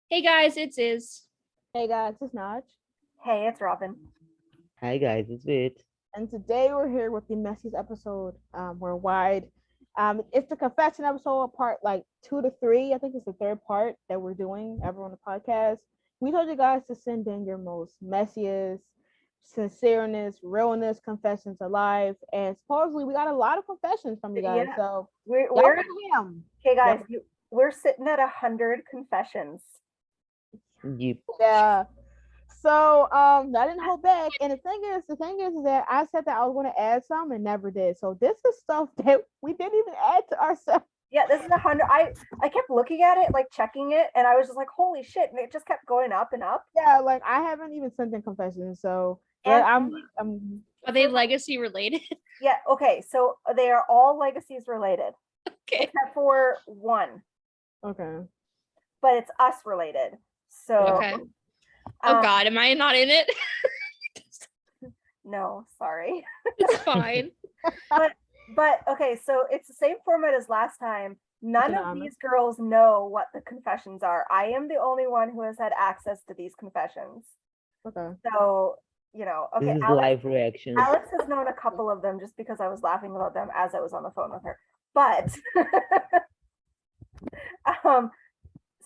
Hey guys, it's Iz. Hey guys, it's Naj. Hey, it's Robyn. Hi guys, it's Vit. And today we're here with the messiest episode. We're wide. It's the confession episode, part like 2 to 3. I think it's the third part that we're doing ever on the podcast. We told you guys to send in your most messiest, sincereness, realness confessions alive. And supposedly we got a lot of confessions from you guys. Yeah. So We're him. okay, guys. We're sitting at 100 confessions. Yep. Yeah. So I didn't hold back, and the thing is that I said that I was going to add some and never did. So this is stuff that we didn't even add to ourselves. Yeah, this is 100. I kept looking at it, like checking it, and I was just like, "Holy shit!" And it just kept going up and up. Yeah, like I haven't even sent in confessions, so And I'm Are they legacy related? yeah, okay. So they are all legacies related, Okay. except for one, okay. but it's us related. So Okay. Oh God, am I not in it? no, sorry. It's fine. But okay, so it's the same format as last time. None of Anonymous. these girls know what the confessions are. I am the only one who has had access to these confessions. Okay. So, you know, okay, This is Alex, live reaction. Alex has known a couple of them just because I was laughing about them as I was on the phone with her. But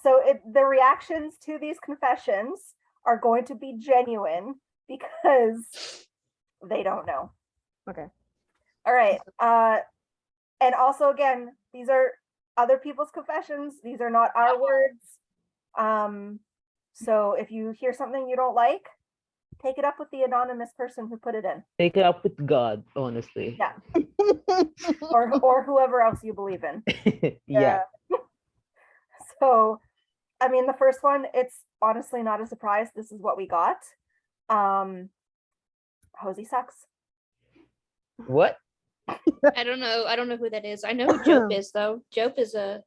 so the reactions to these confessions are going to be genuine because they don't know. Okay. All right. And also, again, these are other people's confessions. These are not our words. So if you hear something you don't like, take it up with the anonymous person who put it in. Take it up with God, honestly. Yeah. or whoever else you believe in. Yeah. So, I mean, the first one, it's honestly not a surprise. This is what we got. Hosey sucks. What? I don't know who that is. I know who Jope is though. Jope is a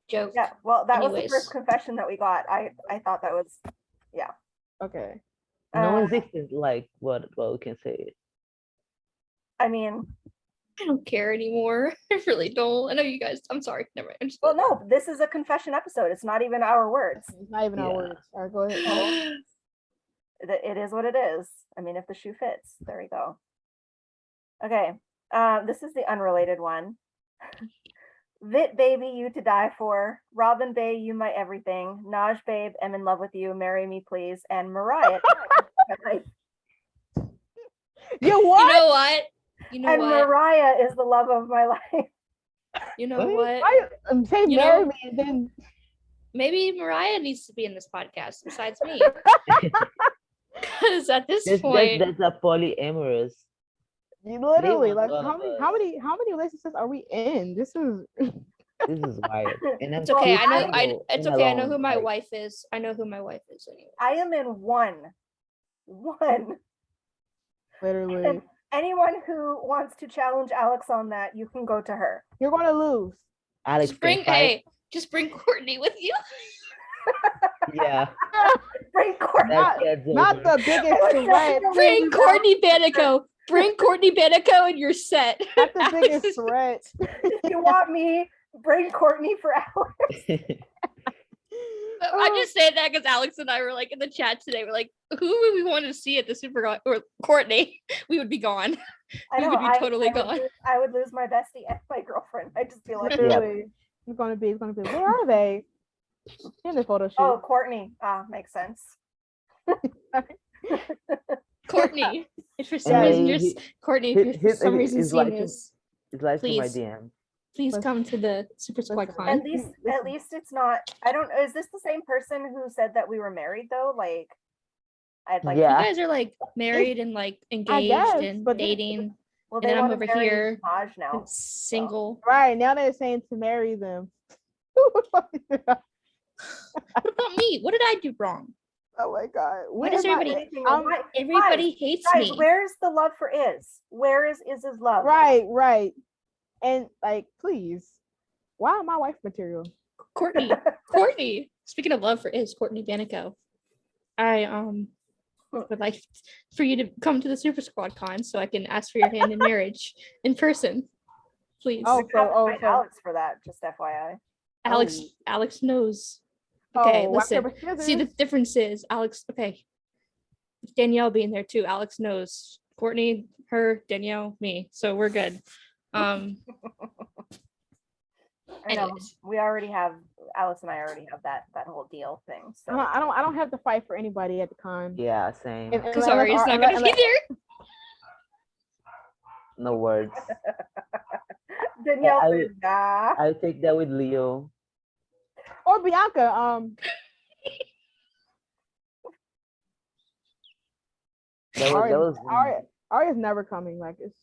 joke. Yeah, well, that was the Anyways. first confession that we got. I thought that was, yeah. Okay. No one's like what we can say. I mean, I don't care anymore. I really don't. I know you guys. I'm sorry. Never mind. I'm just well, no, this is a confession episode. It's not even our words. It's not even our Yeah. words. All right, go ahead. It is what it is. I mean, if the shoe fits, there we go. Okay, this is the unrelated one. Vit baby, you to die for. Robyn Bay, you my everything. Naj babe, I'm in love with you. Marry me, please. And Mariah. You what? You know what? You know and what? Mariah is the love of my life. You know What? what? Why say You marry know- me and then Maybe Mariah needs to be in this podcast besides me. Because at this point, That's a polyamorous. you literally They like love how many relationships are we in? This is This is wild. And I'm it's okay. I know. single It's and okay. I know alone, who my like, wife is. I know who my wife is anyway. I am in one. literally And anyone who wants to challenge Alex on that, you can go to her. you're gonna lose. Alex Just bring, can fight. just bring Courtney with you. Yeah. Bring Courtney. Not- That's Not over. the biggest threat. Bring Courtney Banico. Bring Courtney Banico and you're set. Not the Alex biggest is- threat. If you want me, bring Courtney for Alex. I'm just saying that because Alex and I were like in the chat today. We're like, who would we want to see at the Super or Courtney? We would be gone. I We know. would be totally gone. I would lose my bestie and my girlfriend. I just feel like, Literally. It's gonna be. Where are they? In the photo shoot. oh, Courtney. Makes sense. Courtney. If for some Yeah, reason he- you're he- Courtney, if you're for some reason his seeing life this, It's like to my Please. DM. please Listen. come to the Super Squad Listen. Con. At least it's not. I don't. Is this the same person who said that we were married though? Like, I'd like. Yeah. You guys are like married and like engaged guess, and but dating Well, and then I'm wanna over marry here Maj now. and single. Right now they're saying to marry them. What about me? What did I do wrong? Oh my god. Why Where does am I- everybody- Anything- I'm- why- Everybody hates guys, me. where's the love for Iz? Where is Iz's love? Right. And like, please. Why am I wife material? Courtney. Speaking of love for Courtney Banico. I would like for you to come to the Super Squad Con so I can ask for your hand in marriage in person. Please. Oh, You have to so- find so- Alex for that, just FYI. Alex knows. Okay, Oh, rock, listen. paper, scissors. See, the difference is Alex. Okay, Danielle being there too. Alex knows Courtney, her, Danielle, me. So we're good. I know Anyways. we already have Alex and I already have that whole deal thing. So I don't have to fight for anybody at the con. Yeah, same. Because Ari is not going to be there. No words. Danielle I- says, nah. I'll take that with Leo. Or Bianca. That was Aria's never coming. Like it's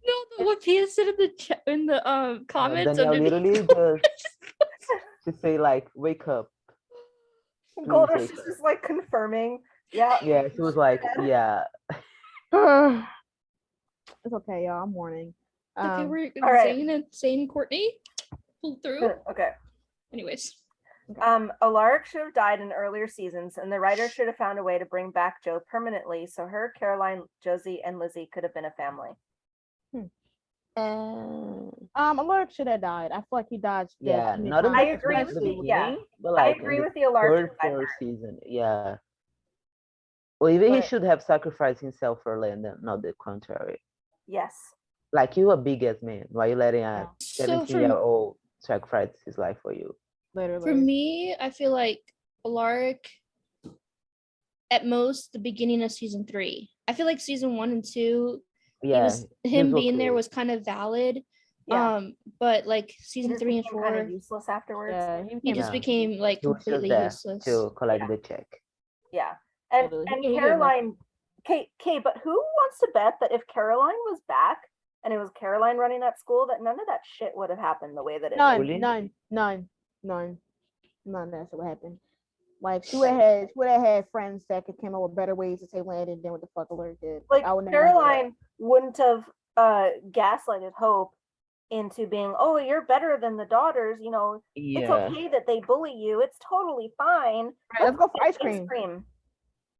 No, what Pia said in the comments. Danielle underneath. literally just to say like, wake up. Golder, wake she's up. just like confirming. Yeah. Yeah, she was like, yeah. it's okay, y'all. I'm mourning. Okay, we're all right. Zane and Courtney pulled through. Okay. Anyways. Alaric should have died in earlier seasons, and the writer should have found a way to bring back Joe permanently, so her, Caroline, Josie, and Lizzie could have been a family. Alaric should have died. I feel like he died. Yeah, dead. not in I the, agree not with in the you, yeah. beginning, but I like agree in with the the Alaric third, side fourth part. season. Yeah. Or even he But- should have sacrificed himself for Landon, not the contrary. Yes. Like, you a big ass man. Why you letting a So 17-year-old sacrifice his life for you? Literally. for me, I feel like Alaric at most the beginning of season 3. I feel like season 1 and 2, Yeah. him was being there okay. was kind of valid. Yeah. But like He season just 3 and became kind 4, of useless afterwards. Yeah, he just Yeah. became like He was just completely there useless. to collect Yeah. the check. Yeah. And Totally. and He did Caroline, Kate, but who wants to bet that if Caroline was back and it was Caroline running that school, that none of that shit would have happened the way that it did? Really? None. That's what happened. Like she would have had friends that could come up with better ways to say Landon than what the fuck Alaric did. Like I would never do that. Caroline wouldn't have gaslighted Hope into being, oh, you're better than the daughters, you know, it's Yeah. okay that they bully you, it's totally fine. Right, let's go for get ice cream.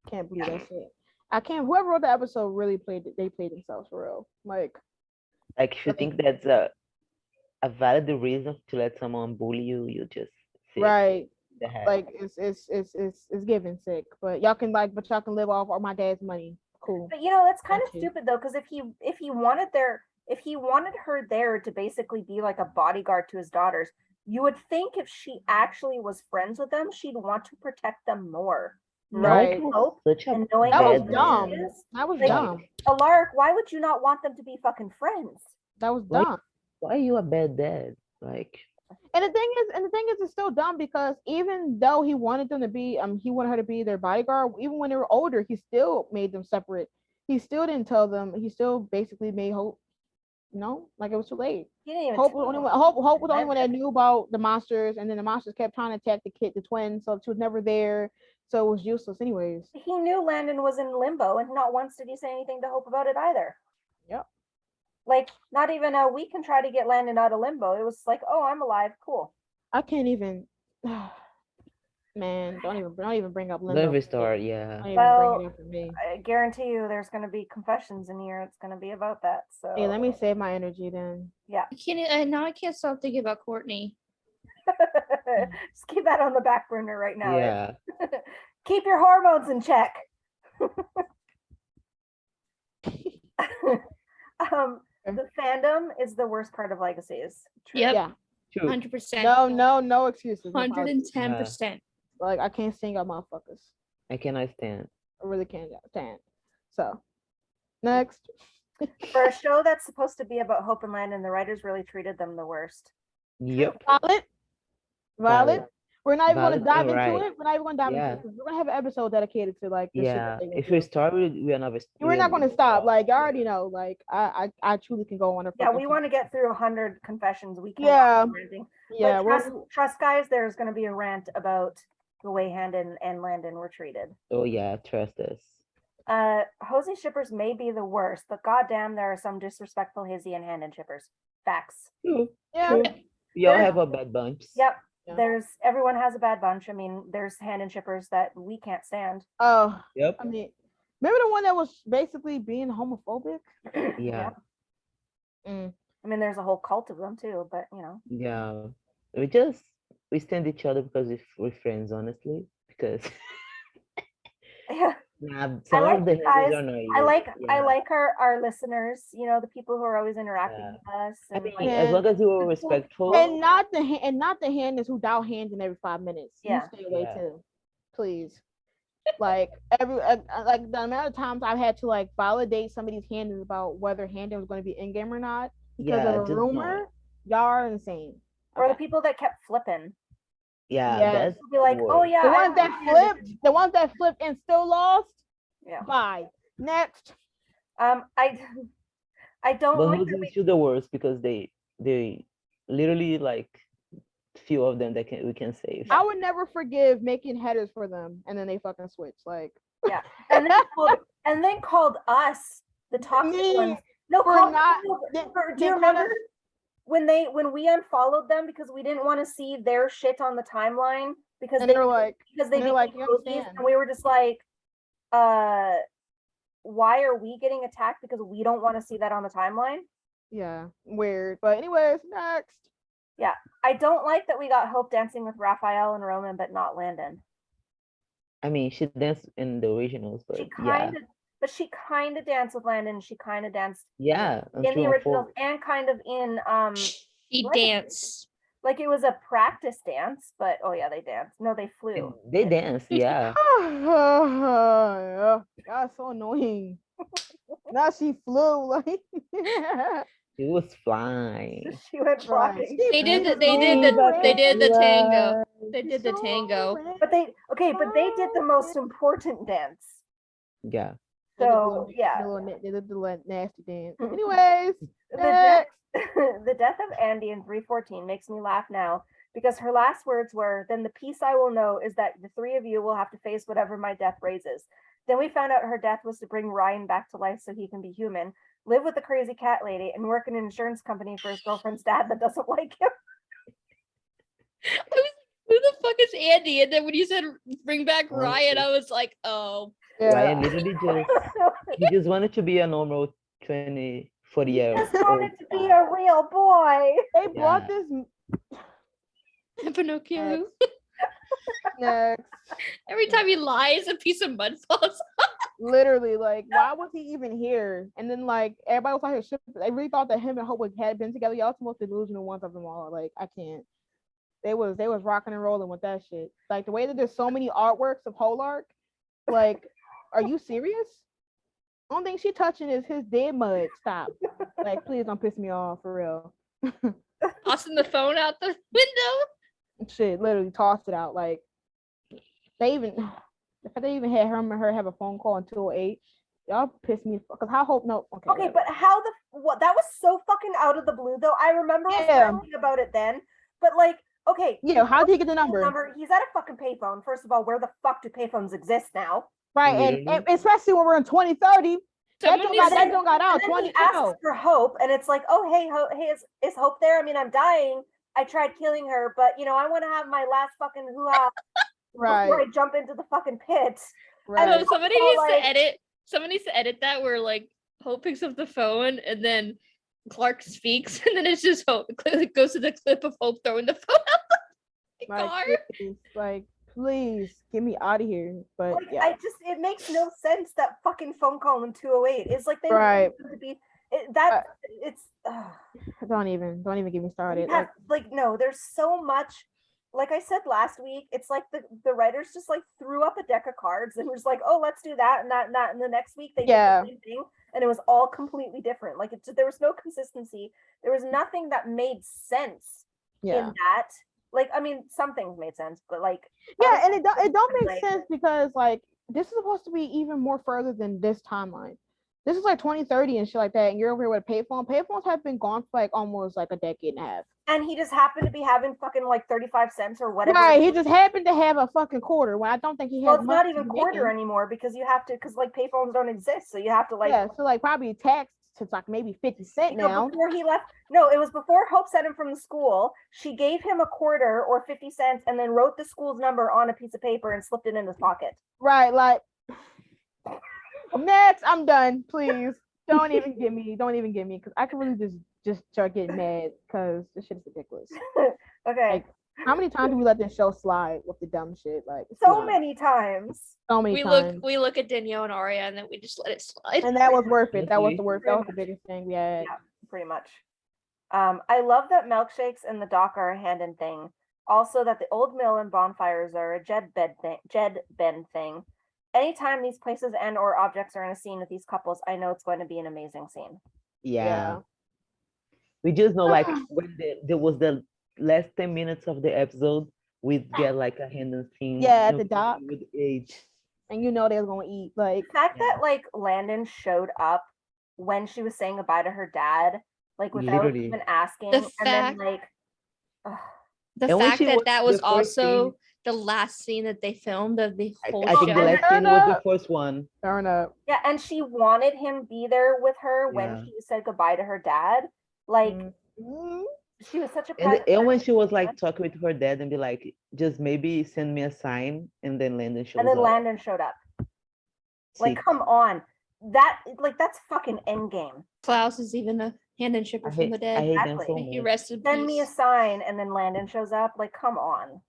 Can't believe that shit. I can't. Whoever wrote the episode really played themselves for real. Like Like, if you think that's a valid reason to let someone bully you, you just sick. right. The heck. Like it's giving sick. But y'all can live off all my dad's money. Cool. But you know, that's kind of Got you. stupid though, because if he wanted her there to basically be like a bodyguard to his daughters, you would think if she actually was friends with them, she'd want to protect them more. Right. Knowing Hope Such a and knowing That how was good dumb. she is, That was Like- dumb. Alaric, why would you not want them to be fucking friends? That was Why- dumb. Why are you a bad dad? Like, And the thing is, it's still dumb because even though he wanted them to be, he wanted her to be their bodyguard. Even when they were older, he still made them separate. He still didn't tell them. He still basically made Hope, like it was too late. He didn't even Hope tell was, them. Hope was the only one that knew about the monsters, and then the monsters kept trying to attack the twins, so she was never there. So it was useless, anyways. He knew Landon was in limbo, and not once did he say anything to Hope about it either. Yep. Like, not even we can try to get Landon out of limbo. It was like, oh, I'm alive, cool. I can't even. Man, don't even bring up Limbo. love restart, yeah. Don't even Well, bring it up for me. I guarantee you there's going to be confessions in here. It's going to be about that. So Hey, let me save my energy then. Now I can't stop thinking about Courtney. just keep that on the back burner right now. Yeah. Keep your hormones in check. The fandom is the worst part of Legacies. True. Yep. Yeah. True. 100%. No excuses. No apologies. 110%. Like I can't sing up motherfuckers. I cannot stand. I really can't stand. So next. For a show that's supposed to be about Hope and Landon, the writers really treated them the worst. Yep. Valid. We're not even going to Valid dive and into right. it. We're not even going to dive into Yeah. it. 'Cause we're going to have an episode dedicated to like this shit Yeah. that they went If through. we start with, we are not. We're not going to stop. Like I already know. Like I truly can go on a. Yeah, fucking we want to get through 100 confessions. We can. Yeah. Ranting. Yeah. But trust, guys, there's going to be a rant about the way Handon and Landon were treated. Oh yeah, trust us. Hosey shippers may be the worst, but goddamn, there are some disrespectful Hizzy and Handon shippers. Facts. True. Yeah. True. We all There- have our bad bumps. Yep. Yeah. Everyone has a bad bunch. I mean, there's Handon shippers that we can't stand. Oh. Yep. I mean, remember the one that was basically being homophobic? Yeah. Mm. I mean, there's a whole cult of them too, but Yeah. We just we stand each other because we're friends, honestly. Because Yeah. some like of the you guys. haters are I naive. like Yeah, our listeners, you know, the people who are always interacting yeah. with us I and mean, like as long as you were respectful, And not the handers who dial handing every 5 minutes. Yeah. You stay away Yeah. too, please. Like like the amount of times I've had to like validate somebody's handles about whether handing was going to be in game or not because yeah, of a just rumor. don't. Y'all are insane. or the Okay. people that kept flipping. Yeah, Yes. that's Be like, the oh worst. yeah, The I ones that understand flipped, the ones that flipped and still lost. Yeah. Bye. Next. I don't But like who's that we still the worst because they literally like few of them that we can save. I would never forgive making headers for them and then they fucking switch. Like yeah. And then called us the toxic Me, ones. No, for called, not- no, they- for- do they you called remember us- when we unfollowed them because we didn't want to see their shit on the timeline because and they they're like, because they and they're became like, you cookies, understand. and we were just like, why are we getting attacked because we don't want to see that on the timeline? Yeah, weird. But anyways, next. Yeah, I don't like that we got Hope dancing with Raphael and Roman, but not Landon. I mean, she danced in the originals, but She yeah, kind of danced with Landon. She kind of danced yeah, in the until originals four. and kind of in She Legacies. dance. Like it was a practice dance, but oh yeah, they danced. No, they flew. They danced, yeah. That's so annoying. Now she flew like It was flying. She went Right. flying. They did the tango. They did the tango. But they did the most important dance. Yeah. So yeah, they did the little nasty dance. Anyways, the next. the death of Andy in 314 makes me laugh now because her last words were, "Then the peace I will know is that the three of you will have to face whatever my death raises." Then we found out her death was to bring Ryan back to life so he can be human, live with the crazy cat lady, and work in an insurance company for his girlfriend's dad that doesn't like him. I was like, who the fuck is Andy? And then when you said bring back Ryan, I was like, oh. Yeah. Ryan literally he just wanted to be a normal 20, 40 year Just old. wanted to be a real boy. They brought Yeah. this Pinocchio. next. Every time he lies, a piece of mud falls. Literally, like, why was he even here? And then, like, everybody was out here shipping. They really thought that him and Hope had been together. Y'all the most delusional ones of them all. Like, I can't. They was rocking and rolling with that shit. Like the way that there's so many artworks of Alaric. Like, are you serious? Only thing she touching is his dead mud. Stop. Like, please don't piss me off for real. Tossing the phone out the window. Shit, literally tossed it out. Like, they even had her have a phone call in 208. Y'all pissed me because how Hope no Okay, but how what that was so fucking out of the blue though. I remember us talking about it then, but like, okay, yeah, how did he get the number? He's at a fucking payphone. First of all, where the fuck do payphones exist now? Right, and especially when we're in 2030. That don't got out. 20 asks for Hope, and it's like, oh hey, is Hope there? I mean, I'm dying. I tried killing her, but you know, I want to have my last fucking hoo-ha right before I jump into the fucking pit. Right. No, somebody needs to edit. Somebody needs to edit that where like Hope picks up the phone and then Clark speaks, and then it's just Hope. It goes to the clip of Hope throwing the phone out the car. Please get me out of here. But like, yeah, it makes no sense that fucking phone call in 208. It's like they right. to be don't even get me started. No, there's so much. Like I said last week, it's like the writers just like threw up a deck of cards and was like, oh, let's do that and that and that. And the next week they did the same thing, and it was all completely different. Like there was no consistency. There was nothing that made sense in that. Like, I mean, some things made sense, but like and it don't make sense because like this is supposed to be even more further than this timeline. This is like 2030 and shit like that, and you're over here with a payphone. Payphones have been gone for like almost like a decade and a half. And he just happened to be having fucking like 35 cents or whatever. Right, he just happened to have a fucking quarter when I don't think he has. Well, it's not even quarter anymore because you have to, because like payphones don't exist, so you have to like. Yeah, so like probably tax to like maybe 50 cents now. Before he left, no, it was before Hope sent him from the school. She gave him a quarter or 50 cents and then wrote the school's number on a piece of paper and slipped it in his pocket. Right, like. Next, I'm done. Please don't even give me because I can really just start getting mad because this shit is ridiculous. Okay, How many times do we let this show slide with the dumb shit? Like So many times. so many We times. look at Danielle and Aria, and then we just let it slide. And that was worth it. That was the Honestly. worst. That was the biggest thing we had. Yeah, pretty much. I love that milkshakes and the dock are a Handon thing. Also, that the old mill and bonfires are a Jed Ben thing. Anytime these places and or objects are in a scene with these couples, I know it's going to be an amazing scene. Yeah. We just know like when there was the last 10 minutes of the episode, we'd get like a Handon scene. Yeah, at you the know, dock. with age. And you know they was gonna eat. Like The fact Yeah. that like Landon showed up when she was saying goodbye to her dad, like without Literally. even asking, The and then fact- like, ugh, The And when fact she that was that the was first also scene- the last scene that they filmed of the whole I think the show. last Turn scene was the up. first one. turn up. yeah, and she wanted him be there with her when Yeah. she said goodbye to her dad. Like Mhm. she was such a And present and when person she was to like him. talking with her dad and be like, just maybe send me a sign, and then Landon shows And then up. Landon showed up. Like, Sick. come on. That's fucking endgame. Klaus is even a Handon shipper I from the hate dead. them Exactly. so May he much. rest in Send me a peace. sign, and then Landon shows up. Like, come on.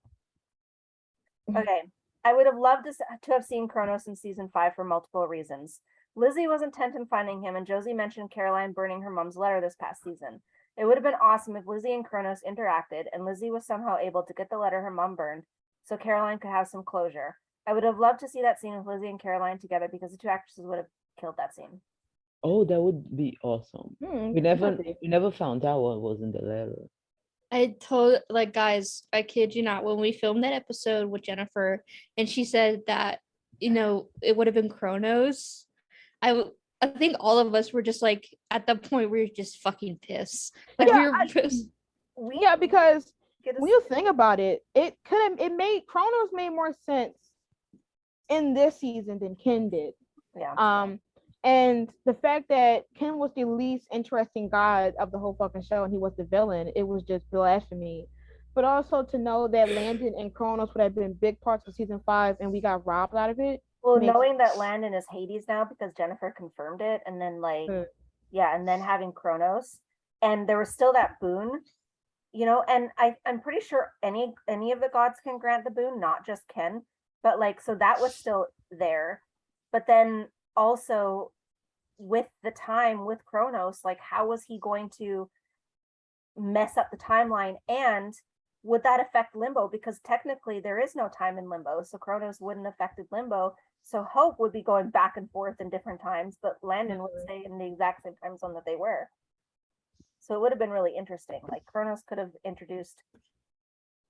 Okay. I would have loved to have seen Kronos in season 5 for multiple reasons. Lizzie was intent in finding him, and Josie mentioned Caroline burning her mom's letter this past season. It would have been awesome if Lizzie and Kronos interacted, and Lizzie was somehow able to get the letter her mom burned, so Caroline could have some closure. I would have loved to see that scene with Lizzie and Caroline together because the two actresses would have killed that scene. Oh, that would be awesome. We never found out what was in the letter. I told like guys, I kid you not, when we filmed that episode with Jennifer and she said that, it would have been Kronos. I think all of us were just like at the point where you're just fucking pissed. Like Yeah, we were pissed. Yeah, because Get a when you think about it, it made Kronos made more sense in this season than Ken did. yeah. And the fact that Ken was the least interesting god of the whole fucking show and he was the villain, it was just blasphemy. But also to know that Landon and Kronos would have been big parts of season 5 and we got robbed out of it. Well, makes knowing that Landon is Hades now because Jennifer confirmed it, and then like, Mm. yeah, and then having Kronos, and there was still that boon, and I'm pretty sure any of the gods can grant the boon, not just Ken, but like, so that was still there. But then also with the time with Kronos, like how was he going to mess up the timeline, and would that affect Limbo? Because technically there is no time in Limbo, so Kronos wouldn't affected Limbo. So Hope would be going back and forth in different times, but Landon would stay in the exact same time zone that they were. So it would have been really interesting. Like Kronos could have introduced.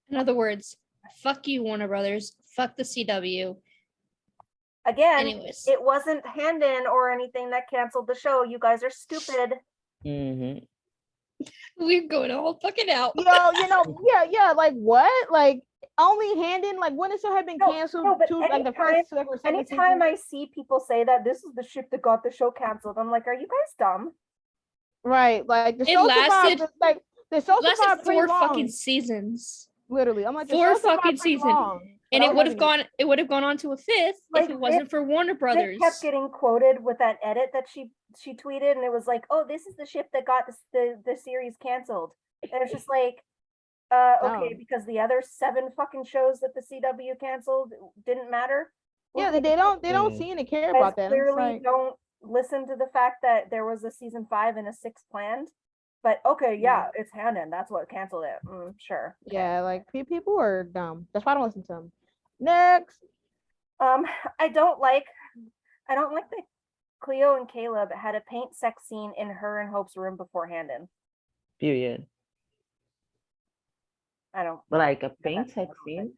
In other words, fuck you, Warner Brothers. Fuck the CW. Again, Anyways. it wasn't Handon or anything that canceled the show. You guys are stupid. Mm-hmm. We're going all fucking out. Yeah, like what? Like only Handon, like when the show had been canceled, No, but like the first or second anytime season. I see people say that this is the ship that got the show canceled, I'm like, are you guys dumb? Right, like the It show lasted- survived, like the show Lasted survived pretty 4 long. fucking seasons. Literally, I'm like the 4 show survived fucking pretty seasons. long, And but I it would have wasn't- gone on to a 5th Like, if it wasn't for Warner It Brothers. kept getting quoted with that edit that she tweeted, and it was like, oh, this is the ship that got the series canceled. And it's just like, okay, No. because the other 7 fucking shows that the CW canceled didn't matter. Yeah, Okay, they don't Yeah. seem to care you guys about that. It's clearly like, don't listen to the fact that there was a season 5 and a 6 planned. But okay, yeah, it's Handon. That's what canceled it. Sure. Okay. yeah, like people are dumb. That's why I don't listen to them. Next. I don't like that Cleo and Caleb had a paint sex scene in her and Hope's room before Handon. Period. I don't. But like a get paint that. sex scene.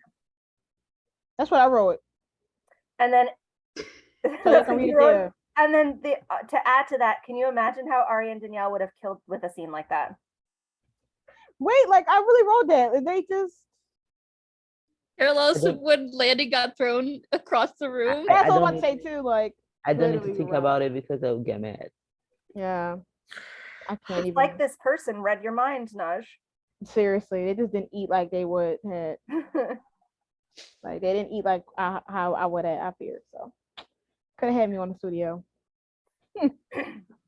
That's what I wrote. And then So you can read it there. and then to add to that, can you imagine how Ari and Danielle would have killed with a scene like that? Wait, like I really wrote that. They just Parallels I don't- when Landon got thrown across the room. that's all don't I'm saying too. Like I don't need literally to think right. about it because I'll get mad. Yeah. I can't even Like this person read your mind, Naj. seriously. They just didn't eat like they would had. Like they didn't eat like how I would have, I feared. So could have had me on the studio.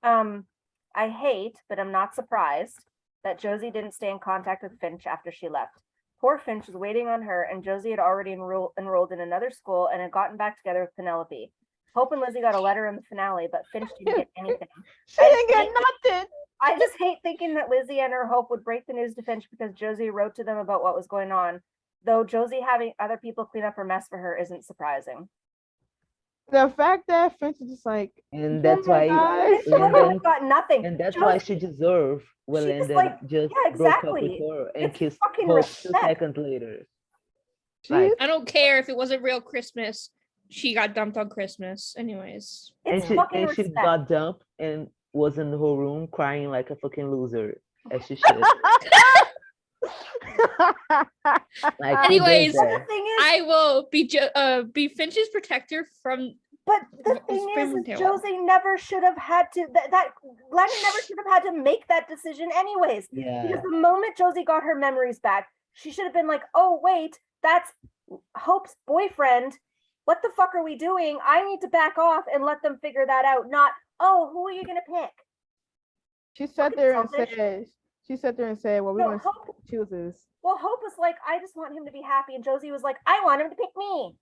I hate, but I'm not surprised that Josie didn't stay in contact with Finch after she left. Poor Finch was waiting on her, and Josie had already enrolled in another school and had gotten back together with Penelope. Hope and Lizzie got a letter in the finale, but Finch didn't get anything. She didn't get nothing. I just hate thinking that Lizzie and her Hope would break the news to Finch because Josie wrote to them about what was going on. Though Josie having other people clean up her mess for her isn't surprising. The fact that Finch is just like, And that's "Oh my why gosh." Finch literally Landon, got nothing. and that's Josie, why she deserved when she just, Landon like, just yeah, broke up with exactly. her and It's kissed fucking Hope 2 respect. seconds later. She Like, I don't care if it wasn't real Christmas. She got dumped on Christmas. Anyways. It's and fucking she respect. got dumped and was in her room crying like a fucking loser, as she should. Like, who Anyways, does But the that? thing is, I will be Finch's protector from but the It's thing Fairy is Tale. Josie never should have had to that Landon never should have had to make that decision anyways. Yeah. Because the moment Josie got her memories back, she should have been like, oh wait, that's Hope's boyfriend. What the fuck are we doing? I need to back off and let them figure that out. Not, oh, who are you gonna pick? She sat Fucking there and selfish. said, well, we're No, going to Hope, chooses. well, Hope was like, I just want him to be happy, and Josie was like, I want him to pick me.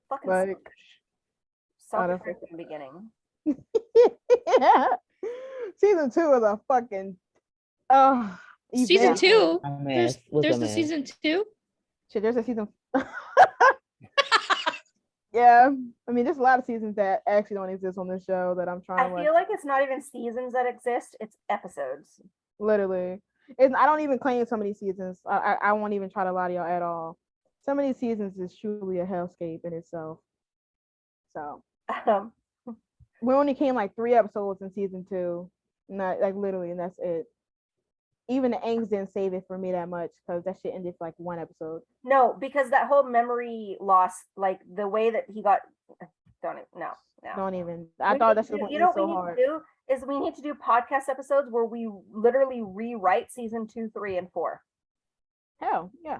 Fucking Like, selfish honestly. from the beginning. Yeah. Season 2 is a fucking season event. 2. A mess. There's Was a the mess. season 2. Shit, there's a season. Yeah, I mean, there's a lot of seasons that actually don't exist on this show that I'm trying I to feel like it's not even seasons that exist, it's episodes. literally. I don't even claim some of these seasons. I won't even try to lie to y'all at all. Some of these seasons is truly a hellscape in itself. So Um, we only came like 3 episodes in season 2, not like literally, and that's it. Even the Angs didn't save it for me that much because that shit ended for like 1 episode. no, because that whole memory loss, like the way that he got, don't even, no. Don't even. I We thought need that to shit do- was you know what so we need hard. to do is we need to do podcast episodes where we literally rewrite season 2, 3, and 4. Hell yeah.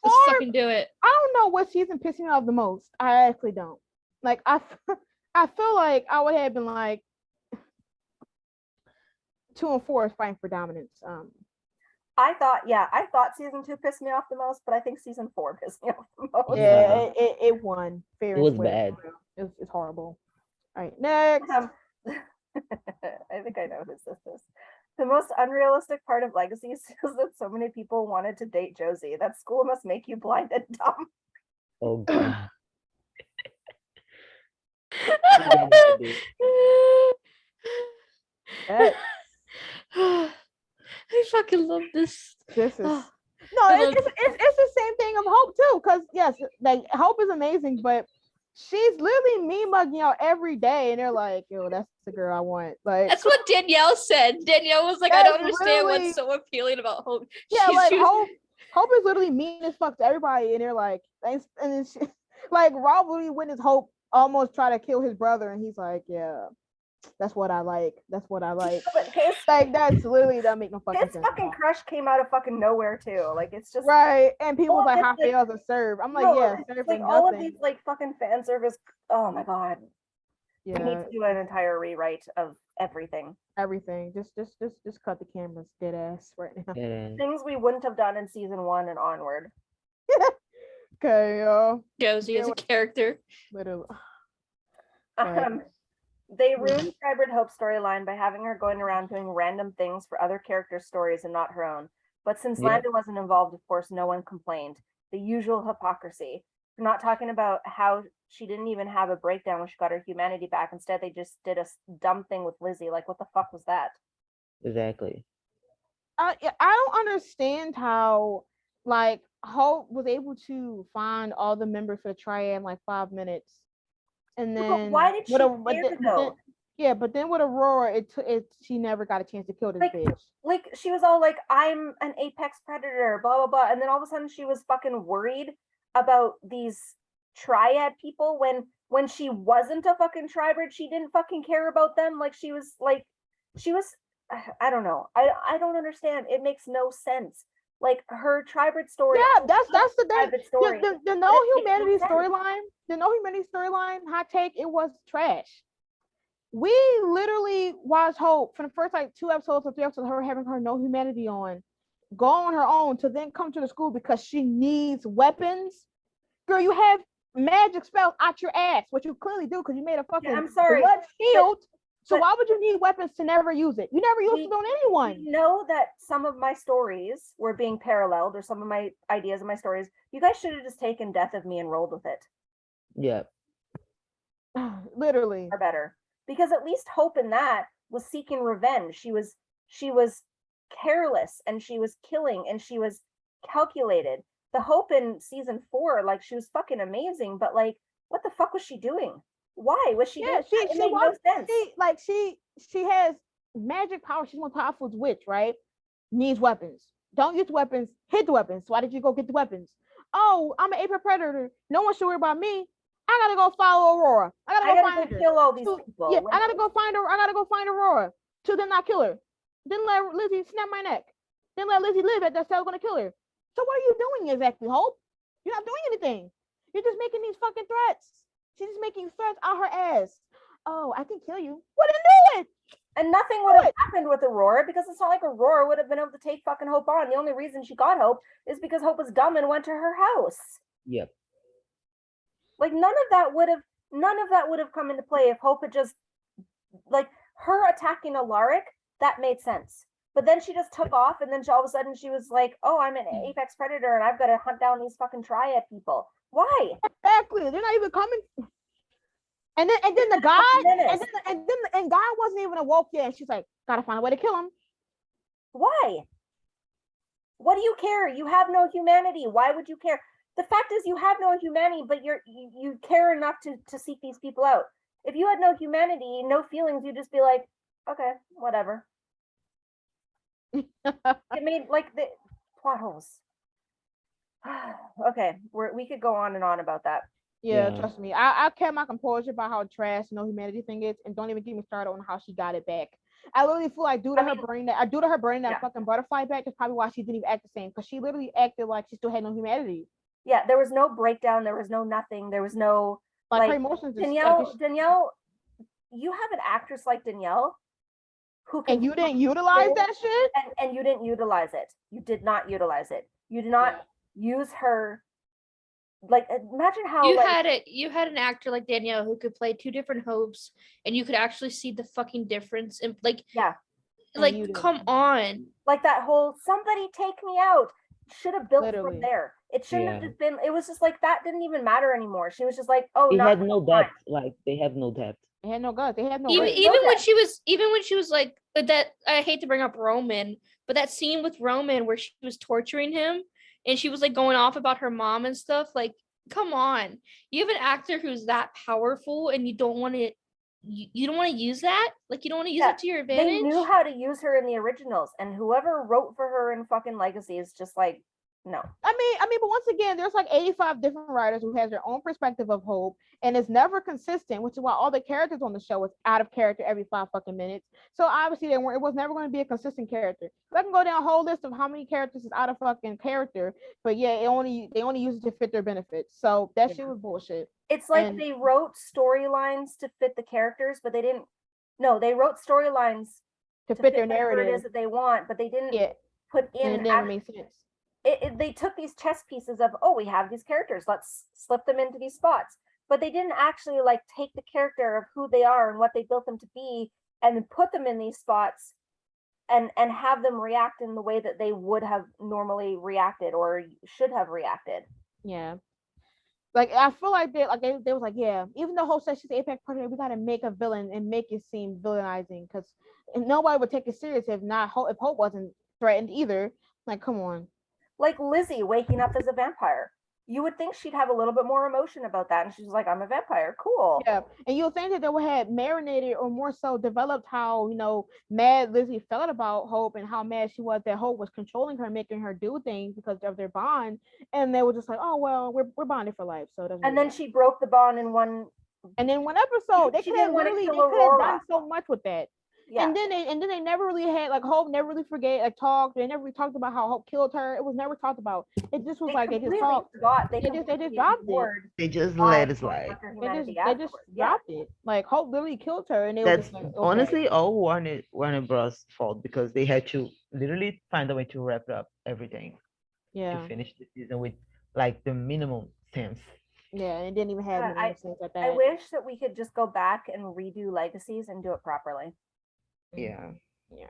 Let's Or- fucking do it. I don't know what season pissed me off the most. I actually don't. Like I feel like I would have been like 2 and 4 is fighting for dominance. I thought season 2 pissed me off the most, but I think season 4 pissed me off the most. Yeah, it won fair It and was square. bad. It's horrible. All right, next. I think I know who this is. The most unrealistic part of Legacies is that so many people wanted to date Josie. That school must make you blind and dumb. Oh god. That- I fucking love this. this is Oh, no, I it's love- the same thing of Hope too. Because yes, like Hope is amazing, but she's literally me mugging out every day, and they're like, "Yo, that's the girl I want." Like, That's what Danielle said. Danielle was like, I That's don't understand literally- what's so appealing about Hope. yeah, She's like just- Hope is literally mean as fuck to everybody, and they're like, thanks. And then she, like Rob literally witnessed Hope almost try to kill his brother, and he's like, yeah, that's what I like. That's what I like. But his Like that's literally that make no fucking his sense. fucking crush came out of fucking nowhere too. Like it's just Right, and people was Well, like, it's "How fails a serve?" I'm like, no, "Yeah, it's serve like ain't all of nothing." these like fucking fan service. Oh my god. We need Yeah, to do an entire rewrite of everything. everything. Just cut the cameras dead ass right now. Yeah. Things we wouldn't have done in season 1 and onward. Okay, yo, Josie as a character. literally. Right. They ruined Tribert Hope's storyline by having her going around doing random things for other characters' stories and not her own. But since Yeah. Landon wasn't involved, of course, no one complained. The usual hypocrisy. We're not talking about how she didn't even have a breakdown when she got her humanity back. Instead, they just did a dumb thing with Lizzie. Like, what the fuck was that? Exactly. I don't understand how like Hope was able to find all the members for the triad in like 5 minutes, and But then why did she with care, though? yeah, but then with Aurora, she never got a chance to kill this Like, bitch. Like, she was all like, I'm an apex predator, blah, blah, blah. And then all of a sudden she was fucking worried about these triad people when she wasn't a fucking tribrid. She didn't fucking care about them. Like, she was, I don't know. I don't understand. It makes no sense. Like, her tribrid story. Yeah, that's the thing. Tribrid story. The no That makes no humanity sense. storyline, hot take, it was trash. We literally watched Hope for the first like 2 episodes or 3 episodes, her having her no humanity on, go on her own to then come to the school because she needs weapons. Girl, you have magic spells out your ass, which you clearly do because you made a fucking I'm sorry, blood shield. So but- why would you need weapons to never use it? You never used it on anyone. You know that some of my stories were being paralleled, or some of my ideas of my stories. You guys should have just taken Death of Me and rolled with it. Yeah. Literally. Or better. Because at least Hope in that was seeking revenge. She was careless, and she was killing, and she was calculated. The Hope in season 4, like, she was fucking amazing, but like, what the fuck was she doing? Why was she doing that? It made no sense. She has magic power. She's more powerful as witch, right? Needs weapons. Don't use weapons. Hit the weapons. Why did you go get the weapons? Oh, I'm an apex predator. No one should worry about me. I gotta go follow Aurora. I gotta go find her. Kill all these people. Yeah, I gotta go find her. I gotta go find Aurora to then not kill her. Then let Lizzie snap my neck. Then let Lizzie live at that cell gonna kill her. So what are you doing exactly, Hope? You're not doing anything. You're just making these fucking threats. She's just making threats out her ass. Oh, I can kill you. Well, then do it. And nothing would have happened with Aurora, because it's not like Aurora would have been able to take fucking Hope on. The only reason she got Hope is because Hope was dumb and went to her house. Yep. Like, none of that would have come into play if Hope had just, like, her attacking Alaric, that made sense. But then she just took off, and then all of a sudden she was like, oh, I'm an apex predator and I've got to hunt down these fucking triad people. Why? Exactly. They're not even coming. And then the guy and guy wasn't even awoke yet. And she's like, gotta find a way to kill him. Why? What do you care? You have no humanity. Why would you care? The fact is, you have no humanity, but you care enough to seek these people out. If you had no humanity, no feelings, you'd just be like, okay, whatever. It made like the plot holes. Okay, we could go on and on about that. Yeah, Yeah. trust me. I kept my composure about how trash no humanity thing is, and don't even get me started on how she got it back. I literally feel like due to her burning that fucking butterfly back, that's probably why she didn't even act the same, because she literally acted like she still had no humanity. Yeah, there was no breakdown. There was no nothing. There was no like her emotions. Danielle, you have an actress like Danielle who can. And you didn't utilize that shit. And you didn't utilize it. You did not utilize it. You did not use her. Like, imagine how you had an actor like Danielle who could play two different Hopes, and you could actually see the fucking difference. And like, come on, like that whole "somebody take me out" should have built Literally. from there. It shouldn't have just been. It was just like that didn't even matter anymore. She was just like, oh, They had no depth. Like, they have no depth. They had no guts. They had no. Even when she was like, but that, I hate to bring up Roman, but that scene with Roman where she was torturing him and she was like going off about her mom and stuff. Like, come on, you have an actor who's that powerful and you don't want to. You don't want to use that? Like, you don't want to use it to your advantage? They knew how to use her in the originals, and whoever wrote for her in fucking Legacies just like, no. I mean, but once again, there's like 85 different writers who has their own perspective of Hope, and it's never consistent, which is why all the characters on the show is out of character every 5 fucking minutes. So obviously it was never going to be a consistent character. So I can go down a whole list of how many characters is out of fucking character, but yeah, they only use it to fit their benefits. So that shit was bullshit. It's like they wrote storylines to fit the characters, but they didn't. No, they wrote storylines to fit their whatever narrative. it is that they want, but they didn't put in. And it never made sense. They took these chess pieces of, oh, we have these characters, let's slip them into these spots, but they didn't actually like take the character of who they are and what they built them to be and then put them in these spots and have them react in the way that they would have normally reacted or should have reacted. Yeah. Like, I feel like they was like, yeah, even though Hope says she's the apex predator, we gotta make a villain and make it seem villainizing, because nobody would take it serious if Hope wasn't threatened either. Like, come on. Like Lizzie waking up as a vampire. You would think she'd have a little bit more emotion about that, and she's like, I'm a vampire, cool. Yeah, and you'll think that they would have marinated or more so developed how, mad Lizzie felt about Hope and how mad she was that Hope was controlling her, making her do things because of their bond, and they were just like, oh well, we're bonded for life, so it doesn't. And then she broke the bond in one. And then one episode, they could have done so much with that. Yeah. And then they never really had like Hope never really forget like talked. They never really talked about how Hope killed her. It was never talked about. It just was They like they just completely talked. forgot. They They just completely dropped it. ignored They just why let it Hope slide. left her They humanity just afterwards. Yeah. dropped it. Like Hope literally killed her, and they were That's just like, okay. honestly all Warner Bros. Fault because they had to literally find a way to wrap up everything Yeah, to finish the season with like the minimum sense. yeah, and it didn't even have Yeah, any sense like I that. wish that we could just go back and redo Legacies and do it properly. Yeah. Yeah.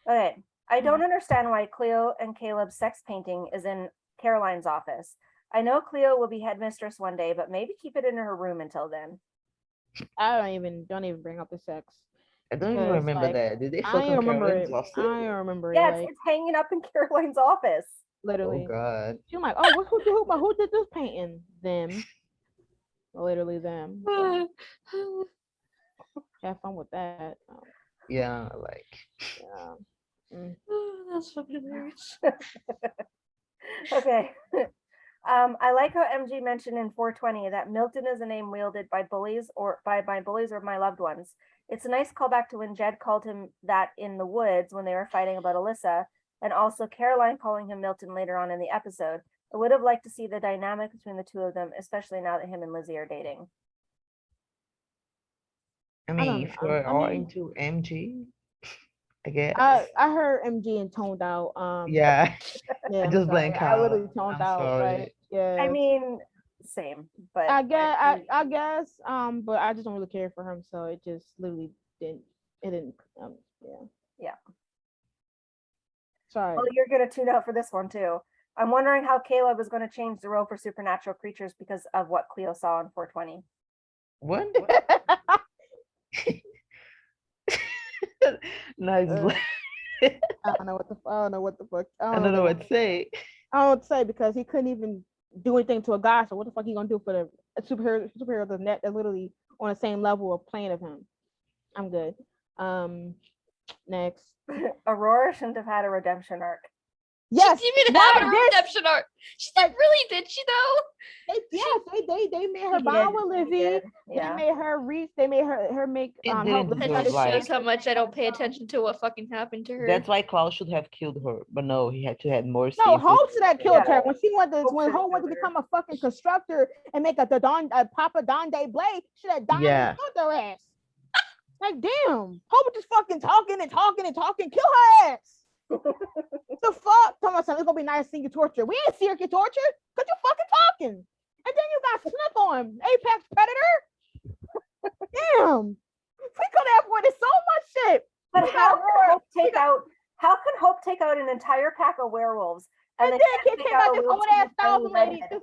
Okay. I don't understand why Cleo and Caleb's sex painting is in Caroline's office. I know Cleo will be headmistress one day, but maybe keep it in her room until then. I don't even bring up the sex. I don't even Because, remember like, that. Did they I fuck don't on remember Caroline's it. office? I don't remember Yeah, it. Like, it's hanging up in Caroline's office. Oh literally. God. She was like, oh, who did this painting? Them. Literally them. So, have fun with that. Yeah, like Yeah. Mm. That's fucking hilarious. Okay. I like how MG mentioned in 420 that Milton is a name wielded by bullies or by bullies or my loved ones. It's a nice callback to when Jed called him that in the woods when they were fighting about Alyssa, and also Caroline calling him Milton later on in the episode. I would have liked to see the dynamic between the two of them, especially now that him and Lizzie are dating. I I mean, don't if know. you're I all mean, into MG, I guess. I heard MG and toned out. Yeah. Yeah, I I'm just sorry. blank I literally out. toned I'm out. sorry. Like, yeah. I mean, same, but I guess, but I just don't really care for him, so it just literally didn't, yeah. Yeah. Sorry. Well, you're gonna tune out for this one too. I'm wondering how Caleb is going to change the role for supernatural creatures because of what Cleo saw in 420. What? Nice. I don't know what the fuck. I don't know what to say. I don't know what to say because he couldn't even do anything to a guy. So what the fuck he gonna do for the superhero that's net that's literally on the same level of playing of him? I'm good. Next. Aurora shouldn't have had a redemption arc. Yes. She didn't even why have a this- redemption arc. She did, really did she though? They made her She bond did, with she Lizzie. did, They yeah. made her reach. They made her make It help didn't Lizzie That deserve, just understand. shows how much I don't pay attention to what fucking happened to her. That's why Klaus should have killed her, but no, he had to have more No, scenes with- Hope should have killed Yeah. her when she wanted to, Hope when should have Hope wanted to killed her. become a fucking constructor and make a Papa Donde Blade. Should have died Yeah. and killed her ass. Like damn, Hope was just fucking talking and talking and talking. Kill her ass. The fuck? Tell my son it's gonna be nice seeing you tortured. We ain't see her get tortured because you fucking talking. And then you got Snook on Apex Predator. Damn, we could have avoided so much shit. But We how got can Hope take out? How can Hope take out an entire pack of werewolves And then can't can take out this a old little ass tiny 1,000 lady, redhead?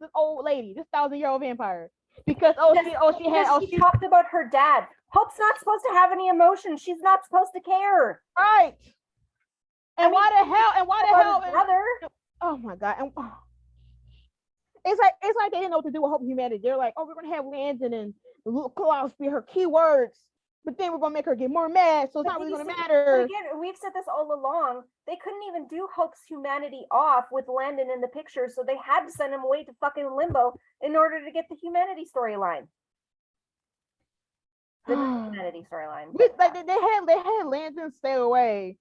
this old lady, this 1,000-year-old vampire. Because she talked about her dad. Hope's not supposed to have any emotion. She's not supposed to care. right. And I mean, why the hell? About his brother. Oh my god! And, it's like they didn't know what to do with Hope and Humanity. They're like, oh, we're gonna have Landon and Klaus be her keywords, but then we're gonna make her get more mad, so it's not really gonna But matter. again, we've said this all along. They couldn't even do Hope's humanity off with Landon in the picture, so they had to send him away to fucking limbo in order to get the humanity storyline. The humanity storyline. Like they had Landon stay away.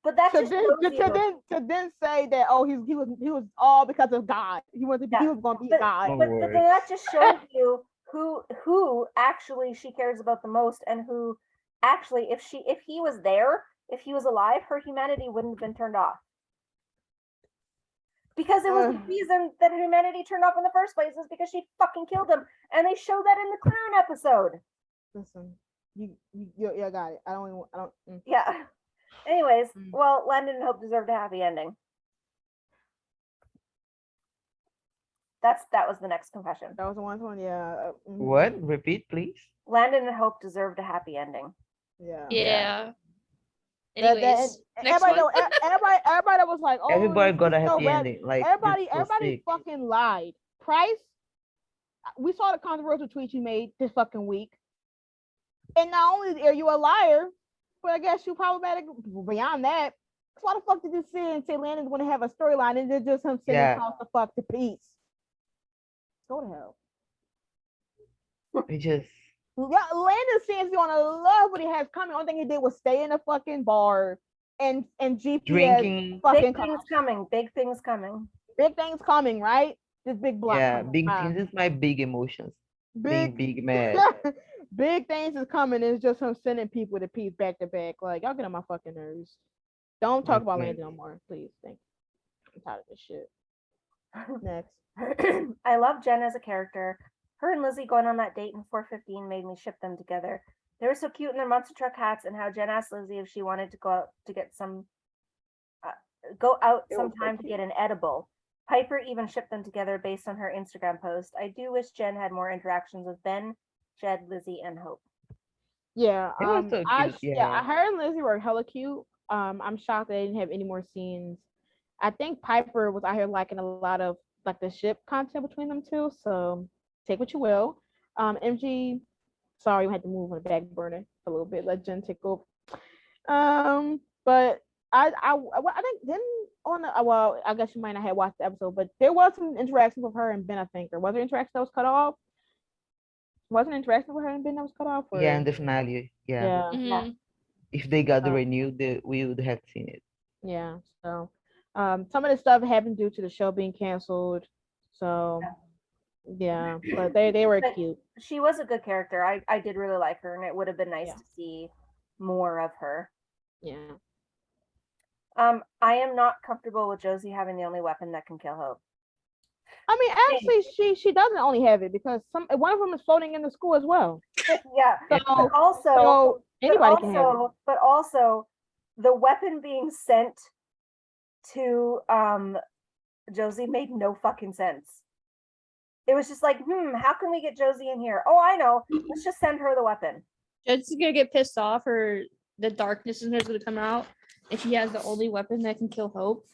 But that To just then, shows you. to then say that he was all because of God. He was gonna be God. But then that just shows you who actually she cares about the most, and who actually, if he was there, if he was alive, her humanity wouldn't have been turned off. Because it was the reason that humanity turned off in the first place is because she fucking killed him, and they show that in the clown episode. Listen, you got it. I don't. Yeah. Anyways, well, Landon and Hope deserved a happy ending. That was the next confession. That was the one. Yeah. What? Repeat, please. Landon and Hope deserved a happy ending. Yeah. Yeah. Anyways, next everybody, one. everybody was like, oh, Everybody got a it's so happy bad. ending. Like Everybody that's so sick. fucking lied. Price, we saw the controversial tweet you made this fucking week. And not only are you a liar, but I guess you problematic beyond that. Why the fuck did you sit and say Landon's gonna have a storyline and it's just him sending Klaus the fuck to peace? Go to hell. It just Landon seems to be on a love what he has coming. Only thing he did was stay in a fucking bar and GPS Drinking. fucking Big things coming. Big things coming. big things coming, right? This big block. Yeah, coming. big Wow. things is my big emotions. Being Big big mad. big things is coming. It's just him sending people to peace back to back. Like y'all get on my fucking nerves. Don't talk about Okay. Landon no more, please. Thank you. I'm tired of this shit. Next. I love Jen as a character. Her and Lizzie going on that date in 415 made me ship them together. They were so cute in their monster truck hats, and how Jen asked Lizzie if she wanted to go out to get some, go out They were sometime so to get an edible. Piper even shipped them together based on her Instagram post. I do wish Jen had more interactions with Ben, Jed, Lizzie, and Hope. Yeah. It was so cute. Yeah. Her and Lizzie were hella cute. I'm shocked they didn't have any more scenes. I think Piper was out here liking a lot of like the ship content between them two. So take what you will. MG, sorry, we had to move on the back burner for a little bit. Let Jen take over. But I think then on the well, I guess you might not have watched the episode, but there was some interactions with her and Ben. I think, or was there interaction that was cut off? Wasn't interaction with her and Ben that was cut off? Or? Yeah, in the finale. Yeah. Mhm. If they got the Oh. renewed, we would have seen it. Yeah. So, some of the stuff happened due to the show being canceled. So, yeah, but they were But cute. she was a good character. I did really like her, and it would have been nice Yeah. to see more of her. Yeah. I am not comfortable with Josie having the only weapon that can kill Hope. I mean, actually, she doesn't only have it because one of them is floating in the school as well. Yeah, So, but also, so anybody can have it. But also, the weapon being sent to Josie made no fucking sense. It was just like, how can we get Josie in here? Oh, I know. Let's just send her the weapon. Jed's gonna get pissed off, or the darkness in her is gonna come out, and she has the only weapon that can kill Hope.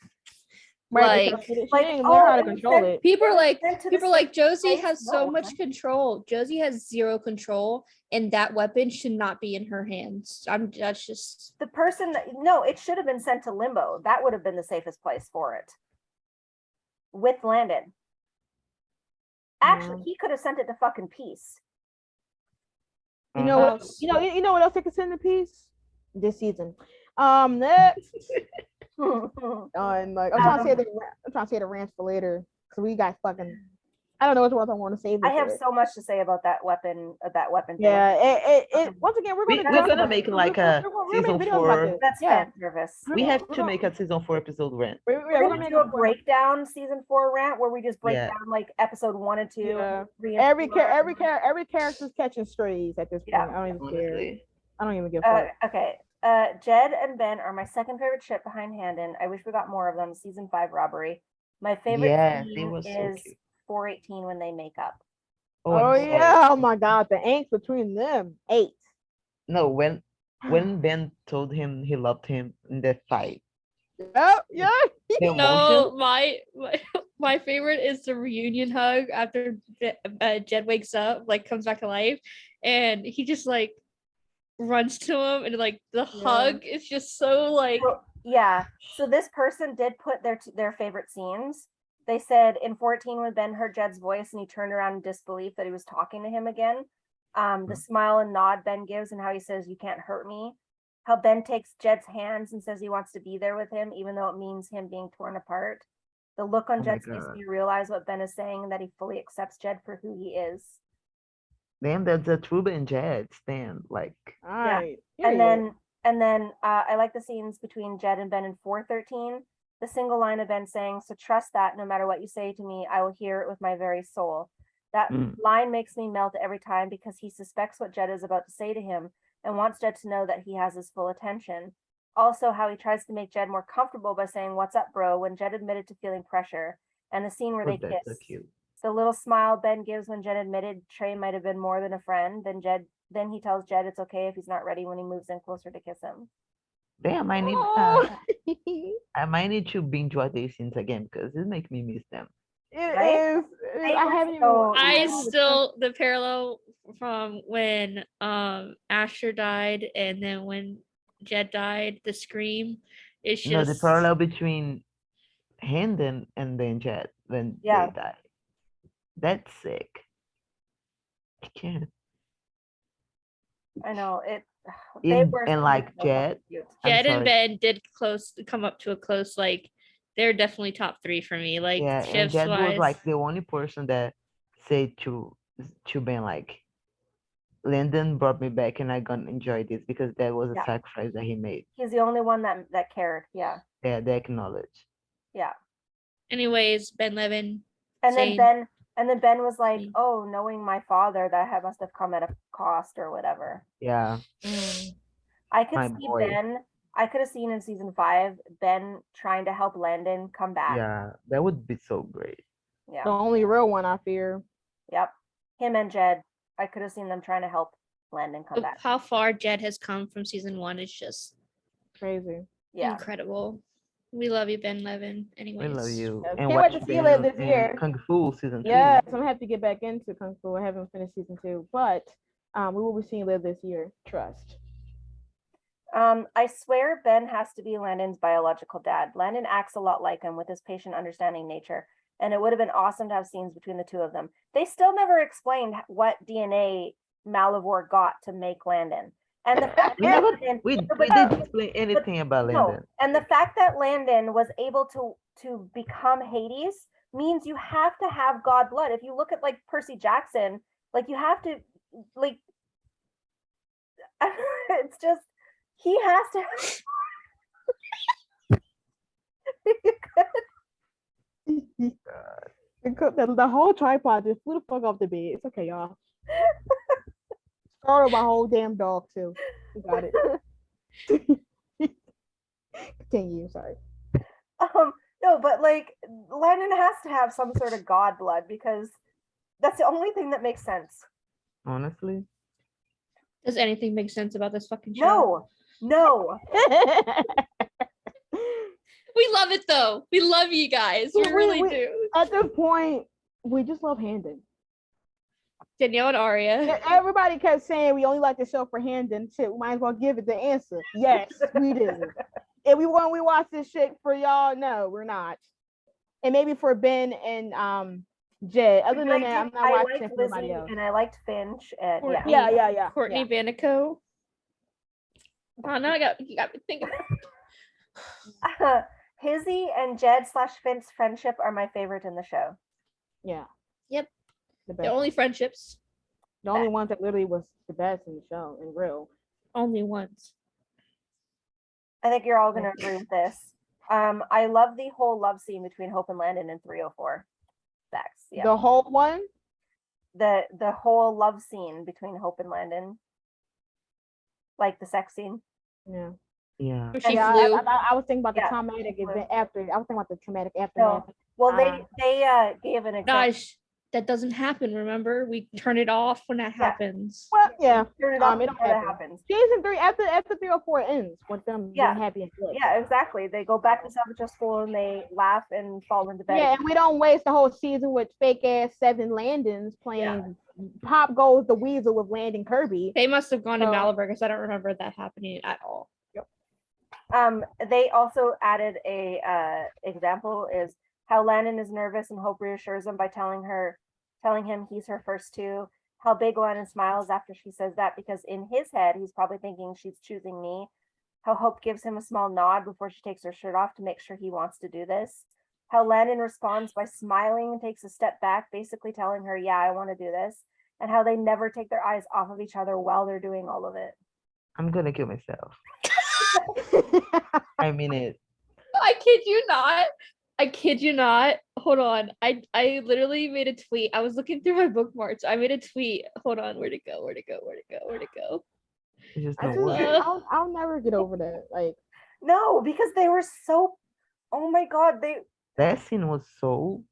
Right, Like- because she like, didn't learn how to and control then- it. People are like, Sent to the people are like, same Josie place? has so No, much man. control. Josie has zero control, and that weapon should not be in her hands. That's just The person that no, it should have been sent to Limbo. That would have been the safest place for it. With Landon. Actually, he could have sent it to fucking Peace. You know what? House. You know what else they could send in peace this season. Next. And like I'm trying to say the rants for later because we got fucking. I don't know which ones I want to save. I have so much to say about that weapon. Thing. Yeah, it once again we're gonna make like a season 4. That's fan service. We have to make a season 4 episode rant. We're gonna do a breakdown season 4 rant where we just break Yeah. down like episode 1 and 2. Yeah. 3 and Every 4. every character's catching strays at this point. Yeah. I don't even care. Honestly. I don't even give a fuck. Okay. Jed and Ben are my second favorite ship behind Handon. I wish we got more of them. Season 5 robbery. My favorite Yes, they scene were so is cute. 418 when they make up. Oh I'm sorry. yeah! Oh my god, the angst between them. 8. No, when Ben told him he loved him in that fight. Yep. Yeah. The emotion. no. My favorite is the reunion hug after Jed wakes up, like comes back to life, and he just like runs to him, and like the hug is just so like. Yeah. So this person did put their favorite scenes. They said in 14 when Ben heard Jed's voice and he turned around in disbelief that he was talking to him again. The smile and nod Ben gives and how he says, "You can't hurt me." How Ben takes Jed's hands and says he wants to be there with him, even though it means him being torn apart. The look on Oh my Jed's face God. when you realize what Ben is saying, that he fully accepts Jed for who he is. Damn, that's a Truba and Jed stand. Like, All right. And then I like the scenes between Jed and Ben in 413. The single line of Ben saying, "So trust that no matter what you say to me, I will hear it with my very soul." That line makes me melt every time because he suspects what Jed is about to say to him and wants Jed to know that he has his full attention. Also, how he tries to make Jed more comfortable by saying, "What's up, bro?" when Jed admitted to feeling pressure, and the scene where they that's so kiss. cute. The little smile Ben gives when Jed admitted Trey might have been more than a friend. Then he tells Jed it's okay if he's not ready when he moves in closer to kiss him. Damn, I need Oh. I might need to binge watch these scenes again because it makes me miss them. It Right? is. They I were haven't even. so- I still the parallel from when Asher died and then when Jed died, the scream is just No, the parallel between Handon and then Jed when Yeah. they die. That's sick. I can't. I know it. They were And so like so Jed, cute. I'm Jed and sorry. Ben did come up to a close, like they're definitely top 3 for me. Like Yeah, and shifts Jed was wise. like the only person that said to Ben like, Landon brought me back and I gonna enjoy this because that was a Yeah. sacrifice that he made. He's the only one that cared. Yeah, Yeah, they acknowledge. yeah. Anyways, Ben Levin. And saying, then Ben was like, Mm. "Oh, knowing my father, must have come at a cost or whatever." Yeah, I could my see boy. Ben. I could have seen in season 5 Ben trying to help Landon come back. Yeah, that would be so great. The Yeah. only real one, I fear. Yep. Him and Jed. I could have seen them trying to help Landon come back. how far Jed has come from season 1 is just Crazy. Yeah. incredible. We love you, Ben Levin. Anyways. We love you. Yes, And can't wait watch to see you Ben later this and year. Kung Fu season 3. Yes, I'm gonna have to get back into Kung Fu. I haven't finished season 2, but we will be seeing you later this year. Trust. I swear Ben has to be Landon's biological dad. Landon acts a lot like him with his patient, understanding nature, and it would have been awesome to have scenes between the two of them. They still never explained what DNA Malivore got to make Landon. And the fact We that never Landon, we but didn't no, explain anything about no, Landon. and the fact that Landon was able to become Hades means you have to have god blood. If you look at like Percy Jackson, like you have to like it's just he has to The whole tripod just flew the fuck off the bed. It's okay, y'all. Startled my whole damn dog too. We got it. Continue. Sorry. no, but like Landon has to have some sort of god blood because that's the only thing that makes sense. Honestly. Does anything make sense about this fucking show? No. We love it though. We love you guys. We really do. At this point, we just love Handon. Danielle and Aria. Everybody kept saying we only like the show for Handon. Shit, we might as well give it the answer. Yes, we do. And we watch this shit for y'all. No, we're not. And maybe for Ben and Jed. Other than that, I'm not watching it for anybody else. And I liked Finch and Courtney, yeah. Courtney Banico. Oh, now you got me thinking. Hizzy and Jed / Finch's friendship are my favorite in the show. Yeah. Yep. The The only friendships. The only ones that literally was the best in the show, in real. Only ones. I think you're all going to agree with this. I love the whole love scene between Hope and Landon in 304. Facts. Yeah. The whole one? The whole love scene between Hope and Landon. Like the sex scene. Yeah. Yeah. Where she Yeah, flew. I was thinking about the Yeah. traumatic event after. I was thinking about the traumatic aftermath. Well, they gave an example. Gosh, that doesn't happen. Remember, we turn it off when that happens. Well, yeah. Turn it off it don't before that happen. happens. Season 3 after 304 ends with them Yeah. being happy and good. Yeah, exactly. They go back to Savage School and they laugh and fall into bed. Yeah, and we don't waste the whole season with fake ass 7 Landons playing Pop Goes the Weasel with Landon Kirby. They must have gone to So- Malibu because I don't remember that happening at all. They also added a example is how Landon is nervous and Hope reassures him by telling him he's her first two. How big Landon smiles after she says that because in his head he's probably thinking she's choosing me. How Hope gives him a small nod before she takes her shirt off to make sure he wants to do this. How Landon responds by smiling and takes a step back, basically telling her, yeah, I want to do this. And how they never take their eyes off of each other while they're doing all of it. I'm gonna kill myself. I mean it. I kid you not. Hold on. I literally made a tweet. I was looking through my bookmarks. I made a tweet. Hold on. Where'd it go? It's just I no just, word. I'll never get over that. Like, No, because they were so, oh my God, That scene was so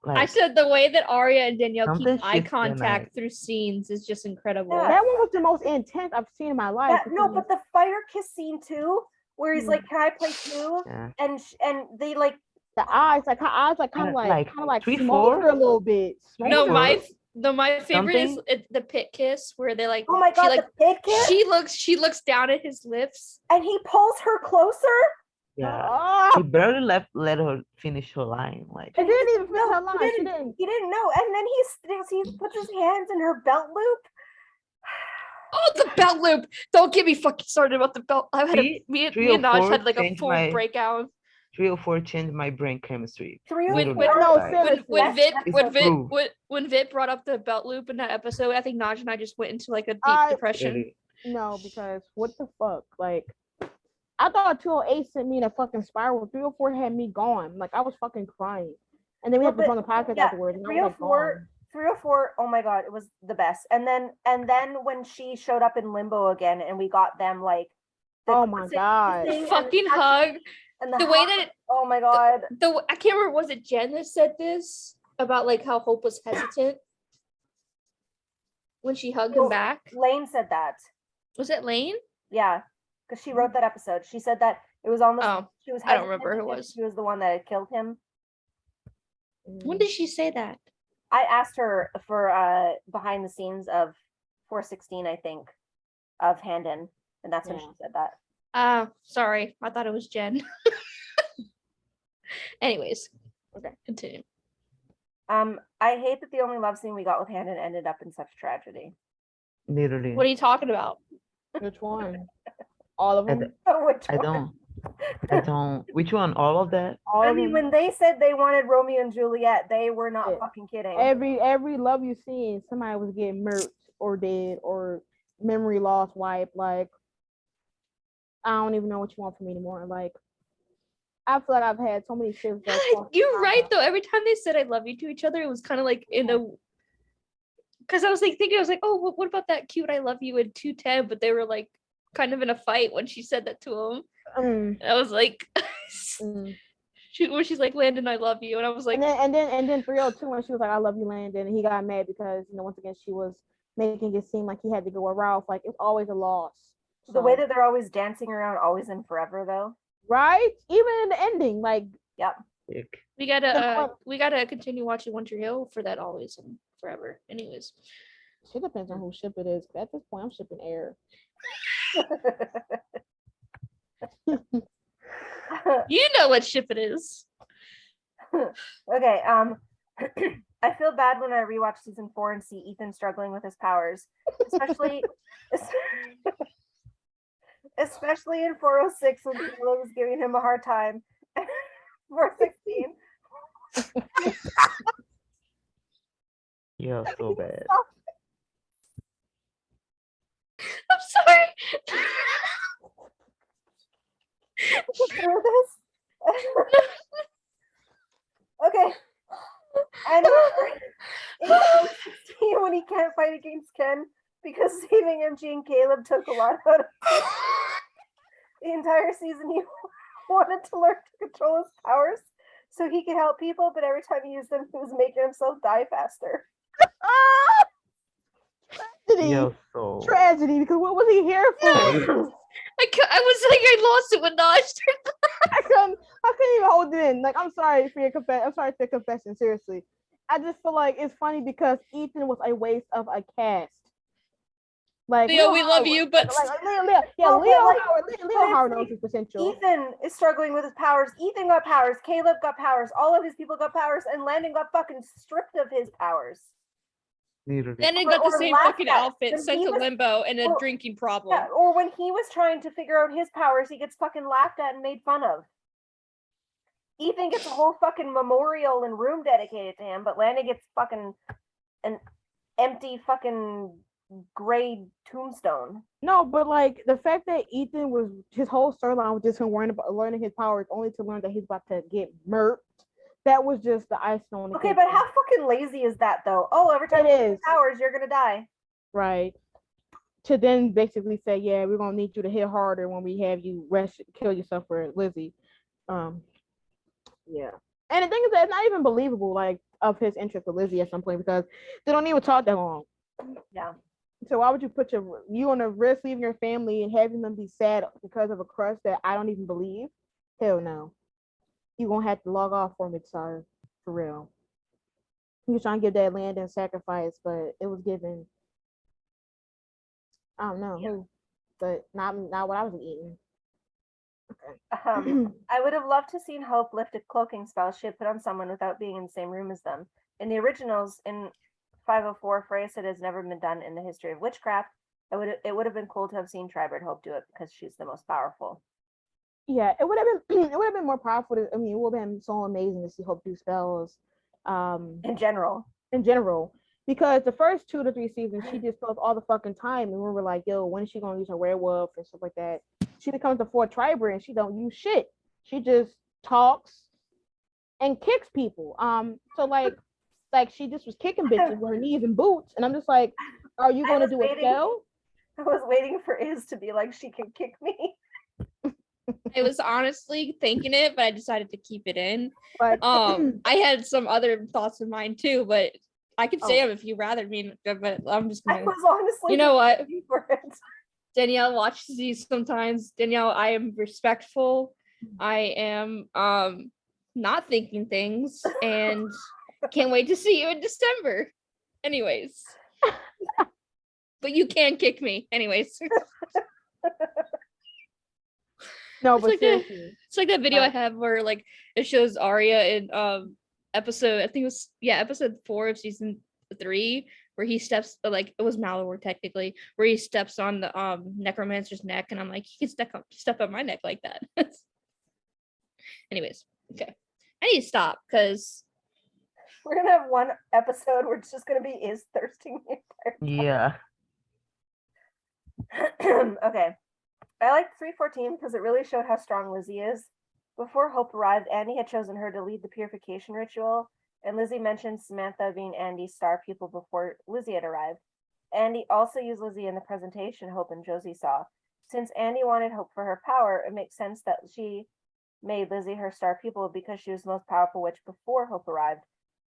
like I said the way that Aria and Danielle Something keep eye shifts their contact night. through scenes is just incredible. Yeah. that one was the most intense I've seen in my life. no, but the fire kiss scene too, where he's like, can I play too? yeah. And they like, the eyes, like her eyes, like kind of like 3-4? smolder a little bit. No, Smolder. my favorite is Something? the pit kiss where they like oh my God, she the pig kiss? she looks down at his lips. And he pulls her closer? Yeah. Oh, She barely let her finish her line. Like she didn't even finish No, her line. he She didn't. didn't. He didn't know. And then he puts his hands in her belt loop. Oh, the belt loop! Don't get me fucking started about the belt. I had See, me and 304 Naj had like a changed full my breakout 304 changed my brain chemistry. 304. when No, Like, seriously. when Vit brought up the belt loop in that episode. I think Naj and I just went into like a deep I- depression. really. No, because what the fuck? Like, I thought 208 sent me in a fucking spiral. 304 had me gone. Like, I was fucking crying. And then we had to Well, run the podcast yeah, afterwards. And I was like, 304. gone. 304, oh my god, it was the best. And then when she showed up in limbo again and we got them like Oh my God. thing The and fucking hug. and The way hug, that oh my god. I can't remember, was it Jen that said this about like how Hope was hesitant when she hugged him back? Lane said that. Was it Lane? Yeah. Because she wrote that episode. She said that it was almost Oh, she was I don't hesitant remember who it because was. she was the one that had killed him. When did she say that? I asked her for behind the scenes of 416, I think, of Handon, and that's when Yeah. she said that. Sorry. I thought it was Jen. Anyways. Okay. Continue. I hate that the only love scene we got with Handon ended up in such tragedy. Literally. What are you talking about? Which one? All of I, them? d- Which I one? don't. Which one? All of that? All I of mean, them? when they said they wanted Romeo and Juliet, they were not Yeah. fucking kidding. Every love you seen, somebody was getting murked or dead or memory loss wiped. Like, I don't even know what you want from me anymore. Like, I feel like I've had so many shifts. You're right though. Every time they said I love you to each other, it was kind of like in a because I was like thinking, I was like, oh, what about that cute I love you in 210? But they were like kind of in a fight when she said that to him. And I was like, when she's like, Landon, I love you. And I was like, and then 302 when she was like, I love you, Landon, and he got mad because, you know, once again she was making it seem like he had to go with Ralph. Like, it's always a loss. The way that they're always dancing around always and forever though. Right? Even in the ending, like, Yep. Sick. we gotta continue watching One Tree Hill for that always and forever. Anyways. shit depends on whose ship it is. At this point, I'm shipping Air. You know what ship it is. Okay, I feel bad when I rewatch season 4 and see Ethan struggling with his powers, especially especially in 406 when Kayla was giving him a hard time. 416. Yeah, so bad. I'm sorry. Through this. Okay. And in 416, when he can't fight against Ken because saving MG and Caleb took a lot out of him. The entire season he wanted to learn to control his powers so he could help people, but every time he used them, he was making himself die faster. Tragedy. Yeah, so. Tragedy, because what was he here for? I was like, I lost it when Naj. I couldn't even hold it in. Like, I'm sorry for your confession. Seriously, I just feel like it's funny because Ethan was a waste of a cast. Like, Leo, we love you, but Leo Howard knows his potential. Ethan is struggling with his powers. Ethan got powers. Caleb got powers. All of these people got powers, and Landon got fucking stripped of his powers. Literally. then it got the Or same laughed fucking at. outfit, When sent he to was- limbo, and a or- drinking problem. Yeah, or when he was trying to figure out his powers, he gets fucking laughed at and made fun of. Ethan gets a whole fucking memorial and room dedicated to him, but Landon gets fucking an empty fucking gray tombstone. No, but like the fact that Ethan was his whole storyline was just him worrying about learning his powers, only to learn that he's about to get murked. That was just the icing on the Okay, cake. but how fucking lazy is that though? Oh, every time It you get is. powers, you're gonna die. Right. To then basically say, yeah, we're gonna need you to hit harder when we have you kill yourself for Lizzie. Yeah. And the thing is that it's not even believable, like, of his interest for Lizzie at some point, because they don't even talk that long. Yeah. So why would you put you on a risk leaving your family and having them be sad because of a crush that I don't even believe? Hell no. You're gonna have to log off for me, sorry. For real. He was trying to give that Landon sacrifice, but it was given. I don't know who, but not what I was eating. I would have loved to seen Hope lift a cloaking spell she had put on someone without being in the same room as them. In the originals, in 504, Freya said it has never been done in the history of witchcraft. It would have been cool to have seen Tribert Hope do it because she's the most powerful. Yeah, it would have been it would have been more powerful. I mean, it would have been so amazing to see Hope do spells. In general. In general, because the first 2 to 3 seasons she did spells all the fucking time, and we were like, yo, when is she gonna use her werewolf and stuff like that? She becomes the Fort Triber and she don't use shit. She just talks and kicks people. So like she just was kicking bitches with her knees and boots, and I'm just like, are you gonna do a spell? I was waiting for Iz to be like, she can kick me. I was honestly thinking it, but I decided to keep it in. But I had some other thoughts in mind too, but I could say Oh. them if you rather me. But I'm just I gonna. was honestly You know what? waiting for it. Danielle watches these sometimes. Danielle, I am respectful. I am not thinking things, and can't wait to see you in December. Anyways. But you can kick me. Anyways. no, It's but like seriously, It's like that video I have where like it shows Arya in episode, I think it was episode 4 of season 3, where he steps, like it was Malawar technically, where he steps on the necromancer's neck, and I'm like, he can step up my neck like that. Anyways, okay. I need to stop because We're gonna have one episode where it's just gonna be Iz thirsting the entire Yeah. Okay. I liked 314 because it really showed how strong Lizzie is. Before Hope arrived, Andy had chosen her to lead the purification ritual, and Lizzie mentioned Samantha being Andy's star pupil before Lizzie had arrived. Andy also used Lizzie in the presentation Hope and Josie saw. Since Andy wanted Hope for her power, it makes sense that she made Lizzie her star pupil because she was the most powerful witch before Hope arrived.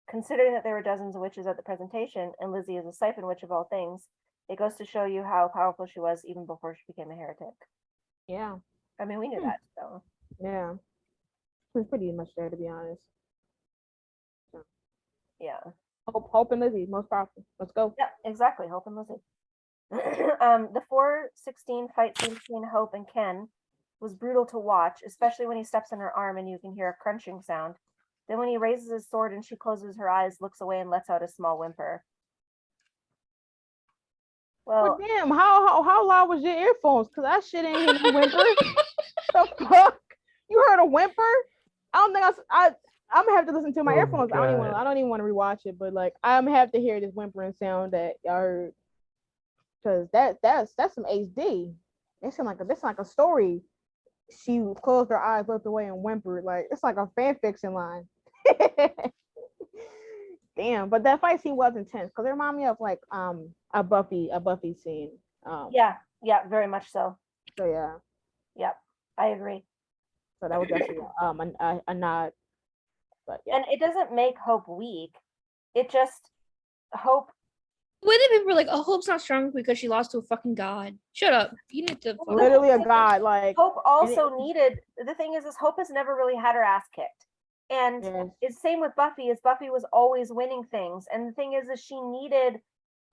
Considering that there were dozens of witches at the presentation, and Lizzie is a siphon witch of all things, it goes to show you how powerful she was even before she became a heretic. yeah, I mean, we knew that, so. yeah, it's pretty much there to be honest. Yeah. Hope and Lizzie, most powerful. Let's go. Yeah, exactly. Hope and Lizzie. The 416 fight scene between Hope and Ken was brutal to watch, especially when he steps on her arm and you can hear a crunching sound. Then when he raises his sword and she closes her eyes, looks away, and lets out a small whimper. Well, But damn, how loud was your earphones? Cause that shit ain't hear no whimper. The fuck? You heard a whimper? I don't think I'm gonna have to listen to my Oh earphones. I God. don't even want to rewatch it, but like I'm gonna have to hear this whimpering sound that y'all heard. Cause that's some HD. That's like a story. She closed her eyes, looked away, and whimpered. Like it's like a fan fiction line. Damn, but that fight scene was intense because it reminded me of like a Buffy scene. yeah, very much so. So yeah, Yep, I agree. so that was definitely a nod. But yeah, And it doesn't make Hope weak. It just Hope. when people were like, "Oh, Hope's not strong because she lost to a fucking god." Shut up. You need to. literally a god. Like Hope also needed. The thing is Hope has never really had her ass kicked, and yes. it's same with Buffy. As Buffy was always winning things, and the thing is she needed.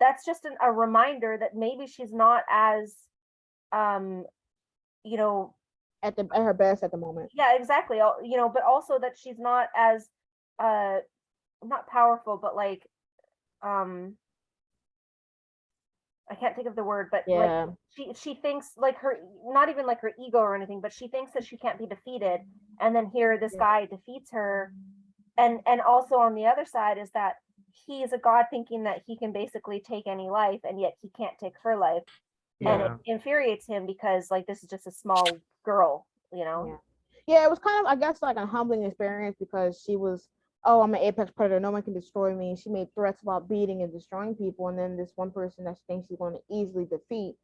That's just a reminder that maybe she's not as, you know, At her best at the moment. yeah, exactly. You know, but also that she's not as, not powerful, but like, I can't think of the word, but Yeah. like she thinks like her, not even like her ego or anything, but she thinks that she can't be defeated, and then here this guy defeats her, and also on the other side is that he is a god thinking that he can basically take any life, and yet he can't take her life, and it infuriates him because like this is just a small girl, you know. Yeah, it was kind of, I guess, like a humbling experience because she was, oh, I'm an apex predator, no one can destroy me. She made threats about beating and destroying people, and then this one person that she thinks she's going to easily defeat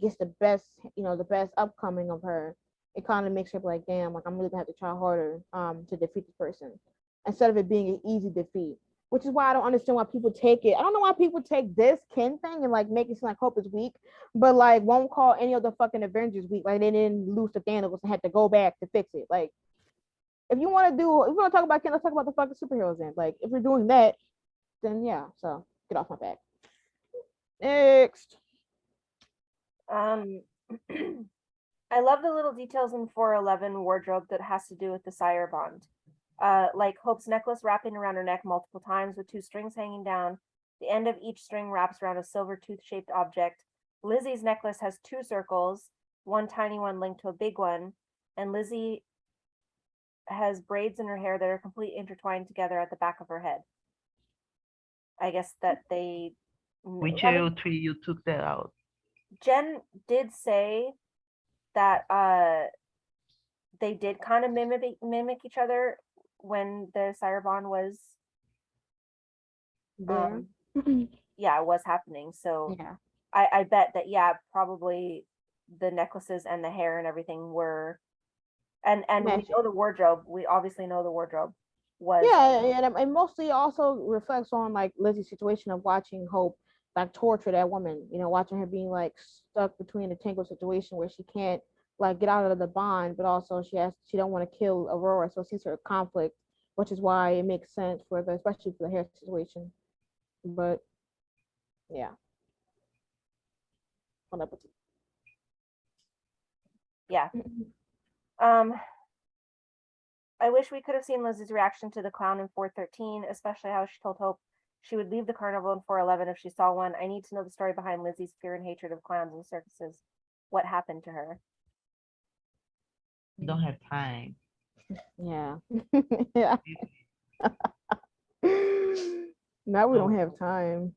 gets the best, the best upcoming of her. It kind of makes her like, damn, like I'm really gonna have to try harder to defeat this person instead of it being an easy defeat. Which is why I don't understand why people take it. I don't know why people take this Ken thing and like make it seem like Hope is weak, but like won't call any of the fucking Avengers weak. Like they didn't lose to Thanos and had to go back to fix it. Like if you want to talk about Ken, let's talk about the fucking superheroes then. Like if we're doing that, then yeah. So get off my back. Next. I love the little details in 411 wardrobe that has to do with the sire bond. Like Hope's necklace wrapping around her neck multiple times with 2 strings hanging down. The end of each string wraps around a silver tooth-shaped object. Lizzie's necklace has 2 circles, one tiny one linked to a big one, and Lizzie has braids in her hair that are completely intertwined together at the back of her head. I guess that they. Which I mean, AO3 you took that out? Jen did say that they did kind of mimic each other when the Cirebon was There. yeah, it was happening. So Yeah. I bet that probably the necklaces and the hair and everything were and we Matching. know the wardrobe. We obviously know the wardrobe was Yeah, and it mostly also reflects on like Lizzie's situation of watching Hope like torture that woman. You know, watching her being like stuck between a tangled situation where she can't like get out of the bond, but also she don't want to kill Aurora, so it sees her conflict, which is why it makes sense for the especially for the hair situation. But yeah, on up. yeah. I wish we could have seen Lizzie's reaction to the clown in 413, especially how she told Hope she would leave the carnival in 411 if she saw one. I need to know the story behind Lizzie's fear and hatred of clowns and circuses. What happened to her? You don't have time. Yeah. Yeah. Now we don't have time.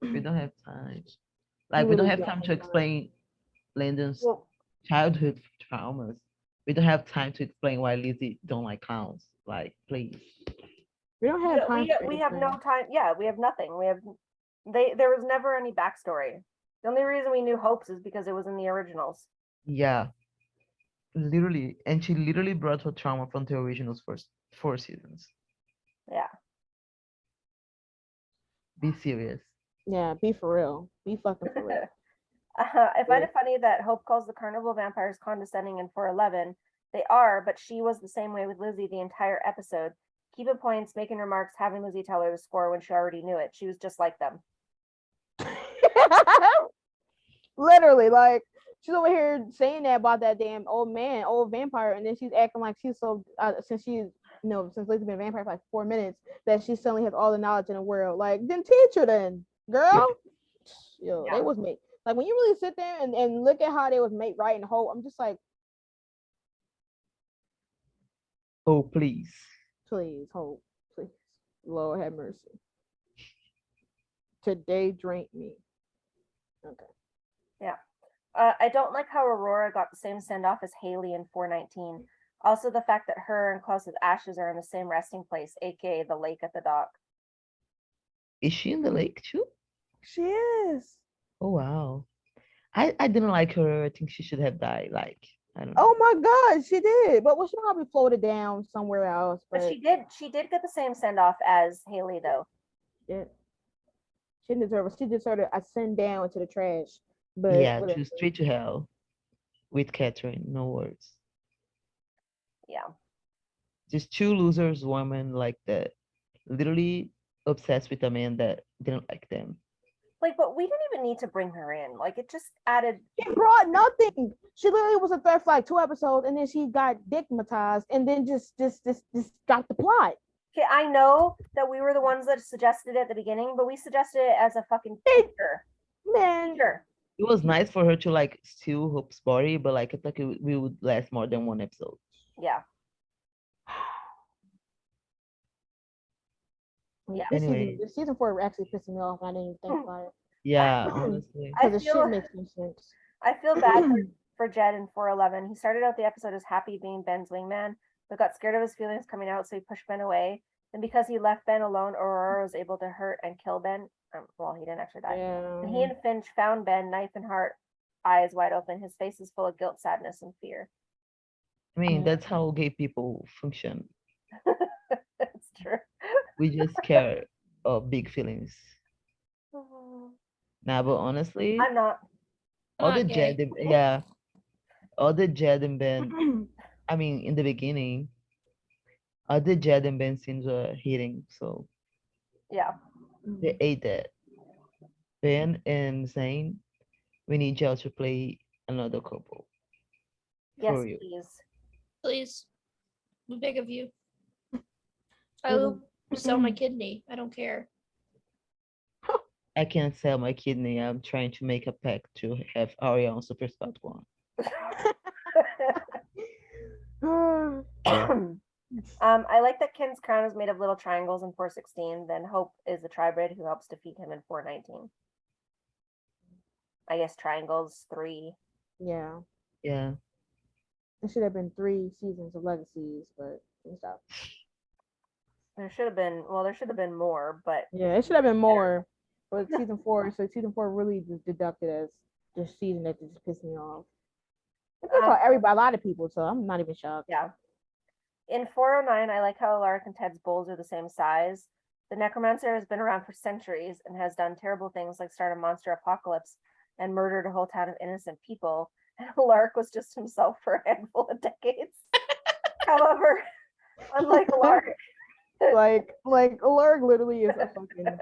We don't have time. Like, we don't have time to explain Landon's Well, childhood traumas. We don't have time to explain why Lizzie don't like clowns. Like, please. We don't have time. we have no time. Yeah, we have nothing. We have there was never any backstory. The only reason we knew Hope's is because it was in the originals. Yeah. Literally. And she literally brought her trauma from the originals first 4 seasons. Yeah. Be serious. Yeah, be for real. Be fucking for real. I find it funny that Hope calls the carnival vampires condescending in 411. They are, but she was the same way with Lizzie the entire episode. Keeping points, making remarks, having Lizzie tell her to score when she already knew it. She was just like them. Literally, like she's over here saying that about that damn old man, old vampire, and then she's acting like she's so since she's since Lizzie's been a vampire for like 4 minutes that she suddenly has all the knowledge in the world. Like, then teach her then, girl. Yo, Yeah. they was made like when you really sit there and look at how they was made right and whole. I'm just like, Oh, please. please, Hope, please, Lord have mercy. Today drank me. Okay. I don't like how Aurora got the same send-off as Haley in 419. Also, the fact that her and Klaus's ashes are in the same resting place, aka the lake at the dock. Is she in the lake too? She is. Oh, wow. I didn't like her. I think she should have died. Like, I don't know. Oh my God, she did. But she probably floated down somewhere else. But she did get the same send-off as Haley, though. Yeah. She didn't deserve it. She deserved a send down into the trash. But Yeah, whatever. to straight to hell with Catherine. No words. Yeah. Just 2 losers women like that. Literally obsessed with a man that didn't like them. Like, but we didn't even need to bring her in. Like, it just added. She brought nothing. She literally was a threat for like 2 episodes, and then she got dickmatized, and then just got the plot. Okay, I know that we were the ones that suggested it at the beginning, but we suggested it as a fucking feature. Man, Sure. It was nice for her to like steal Hope's body, but like I thought we would last more than 1 episode. Yeah. yeah. Anyway. This season 4 actually pissed me off. I didn't even think about it. Yeah, honestly. Because the shit makes no sense. I feel bad for Jed in 411. He started out the episode as happy being Ben's wingman, but got scared of his feelings coming out, so he pushed Ben away. And because he left Ben alone, Aurora was able to hurt and kill Ben. Well, he didn't actually die. Yeah. And he and Finch found Ben, knife in heart, eyes wide open. His face is full of guilt, sadness, and fear. I mean, that's how gay people function. It's true. We just care of big feelings. Nah, but honestly, I'm not. all Not the gay. Jed, all the Jed and Ben. I mean, in the beginning, all the Jed and Ben scenes were hitting, so Yeah. they ate that. Ben and Zane, we need y'all to play another couple. Yes, For you. please. Please. We beg of you. I will sell my kidney. I don't care. I can't sell my kidney. I'm trying to make a pact to have Arya on Super Squad 1. I like that Ken's crown is made of little triangles in 416. Then Hope is the tribrid who helps defeat him in 419. I guess triangles 3. Yeah. Yeah. It should have been 3 seasons of Legacies, but stop. There should have been more, but Yeah, it should have been more. But season 4, so season 4 really just deducted as the season that just pissed me off. It pissed off everybody, a lot of people, so I'm not even shocked. Yeah. In 409, I like how Alaric and Ted's bowls are the same size. The necromancer has been around for centuries and has done terrible things like start a monster apocalypse and murdered a whole town of innocent people. And Alaric was just himself for a handful of decades. However, unlike Alaric, like Alaric literally is a fucking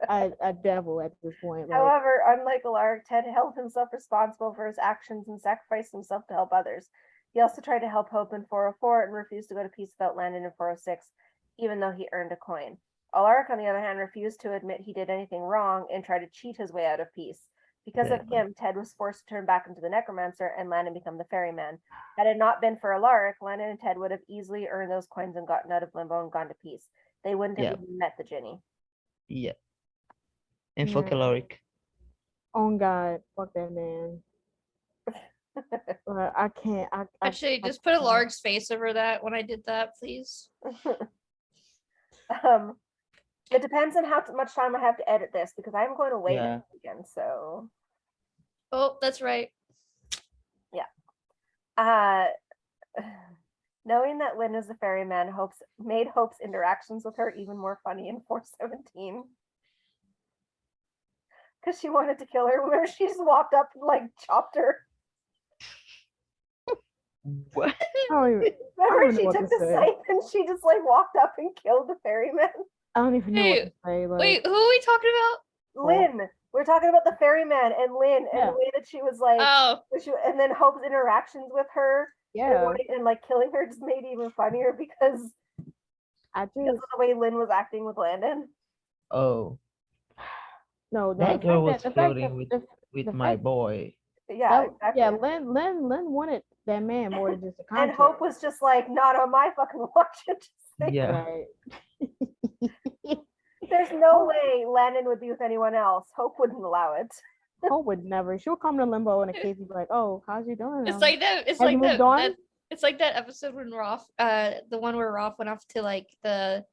a devil at this point. Like, however, unlike Alaric, Ted held himself responsible for his actions and sacrificed himself to help others. He also tried to help Hope in 404 and refused to go to peace without Landon in 406, even though he earned a coin. Alaric, on the other hand, refused to admit he did anything wrong and tried to cheat his way out of peace. Because of him, Ted was forced to turn back into the necromancer and Landon become the ferryman. Had it not been for Alaric, Landon and Ted would have easily earned those coins and gotten out of limbo and gone to peace. They wouldn't have even met the Ginny. Yeah. And fuck Alaric. Oh God, fuck that man. I can't. Actually, just put Alaric's face over that when I did that, please. It depends on how much time I have to edit this because I'm going away next weekend. So. Oh, that's right. Yeah. Knowing that Lynn is the ferryman made Hope's interactions with her even more funny in 417. Because she wanted to kill her. Remember, she just walked up and like chopped her. What? Remember, she took the scythe and she just like walked up and killed the ferryman. I don't even know what to say. Like, wait, who are we talking about? Lynn. We're talking about the ferryman and Lynn and the way that she was like, and then Hope's interactions with her, and like killing her just made it even funnier because of the way Lynn was acting with Landon. Oh, no, that girl was flirting with my boy. Yeah, exactly. Yeah, Lynn wanted that man more than just a contract. And Hope was just like, not on my fucking watch. Yeah. Right. There's no way Landon would be with anyone else. Hope wouldn't allow it. Hope would never. She'll come to limbo in a case and be like, "Oh, how's you doing?" It's like that. It's like that. It's like that episode when Rolf, the one where Rolf went off to like the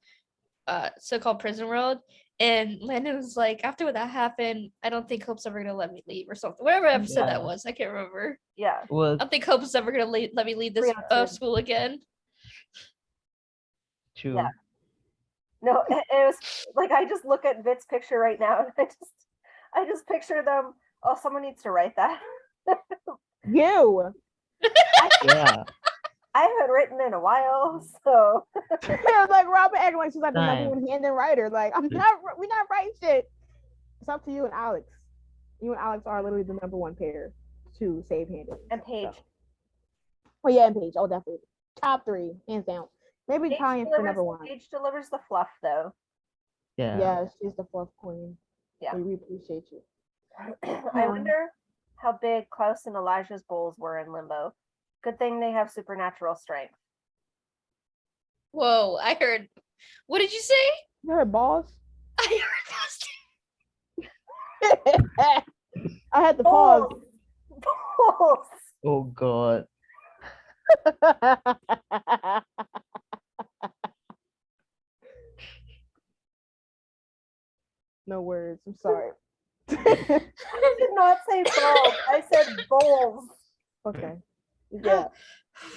so-called prison world, and Landon was like, after that happened, I don't think Hope's ever gonna let me leave or something. Whatever episode that was, I can't remember. Yeah. Well, I don't think Hope's ever gonna let me leave this school again. True. Yeah. No, it was like I just look at Vit's picture right now, and I just picture them. Oh, someone needs to write that. You. Yeah. I haven't written in a while, so. Like Robyn acting like she's like the number one Handon writer. Like we're not writing shit. It's up to you and Alex. You and Alex are literally the number one pair to save Handon. And Paige. So. Oh yeah, and Paige. Oh, definitely top 3, hands down. Maybe Italian for number 1. Paige delivers the fluff, though. Yeah. Yeah, she's the fluff queen. Yeah. We appreciate you. I wonder how big Klaus and Elijah's bowls were in Limbo. Good thing they have supernatural strength. Whoa, I heard. What did you say? You heard balls? I heard that. I had to pause. Balls. Oh God. No words. I'm sorry. I did not say balls. I said bowls. Okay. Yeah.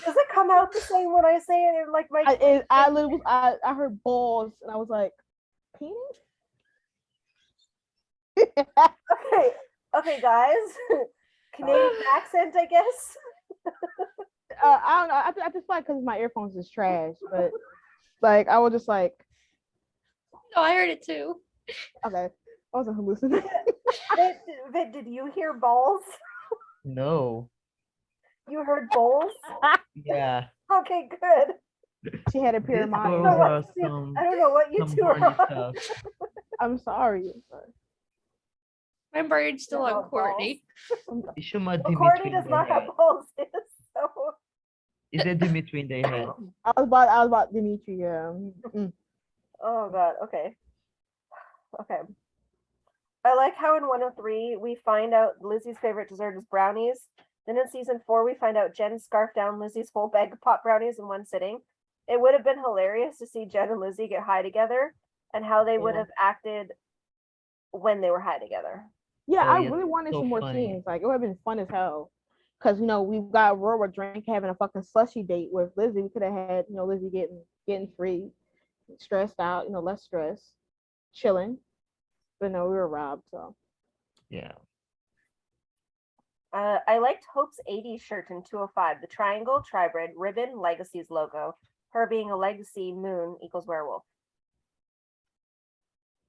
Does it come out the same when I say it? Like my I heard balls and I was like, penis? Okay, guys. Canadian accent, I guess. I don't know. I just like because my earphones is trash, but like I was just like. No, I heard it too. Okay, I wasn't hallucinating. Vit, did you hear balls? No. You heard bowls? Yeah. Okay, good. She had a pure mind. I don't know what you two are on. I'm sorry. My brain's still Yeah, on Courtney. You should have Well, Dimitri Courtney in does the not have head. balls, so Is there Dimitri in the head? I was about Dimitri. Yeah. oh god, okay. Okay. I like how in 103 we find out Lizzie's favorite dessert is brownies. Then in season 4 we find out Jen scarfed down Lizzie's whole bag of pot brownies in one sitting. It would have been hilarious to see Jen and Lizzie get high together and how they would Yeah. have acted when they were high together. Yeah, Oh, I yeah, really wanted so some more funny. scenes. Like it would have been fun as hell. Cause we've got Aurora drink having a fucking slushy date with Lizzie. We could have had Lizzie getting free, stressed out, less stress, chilling. But no, we were robbed. So Yeah. I liked Hope's 80s shirt in 205, the triangle, tribrid, ribbon, Legacies logo. Her being a legacy moon equals werewolf.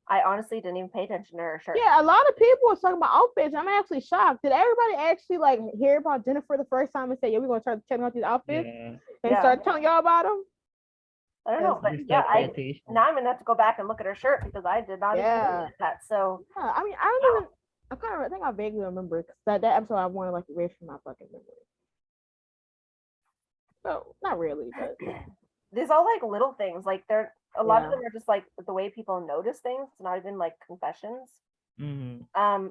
I honestly didn't even pay attention to her shirt. yeah, a lot of people were talking about outfits. I'm actually shocked. Did everybody actually hear about Jennifer the first time and say, "Yeah, we're gonna start checking out these outfits," and Yeah. start telling y'all about them? I don't know, but Just yeah, like pay attention. now I'm gonna have to go back and look at her shirt because I did not even Yeah. notice that. So Yeah, I mean, I don't even. I think I vaguely remember because that episode I wanted to erase from my fucking memory. So not really, but these all like little things. Like they're a lot of Yeah. them are just like the way people notice things. It's not even like confessions. Mhm.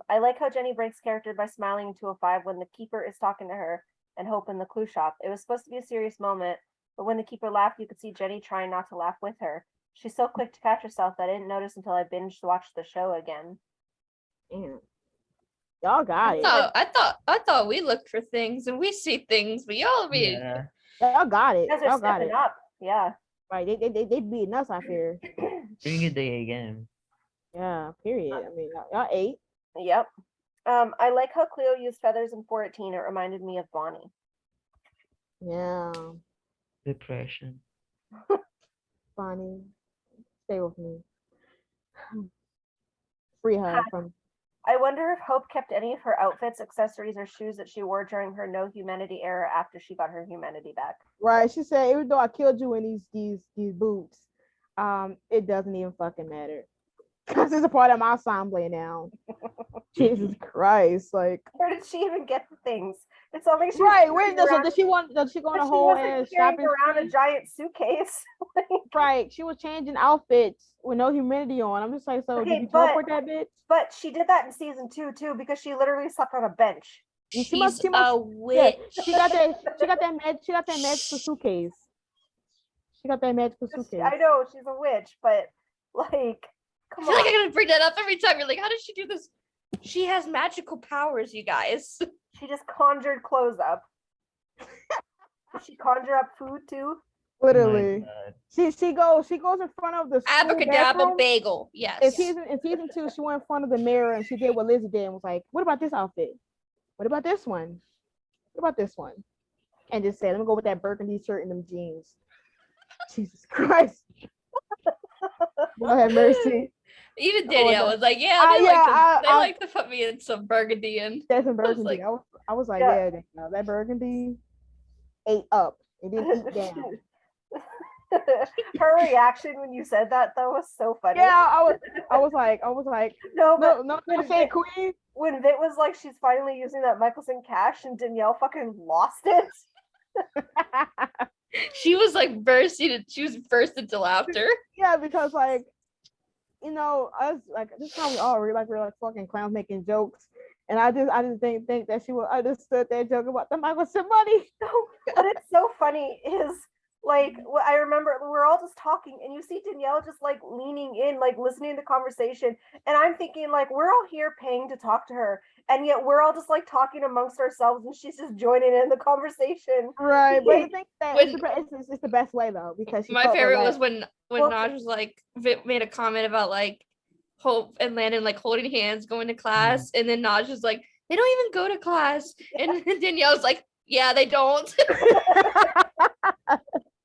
I like how Jenny breaks character by smiling in 205 when the keeper is talking to her and Hope in the clue shop. It was supposed to be a serious moment, but when the keeper laughed, you could see Jenny trying not to laugh with her. She's so quick to catch herself that I didn't notice until I binge watched the show again. damn, y'all got it. I thought we looked for things and we see things, but y'all be Yeah. Y'all got it. You guys are Y'all got stepping it. up. Yeah. Right? They beating us out here. Bring it there again. Yeah. Period. I mean, y'all ate. Yep. I like how Cleo used feathers in 418. It reminded me of Bonnie. Yeah. Depression. Funny. Stay with me. Free her from. I wonder if Hope kept any of her outfits, accessories, or shoes that she wore during her no humanity era after she got her humanity back. Right. She said, even though I killed you in these boots, it doesn't even fucking matter. Because it's a part of my ensemble now. Jesus Christ. Like, Where did she even get the things? It's not like she right, was wait, carrying so around- does she go on but a she whole wasn't ass carrying shopping around a spree? giant suitcase. Like, Right, she was changing outfits with no humidity on. I'm just like, so Okay, did you but- teleport that bitch? but she did that in season 2 too because she literally slept on a bench. She she's must- a witch. She got that magical suitcase. She got that magical suitcase. I know she's a witch, but like, I come feel like on. I'm gonna bring that up every time. You're like, how does she do this? She has magical powers, you guys. She just conjured clothes up. Did she conjure up food too? Literally. God. She goes in front of the school Abracadabra bathroom. bagel. In Yes. season 2, she went in front of the mirror and she did what Lizzie did and was like, what about this outfit? What about this one? What about this one? And just said, let me go with that burgundy shirt and them jeans. Jesus Christ. Lord have mercy. Even Oh, Danielle no. was like, yeah, they I- like to put me in some burgundy and That's some burgundy. like- I was like, Yeah. yeah, that burgundy ate up. It didn't eat down. Her reaction when you said that though was so funny. Yeah, I was like, No, but no, when don't say Vit- queen. when Vit was like, she's finally using that Michelson cash, and Danielle fucking lost it. she was burst into laughter. Yeah, because like, us like this time we're like fucking clowns making jokes. And I just didn't think that she would understood that joke about the Michelson money. But it's so funny is like what I remember we're all just talking and you see Danielle just like leaning in, like listening to conversation. And I'm thinking like we're all here paying to talk to her. And yet we're all just like talking amongst ourselves and she's just joining in the conversation. Right, but I think that When- it's the best way though because she My felt favorite relaxed. was when Well- Naj was like, Vit made a comment about like Hope and Landon like holding hands going to class, and then Naj was like, they don't even go to class, and Danielle was like, yeah, they don't.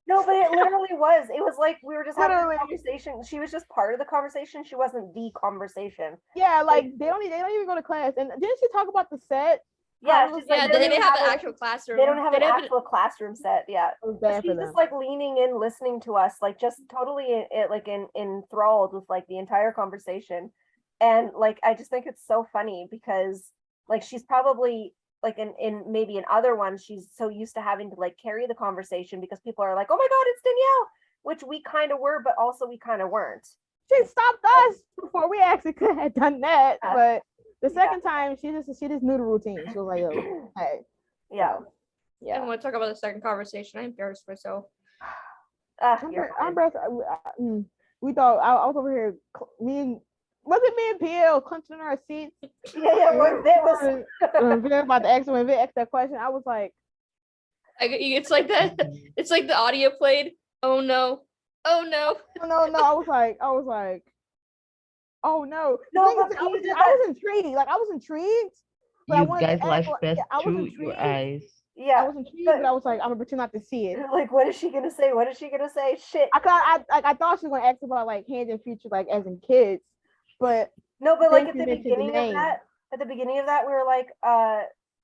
No, but it literally was. It was like we were just having Literally. a conversation. She was just part of the conversation. She wasn't the conversation. Yeah, like they don't even go to class. And didn't she talk about the set? Yeah, it was she's like yeah, like, they don't didn't have an a- actual classroom. They don't have an didn't actual classroom set. Yeah. It was But bad she's for them. just like leaning in, listening to us, like just totally like enthralled with like the entire conversation. And like I just think it's so funny because like she's probably like in maybe in other ones she's so used to having to like carry the conversation because people are like, oh my god, it's Danielle, which we kind of were, but also we kind of weren't. She stopped us before we actually could have done that. But the second time she just knew the routine. She was like, yo, hey. Yeah. So, I yeah. don't want to talk about the second conversation. I embarrassed myself. I'm breath. We thought I was over here. Was it me and PL clenching our seats? Yeah, when Vic was Vic about to ask when Vic asked that question, I was like, It's like that. It's like the audio played. Oh no. Oh no. no. I was like, oh no. No, The but thing how is, did I was intrigued. Like I was intrigued. But I You wanted guys to like act. passed I was through intrigued. your eyes. Yeah, I was intrigued, but I was like, I'm gonna pretend not to see it. like what is she gonna say? What is she gonna say? Shit. I thought she was gonna ask about like Handon future, like as in kids, but No, but then like at she the mentioned beginning of name. that, we were like,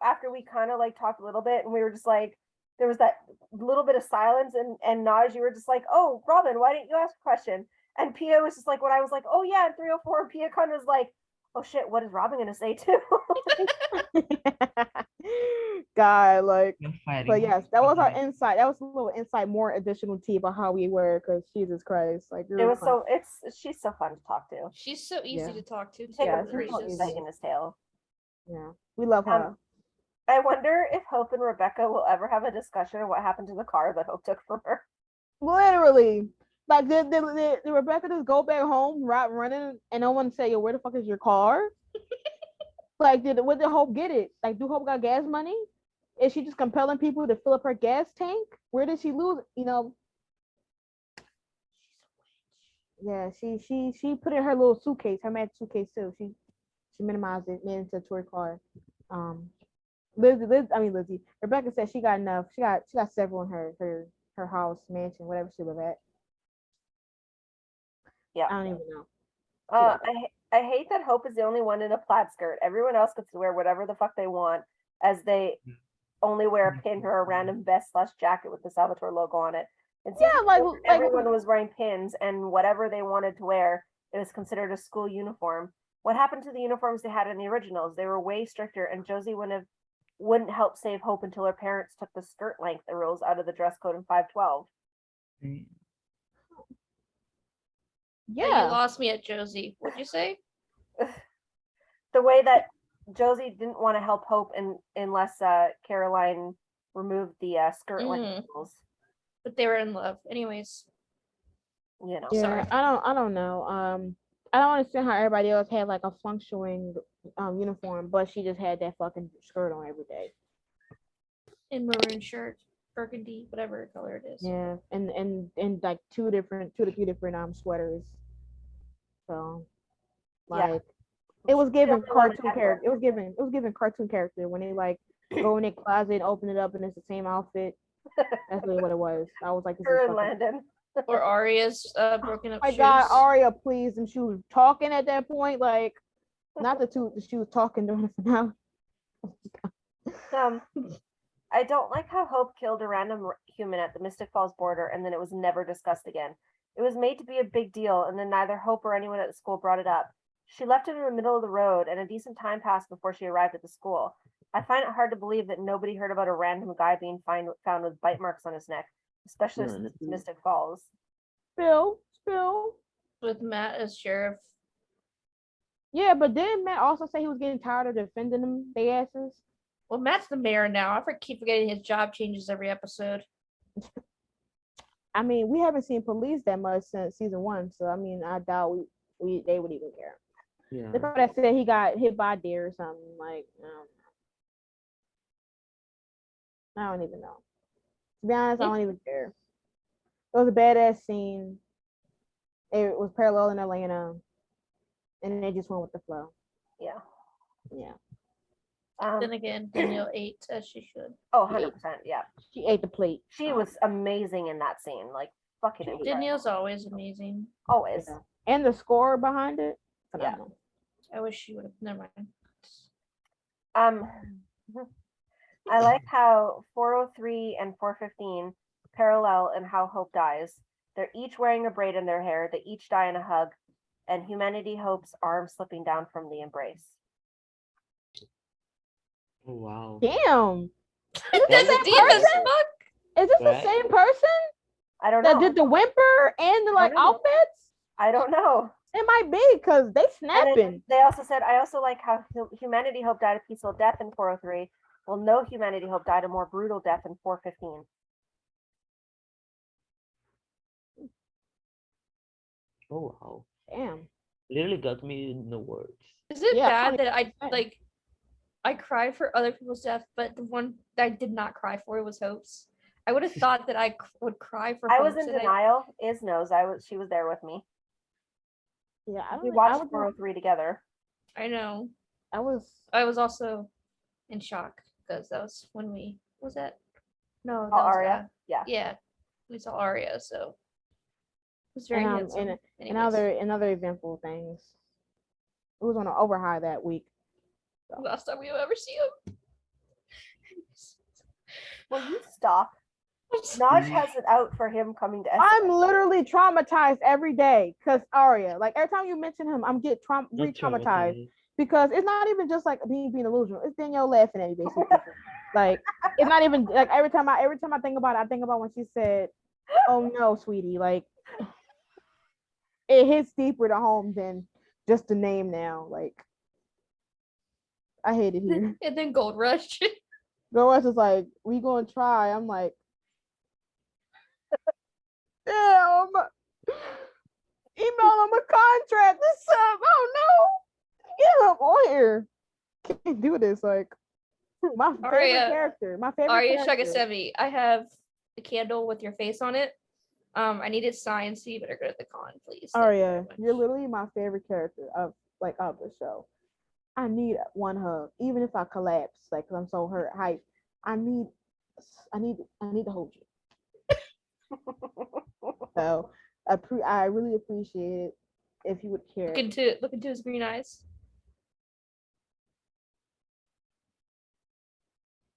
after we kind of like talked a little bit, and we were just like, there was that little bit of silence, and Naj, you were just like, oh, Robyn, why didn't you ask a question? And Pia was just like, when I was like, oh yeah, in 304, Pia kind of was like, oh shit, what is Robyn gonna say too? God, like, You're fighting. but yes, that was our insight. That was a little insight, more additional tea about how we were, because Jesus Christ, like It was so she's so fun to talk to. She's so easy Yeah. to talk to. Take Yeah, him she's through so his easy. in his tail. Yeah, we love her. I wonder if Hope and Rebecca will ever have a discussion of what happened to the car that Hope took from her. Literally, like did Rebecca just go back home, running, and no one say, yo, where the fuck is your car? Like, where did Hope get it? Like, do Hope got gas money? Is she just compelling people to fill up her gas tank? Where did she lose? You know? Yeah, she put in her little suitcase, her magic suitcase too. She minimized it, made it into a toy car. Lizzie. Rebecca said she got enough. She got several in her house, mansion, whatever she live at. Yeah, I don't even know. I hate that Hope is the only one in a plaid skirt. Everyone else gets to wear whatever the fuck they want, as they only wear a pin or a random vest/jacket with the Salvatore logo on it. And Yeah, like everyone was wearing pins and whatever they wanted to wear, it was considered a school uniform. What happened to the uniforms they had in the originals? They were way stricter, and Josie wouldn't help save Hope until her parents took the skirt length rules out of the dress code in 512. You yeah. lost me at Josie. What'd you say? The way that Josie didn't want to help Hope unless Caroline removed the skirt length rules. But they were in love. Anyways. You know. Yeah, Sorry. I don't know. I don't understand how everybody else had like a functioning uniform, but she just had that fucking skirt on every day. In maroon shirt, burgundy, whatever color it is. Yeah, and like two to three different sweaters. So, like, it was given cartoon character. It was given cartoon character when they like go in their closet and open it up and it's the same outfit. That's really what it was. I was like, this Her is and fucking... Landon. Or Arya's broken up my shoes. God, Arya, please. And she was talking at that point, like, not she was talking during the finale. I don't like how Hope killed a random human at the Mystic Falls border and then it was never discussed again. It was made to be a big deal and then neither Hope or anyone at the school brought it up. She left him in the middle of the road and a decent time passed before she arrived at the school. I find it hard to believe that nobody heard about a random guy being found with bite marks on his neck, especially since Mystic Falls. Spill. With Matt as sheriff. Yeah, but didn't Matt also say he was getting tired of defending them, they asses? Well, Matt's the mayor now. I keep forgetting his job changes every episode. I mean, we haven't seen police that much since season 1, so I mean, I doubt they would even care. Yeah. They probably said he got hit by a deer or something. Like, I don't even know. To be honest, I don't even care. It was a badass scene. It was parallel in Atlanta, and they just went with the flow. Yeah. Then again, Danielle ate as she should. Oh, 100%. Yeah. She ate the plate. She was amazing in that scene. Like, fucking incredible. Danielle's always amazing. Always. Yeah. And the score behind it, phenomenal. I wish she would have. Never mind. I like how 403 and 415 parallel in how Hope dies. They're each wearing a braid in their hair. They each die in a hug. and humanity hopes arm slipping down from the embrace. Oh, wow. Damn. That's same deep as person? fuck. Is this Right. the same person I don't that know. did the whimper and the like don't know. outfits? I don't know. It might be because they And snapping. then they also said, I also like how humanity hope died a peaceful death in 403. Well, no humanity hope died a more brutal death in 415. Oh, wow. Damn. Literally got me in the words. Is it Yeah, bad that I 100%. like I cried for other people's death, but the one that I did not cry for was Hope's? I would have thought that I would cry for I was Hope's. in denial. Iz knows. She was there with me. Yeah, I don't We think- I watched was 403 together. I know. I was I was also in shock because that was when we was that. No, that Oh, was Arya. Yeah. yeah. We saw Arya, so it was very handsome. and Anyways, another example of things. It was on an overhigh that week. last time we ever see him. Will you stop? Naj has it out for him coming to I'm Essex. literally traumatized every day because Arya. Like every time you mention him, I'm get re-traumatized because it's not even just like being illusional. It's Danielle laughing at me basically. Like it's not even like every time I think about it, I think about when she said, "Oh no, sweetie," like it hits deeper to home than just the name now. Like I hate it here. And then Gold Rush. Girl was just like, "We gonna try." I'm like, damn. Email him a contract. This sub. Oh no. Get him on here. Can't do this. Like my favorite Arya. character. My favorite Arya character. Shagasemi. I have a candle with your face on it. I need it signed, so you better go to the con, please. Thank you very Arya, much. you're literally my favorite character of the show. I need one hug, even if I collapse, like 'cause I'm so hurt. I need to hold you. So I really appreciate it if you would care. Look into his green eyes.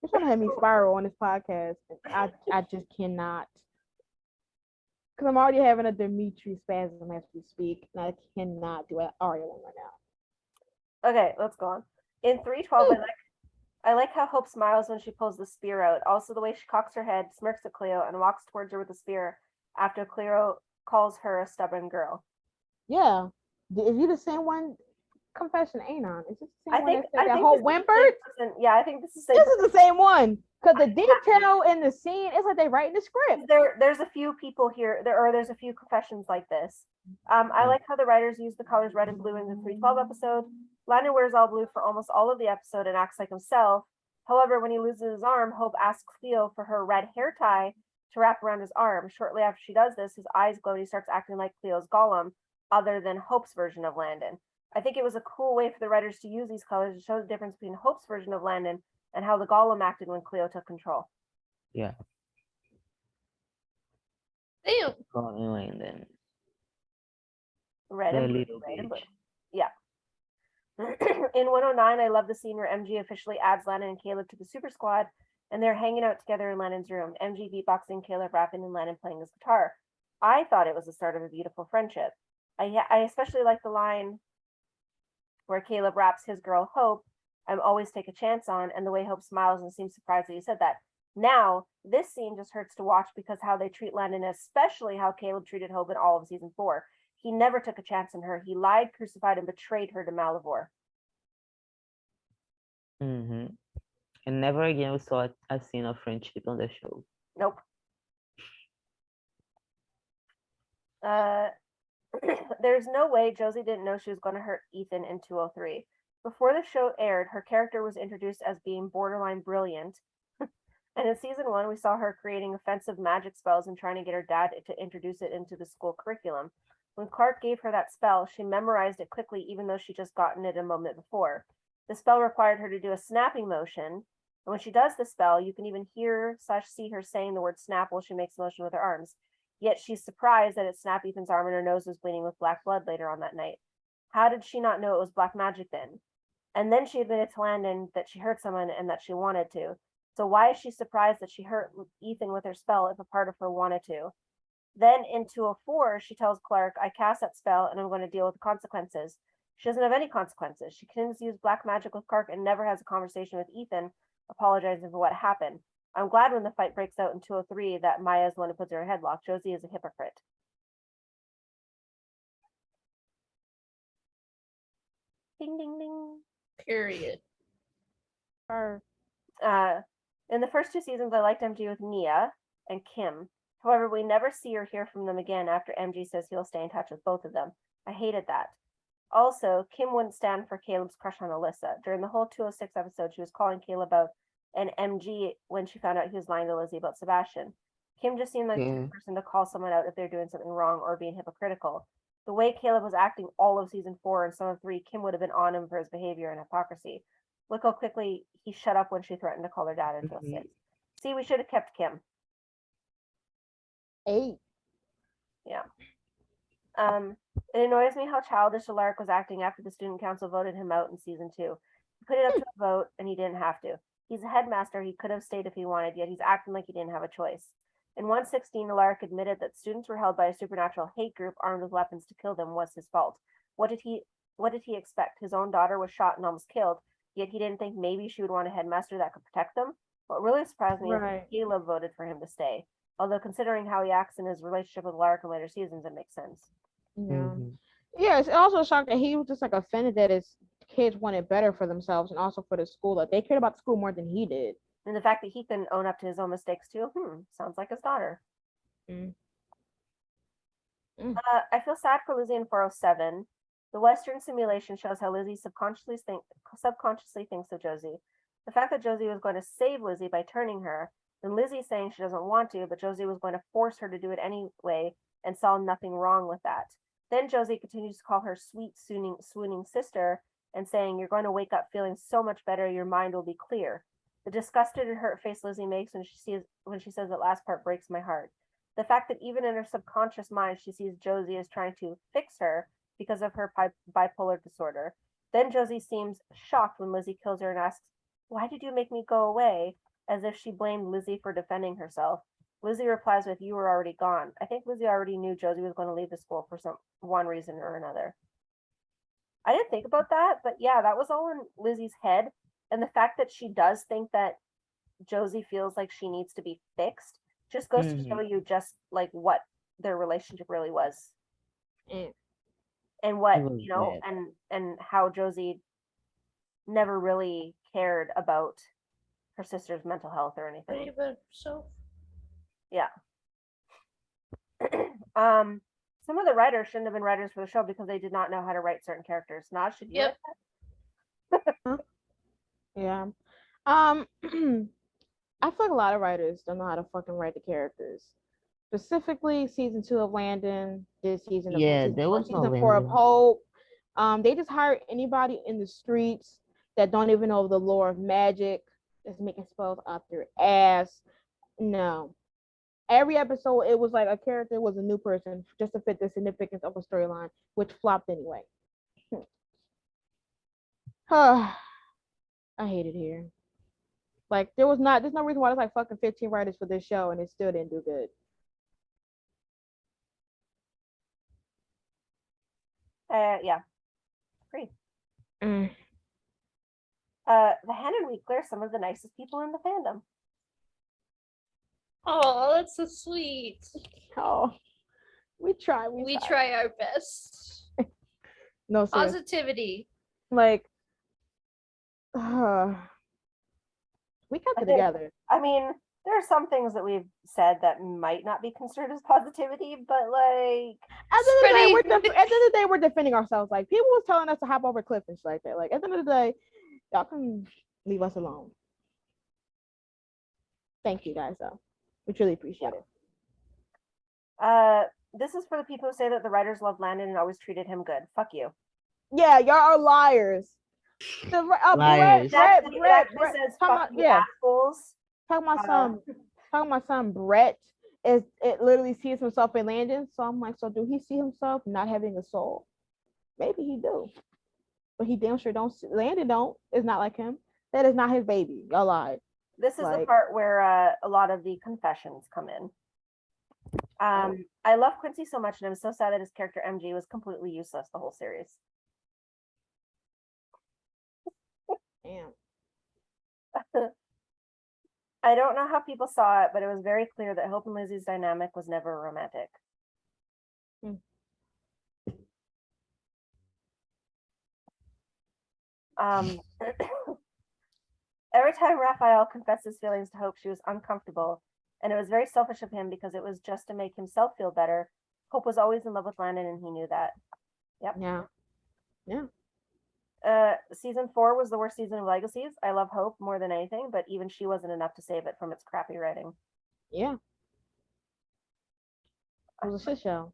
You're trying to have me spiral on this podcast. And I just cannot. Because I'm already having a Dimitri spasm as we speak, and I cannot do an Arya one right now. Okay, let's go on. In 312, I like how Hope smiles when she pulls the spear out. Also, the way she cocks her head, smirks at Cleo, and walks towards her with the spear after Cleo calls her a stubborn girl. Yeah. Is you the same one? Confession, Anon. Is this the same one that said that think whole this is the whimpered? same person. Yeah, I think this is the same. This is the same one. Because the detail in the scene, it's like they write in the script. There's a few people here. There's a few confessions like this. I like how the writers use the colors red and blue in the 312 episode. Landon wears all blue for almost all of the episode and acts like himself. However, when he loses his arm, Hope asks Cleo for her red hair tie to wrap around his arm. Shortly after she does this, his eyes glow and he starts acting like Cleo's Gollum, other than Hope's version of Landon. I think it was a cool way for the writers to use these colors to show the difference between Hope's version of Landon and how the Gollum acted when Cleo took control. Yeah. Damn. Aurora and Landon. Red The and blue, little red and blue. bitch. Yeah. In 109, I love the scene where MG officially adds Landon and Caleb to the Super Squad, and they're hanging out together in Landon's room. MG beatboxing, Caleb rapping, and Landon playing his guitar. I thought it was the start of a beautiful friendship. I especially like the line where Caleb raps his girl Hope, "I'm always take a chance on," and the way Hope smiles and seems surprised that he said that. Now, this scene just hurts to watch because how they treat Landon, especially how Caleb treated Hope in all of season 4. He never took a chance on her. He lied, crucified, and betrayed her to Malivore. Mm-hmm. And never again we saw a scene of friendship on the show. Nope. There's no way Josie didn't know she was going to hurt Ethan in 203. Before the show aired, her character was introduced as being borderline brilliant. And in season 1, we saw her creating offensive magic spells and trying to get her dad to introduce it into the school curriculum. When Clark gave her that spell, she memorized it quickly, even though she just gotten it a moment before. The spell required her to do a snapping motion. And when she does the spell, you can even hear/see her saying the word snap while she makes motion with her arms. Yet she's surprised that it snapped Ethan's arm and her nose was bleeding with black blood later on that night. How did she not know it was black magic then? And then she admitted to Landon that she hurt someone and that she wanted to. So why is she surprised that she hurt Ethan with her spell if a part of her wanted to? Then in 204, she tells Clark, I cast that spell and I'm going to deal with the consequences. She doesn't have any consequences. She continues to use black magic with Clark and never has a conversation with Ethan, apologizing for what happened. I'm glad when the fight breaks out in 203 that Maya is the one who puts her in a headlock. Josie is a hypocrite. Ding, ding, ding. Period. Her. In the first 2 seasons, I liked MG with Nia and Kim. However, we never see or hear from them again after MG says he'll stay in touch with both of them. I hated that. Also, Kim wouldn't stand for Caleb's crush on Alyssa. During the whole 206 episode, she was calling Caleb out and MG when she found out he was lying to Lizzie about Sebastian. Kim just seemed like the type of person to call someone out if they're doing something wrong or being hypocritical. The way Caleb was acting all of season 4 and some of 3, Kim would have been on him for his behavior and hypocrisy. Look how quickly he shut up when she threatened to call her dad in 206. See, we should have kept Kim. 8. Yeah. It annoys me how childish Alaric was acting after the student council voted him out in season 2. He put it up to a vote and he didn't have to. He's a headmaster. He could have stayed if he wanted, yet he's acting like he didn't have a choice. In 116, Alaric admitted that students were held by a supernatural hate group armed with weapons to kill them was his fault. What did he expect? His own daughter was shot and almost killed, yet he didn't think maybe she would want a headmaster that could protect them? What really surprised me is that Caleb voted for him to stay. Although considering how he acts in his relationship with Alaric in later seasons, it makes sense. Yeah. Yeah, it's also a shock that he was just like offended that his kids wanted better for themselves and also for the school. Like they cared about the school more than he did. And the fact that he can own up to his own mistakes too, sounds like his daughter. I feel sad for Lizzie in 407. The Western simulation shows how Lizzie subconsciously thinks of Josie. The fact that Josie was going to save Lizzie by turning her, and Lizzie saying she doesn't want to, but Josie was going to force her to do it anyway and saw nothing wrong with that. Then Josie continues to call her sweet, swooning sister and saying, you're going to wake up feeling so much better, your mind will be clear. The disgusted and hurt face Lizzie makes when she says that last part breaks my heart. The fact that even in her subconscious mind, she sees Josie as trying to fix her because of her bipolar disorder. Then Josie seems shocked when Lizzie kills her and asks, why did you make me go away? As if she blamed Lizzie for defending herself. Lizzie replies with, you were already gone. I think Lizzie already knew Josie was going to leave the school for one reason or another. I didn't think about that, but yeah, that was all in Lizzie's head. And the fact that she does think that Josie feels like she needs to be fixed just goes to show you just like what their relationship really was. And what, and how Josie never really cared about her sister's mental health or anything. Yeah. Some of the writers shouldn't have been writers for the show because they did not know how to write certain characters. Naj, should you write that? Yeah. I feel like a lot of writers don't know how to fucking write the characters. Specifically, season 2 of Landon, this season of season 4 of Hope. They just hire anybody in the streets that don't even know the lore of magic, that's making spells up their ass. No. Every episode, it was like a character was a new person just to fit the significance of a storyline, which flopped anyway. I hate it here. Like there's no reason why there's like fucking 15 writers for this show and it still didn't do good. Yeah. Agree. The Handon Weekly are some of the nicest people in the fandom. Oh, that's so sweet. Oh, we try. We try our best. No, seriously. Positivity. Like, we kept it together. I mean, there are some things that we've said that might not be considered as positivity, but like at the end of the day, we're defending ourselves. Like people was telling us to hop over cliff and shit like that. Like at the end of the day, y'all can leave us alone. Thank you guys, though. We truly appreciate it. This is for the people who say that the writers love Landon and always treated him good. Fuck you. Yeah, y'all are liars. Liars. Brett says fuck you assholes. Talking about some Brett it literally sees himself in Landon. So I'm like, so do he see himself not having a soul? Maybe he do. But he damn sure don't. Landon don't. It's not like him. That is not his baby. Y'all lied. This is the part where a lot of the confessions come in. I love Quincy so much, and I'm so sad that his character MG was completely useless the whole series. Damn. I don't know how people saw it, but it was very clear that Hope and Lizzie's dynamic was never romantic. Every time Raphael confessed his feelings to Hope, she was uncomfortable, and it was very selfish of him because it was just to make himself feel better. Hope was always in love with Landon, and he knew that. Yep. Yeah. Season 4 was the worst season of Legacies. I love Hope more than anything, but even she wasn't enough to save it from its crappy writing. Yeah. It was a shit show.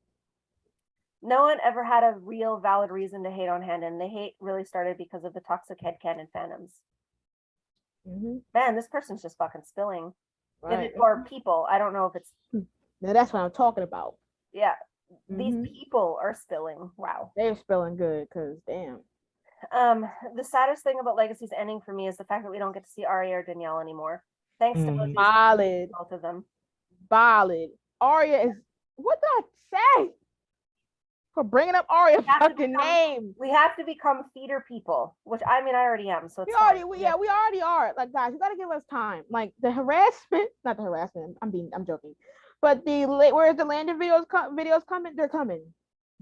No one ever had a real valid reason to hate on Handon. The hate really started because of the toxic headcanon fandoms. Man, this person's just fucking spilling. Right. Or people. I don't know if it's. Now that's what I'm talking about. Yeah. These people are spilling. Wow. They're spilling good, because damn. The saddest thing about Legacy's ending for me is the fact that we don't get to see Arya or Danielle anymore. Thanks to both of them. Valid. Arya is, what did I say? For bringing up Arya's fucking name. We have to become theater people, which I mean I already am. So it's we already are. Like, guys, you gotta give us time. Like the harassment, not the harassment. I'm joking. But where's the Landon videos coming? They're coming.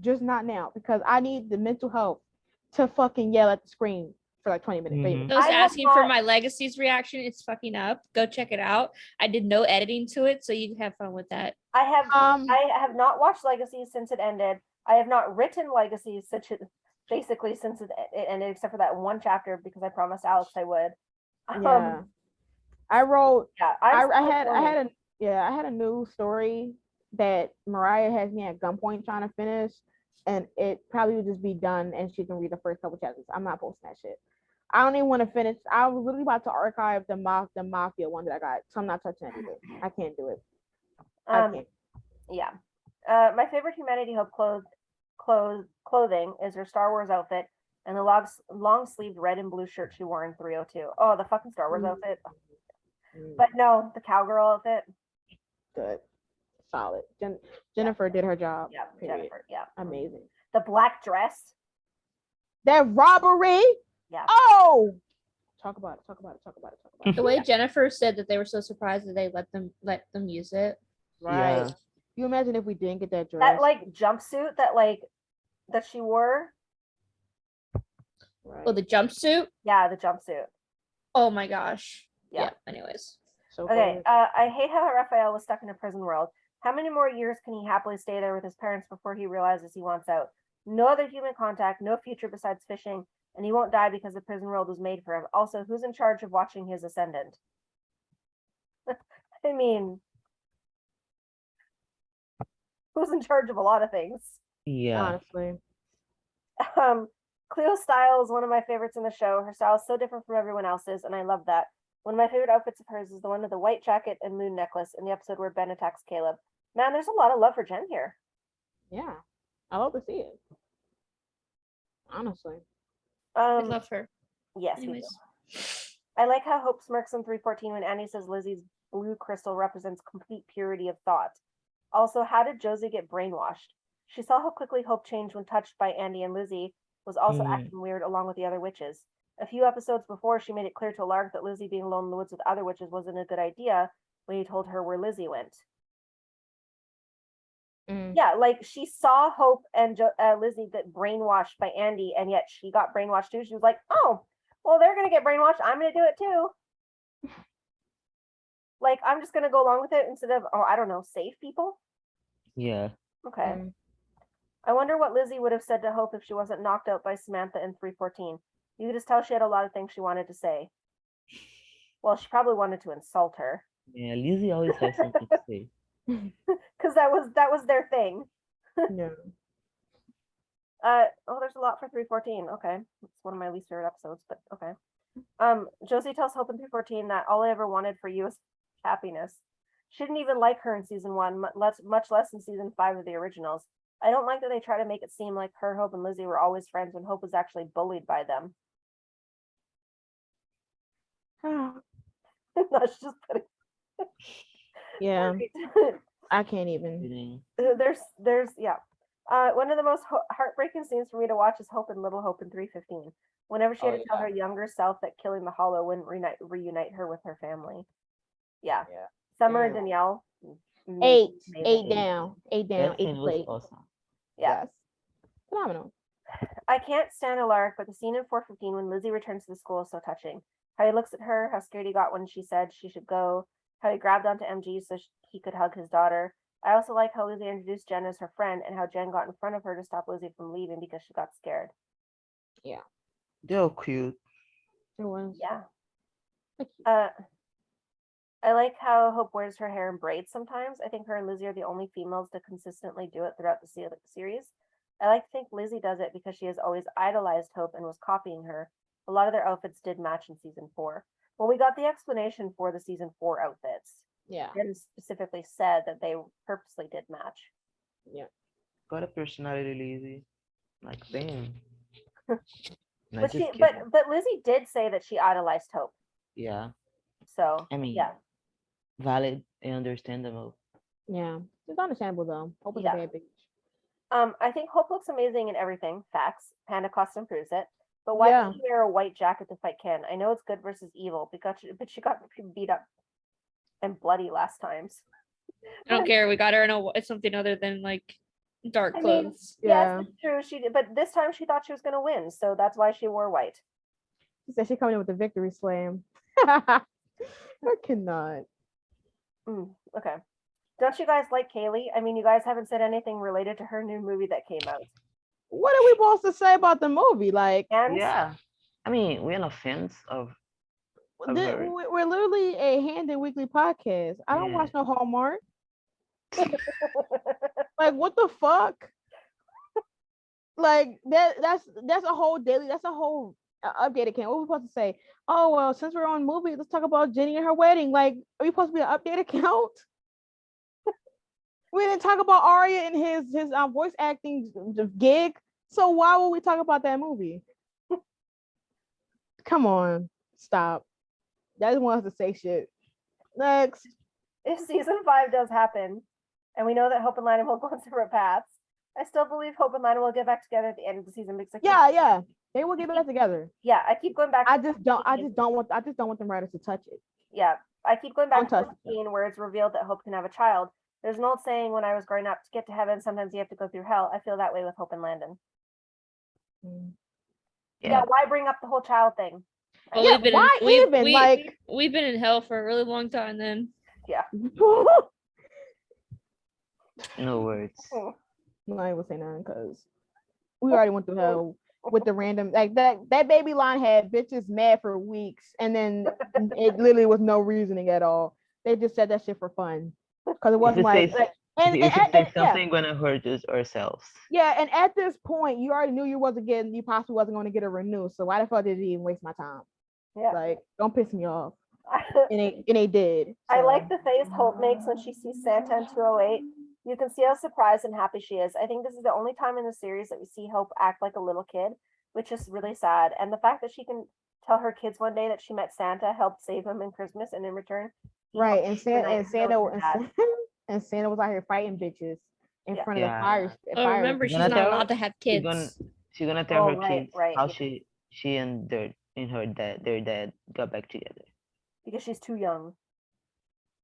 Just not now, because I need the mental health to fucking yell at the screen for like 20 minutes. I was asking for my Legacies reaction. It's fucking up. Go check it out. I did no editing to it, so you can have fun with that. I have not watched Legacies since it ended. I have not written Legacies since it ended, except for that one chapter because I promised Alex I would. I wrote. Yeah, I had a new story that Mariah has me at gunpoint trying to finish, and it probably would just be done, and she can read the first couple chapters. I'm not posting that shit. I don't even want to finish. I was literally about to archive the Mafia one that I got, so I'm not touching it either. I can't do it. I can't. Yeah. My favorite Humanity Hope clothing is her Star Wars outfit and the long sleeved red and blue shirt she wore in 302. Oh, the fucking Star Wars outfit. But no, the cowgirl outfit. Good. Solid. Jennifer did her job. Yeah, Jennifer. Yeah. Amazing. The black dress. That robbery. Yeah. Oh. Talk about it. The way Jennifer said that they were so surprised that they let them use it. Right. Yeah. You imagine if we didn't get that dress. That like jumpsuit that she wore. Right. Oh, the jumpsuit? Yeah, the jumpsuit. Oh my gosh. Yeah. Anyways. So okay. I hate how Raphael was stuck in a prison world. How many more years can he happily stay there with his parents before he realizes he wants out? No other human contact, no future besides fishing, and he won't die because the prison world was made for him. Also, who's in charge of watching his ascendant? I mean, who's in charge of a lot of things? Yeah. Honestly. Cleo's style is one of my favorites in the show. Her style is so different from everyone else's, and I love that. One of my favorite outfits of hers is the one with the white jacket and moon necklace in the episode where Ben attacks Caleb. Man, there's a lot of love for Jen here. Yeah. I love to see it. Honestly. I love her. Yes, anyways. I like how Hope smirks in 314 when Annie says Lizzie's blue crystal represents complete purity of thought. Also, how did Josie get brainwashed? She saw how quickly Hope changed when touched by Andy, and Lizzie was also acting weird along with the other witches. A few episodes before, she made it clear to Alaric that Lizzie being alone in the woods with other witches wasn't a good idea when he told her where Lizzie went. Yeah, like she saw Hope and Lizzie get brainwashed by Andy, and yet she got brainwashed too. She was like, oh, well, they're going to get brainwashed. I'm going to do it too. Like, I'm just going to go along with it instead of, I don't know, save people? Yeah. Okay. I wonder what Lizzie would have said to Hope if she wasn't knocked out by Samantha in 314. You could just tell she had a lot of things she wanted to say. Well, she probably wanted to insult her. Yeah, Lizzie always has something to say. Because that was their thing. Yeah. There's a lot for 314. Okay. It's one of my least favorite episodes, but okay. Josie tells Hope in 314 that all I ever wanted for you is happiness. She didn't even like her in season 1, much less in season 5 of the originals. I don't like that they try to make it seem like her, Hope, and Lizzie were always friends when Hope was actually bullied by them. That's just putting. Yeah. I can't even. Kidding. There's yeah. One of the most heartbreaking scenes for me to watch is Hope and Little Hope in 315. Whenever she had Oh, to tell yeah. her younger self that killing the Hollow wouldn't reunite her with her family. Yeah. Yeah. Summer and Damn. Danielle. Eight amazing. down, That eight scene was plate. awesome. Yeah. Yes. Phenomenal. I can't stand Alaric, but the scene in 415 when Lizzie returns to the school is so touching. How he looks at her, how scared he got when she said she should go, how he grabbed onto MG so he could hug his daughter. I also like how Lizzie introduced Jen as her friend and how Jen got in front of her to stop Lizzie from leaving because she got scared. They're cute. It was. Yeah. Thank you. I like how Hope wears her hair in braids sometimes. I think her and Lizzie are the only females to consistently do it throughout the series. I like to think Lizzie does it because she has always idolized Hope and was copying her. A lot of their outfits did match in season 4. Well, we got the explanation for the season 4 outfits. Yeah. And specifically said that they purposely did match. Yeah. Got a personality, Lizzie. Like, damn. Not But just she, kidding. but Lizzie did say that she idolized Hope. Yeah, So I mean, yeah, valid and understandable. Yeah. It's understandable though. Hope is Yeah. a bad bitch. I think Hope looks amazing in everything. Facts. Panda costume proves it. But why Yeah. did she wear a white jacket to fight Ken? I know it's good versus evil, but she got beat up and bloody last times. I don't care. We got her in something other than like dark I mean, clothes. Yeah. Yes, it's true. She did, but this time she thought she was gonna win, so that's why she wore white. She said she coming in with the victory slam. I cannot. Okay. Don't you guys like Kaylee? I mean, you guys haven't said anything related to her new movie that came out. What are we supposed to say about the movie? Like, And Yeah, I mean, we're not fans of her. we're literally a Handon Weekly podcast. I don't Yeah. watch no Hallmark. Like, what the fuck? Like that's a whole daily. That's a whole updated account. What are we supposed to say? Oh well, since we're on movie, let's talk about Jenny and her wedding. Like, are we supposed to be an updated account? We didn't talk about Arya and his voice acting gig. So why would we talk about that movie? Come on, stop. That just wants to say shit. Next. if season 5 does happen, and we know that Hope and Landon will go on separate paths, I still believe Hope and Landon will get back together at the end of the season because Yeah. They will get back together. yeah, I keep going back. I just don't want them writers to touch it. Yeah, I keep going back Don't to touch 14 where it's revealed that Hope can have a child. There's an old saying when I was growing up, to get to heaven, sometimes you have to go through hell. I feel that way with Hope and Landon. Yeah, why bring up the whole child thing? Well, Yeah, why even? Like, we've been in hell for a really long time then. Yeah. No words. Hmm. I'm not even gonna say nothing because we already went through hell with the random like that baby line had bitches mad for weeks and then it literally was no reasoning at all. They just said that shit for fun because it wasn't If you say something gonna hurt us ourselves. Yeah, and at this point you already knew you possibly wasn't going to get a renew. So why the fuck did it even waste my time? Yeah. Like, don't piss me off. And they did. I so. like the face Hope makes when she sees Santa in 208. You can see how surprised and happy she is. I think this is the only time in the series that we see Hope act like a little kid, which is really sad. And the fact that she can tell her kids one day that she met Santa, helped save him in Christmas, and in return, right. And reunite Santa her with her dad. and Santa was out here fighting bitches in Yeah. front of the Yeah. fire. Oh, remember, she's not allowed to have kids. She's gonna tell her right, kids right, how yeah. she and their dad got back together. Because she's too young.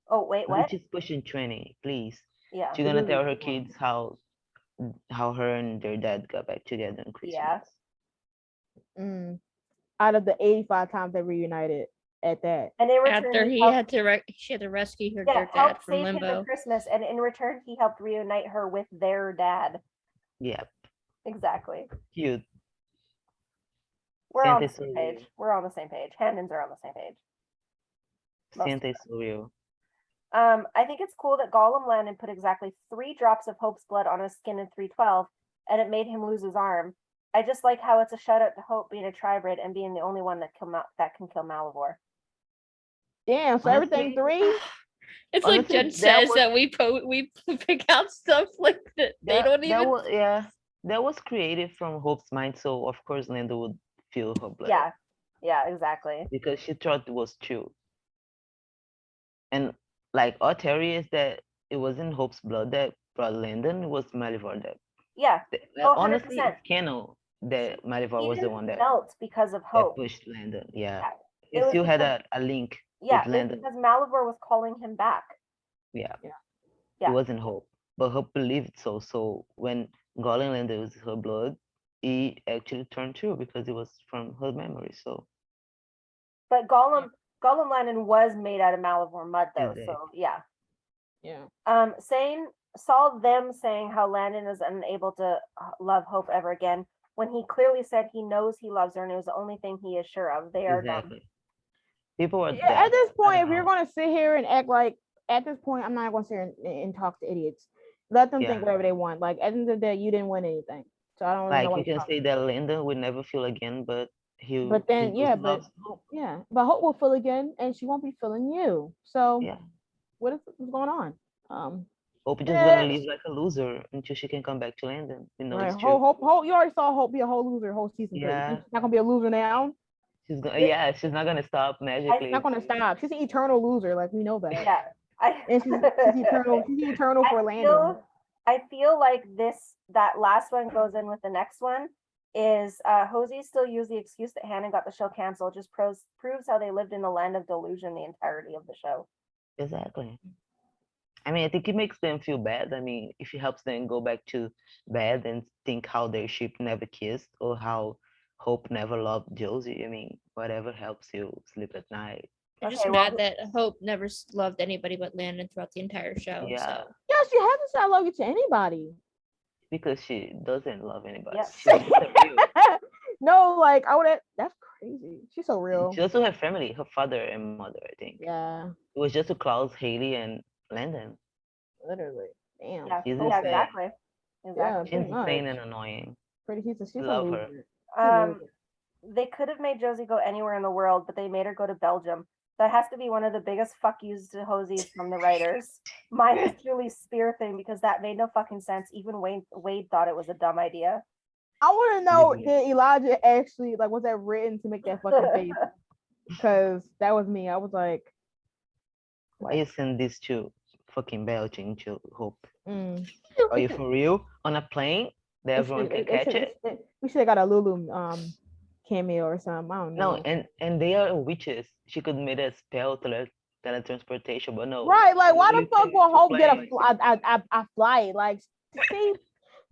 Oh, wait, what? She's pushing 20, please. Yeah. She's gonna tell her kids how her and their dad got back together on Christmas. Yeah. Out of the 85 times they reunited at that. And in return, After she had to rescue their helped dad from save him limbo. at Christmas, and in return, he helped reunite her with their dad. Yep. Exactly. Cute. We're on the Santa's same so page. real. We're on the same page. Handons are on the same page. Most of Santa is so real. I think it's cool that Gollum Landon put exactly 3 drops of Hope's blood on his skin in 312, and it made him lose his arm. I just like how it's a shout out to Hope being a tribrid and being the only one that can kill Malivore. Damn, so everything 3? It's like Honestly, Jen says that we pick out stuff like that they don't even. That was created from Hope's mind, so of course Linda would feel her blood. Yeah, exactly. Because she thought it was true. And like our theory is that it wasn't Hope's blood that brought Landon. It was Malivore that. Yeah. Well, Oh, honestly, 100%. it's canon that Malivore was the Eden one that melt because of Hope. pushed Landon. Yeah, Yeah. he It was still had because- a link Yeah, with it was Landon. because Malivore was calling him back. Yeah. Yeah. It wasn't Hope, but Hope believed so. So when Golan Landon was her blood, he actually turned true because it was from her memory. So But Gollum Landon was made out of Malivore mud though, Exactly. so yeah. Yeah. Saw them saying how Landon is unable to love Hope ever again when he clearly said he knows he loves her and it was the only thing he is sure of. They are dumb. exactly. People are Yeah, at this I point, don't if you're know. gonna sit here and act like, at this point, I'm not gonna sit here and talk to idiots. Let them think Yeah. whatever they want. Like at the end of the day, you didn't win anything, so I don't really know Like what you to can talk. say that Landon will never feel again, but But then, he yeah, just but loves Hope. yeah, but Hope will feel again, and she won't be feeling you. So Yeah. what's going on? Hope is just Yeah. gonna live like a loser until she can come back to Landon. You know, Right. it's true. Hope. You already saw Hope be a whole loser whole season 3. Yeah. She's not gonna be a loser now. She's not gonna stop magically. She's not gonna stop. She's an eternal loser. Like we know that. Yeah. And she's eternal. She's eternal for Landon. I feel like that last one goes in with the next one. Is Hosey still used the excuse that Hannah got the show canceled? Just proves how they lived in the land of delusion the entirety of the show. Exactly. I mean, I think it makes them feel bad. I mean, if it helps them go back to bed and think how their ship never kissed or how Hope never loved Josie. I mean, whatever helps you sleep at night. I'm just Okay, well, mad that Hope never loved anybody but Landon throughout the entire show. Yeah. So Yeah, she hasn't said I love you to anybody. Because she doesn't love anybody. Yeah. She's just a real. No, like I would. That's crazy. She's so real. She also has family, her father and mother, I think. Yeah, It was just to Klaus, Haley, and Landon. literally. Damn. Yeah, She's yeah, insane. exactly. Yeah, Exactly. pretty She's much. insane and annoying. She's a Love her. loser. She's a loser. They could have made Josie go anywhere in the world, but they made her go to Belgium. That has to be one of the biggest fuck yous to Hosies from the writers. Mine is Julie's spear thing because that made no fucking sense. Even Wade thought it was a dumb idea. I want to know, Literally. did Elijah actually, like, was that written to make that fucking face? Because that was me. I was like, Why you send this to fucking Belgium to Hope? mm. Are you for real? On a plane that everyone can catch it? We should have got a Lulu cameo or something. I don't know. No, and they are witches. She could make a spell teletransportation, but no. Right, like why the You fuck send will it to Hope get plane. a flight? Like, see,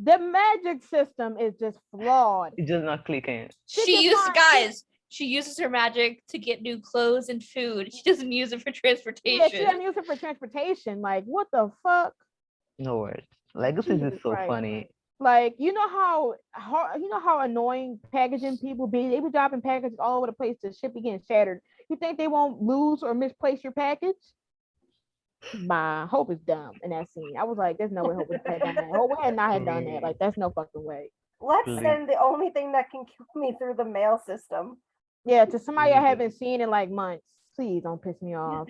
the magic system is just flawed. It's just not clicking. she uses her magic to get new clothes and food. She doesn't use it for transportation. Yeah, she doesn't use it for transportation. Like, what the fuck? No word. Legacies is Jesus so Christ. funny. Like, you know how annoying packaging people be. They be dropping packages all over the place. The ship be getting shattered. You think they won't lose or misplace your package? My Hope is dumb in that scene. I was like, there's no way Hope had done that. Hope had not had done that. Like, that's no fucking way. Let's Please. send the only thing that can kill me through the mail system. Yeah, to somebody I Mhm. haven't seen in like months. Please don't piss me off.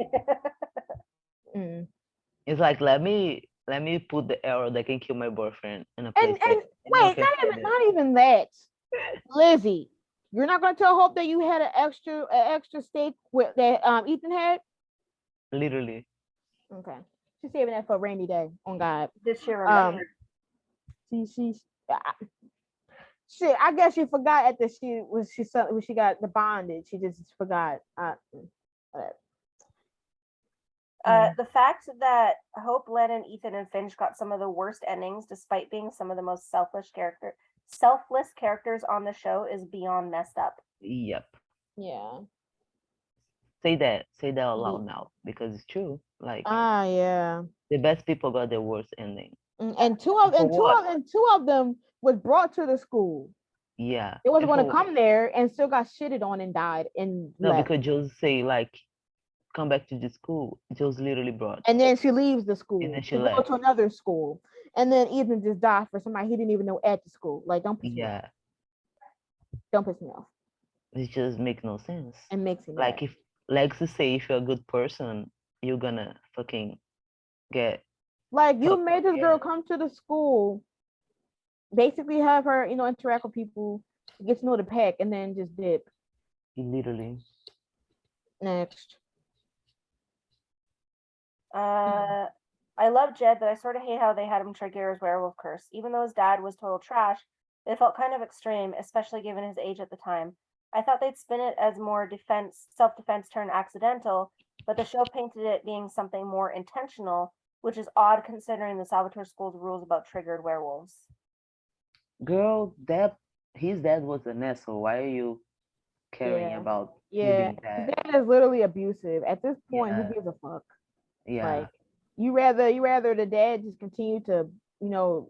Mm. It's like let me put the arrow that can kill my boyfriend in a place. And that no one wait, can find it. not even that. Lizzie, you're not gonna tell Hope that you had an extra steak with that Ethan had? Literally. Okay. She's saving that for a rainy day. On God. Did she remember? Shit, I guess she forgot at the when she got the bondage. She just forgot. The fact that Hope, Lennon, Ethan, and Finch got some of the worst endings, despite being some of the most selfless characters on the show, is beyond messed up. Yep. Yeah. Say that aloud now because it's true. Like Yeah. the best people got the worst ending. And two of them was brought to the school. Yeah. It wasn't And going to for- come there and still got shitted on and died and No, left. because Josie say like, come back to the school. Josie literally brought. And then she leaves the school And then she to go left. to another school. And then Ethan just died for somebody he didn't even know at the school. Like, don't piss me off. Yeah. Don't piss me off. It just makes no sense. It makes me Like mad. if Lexi say if you're a good person, you're gonna fucking get Like, you fucked made this girl again. come to the school, basically have her, interact with people, get to know the pack, and then just dip. Literally. Next. I love Jed, but I sort of hate how they had him trigger his werewolf curse. Even though his dad was total trash, it felt kind of extreme, especially given his age at the time. I thought they'd spin it as more self-defense turned accidental, but the show painted it being something more intentional, which is odd considering the Salvatore School's rules about triggered werewolves. Girl, his dad was an asshole. Why are you caring Yeah. about Yeah, his dad? that is literally abusive. At this point, Yeah. who gives a fuck? Yeah. Like, you rather the dad just continue to,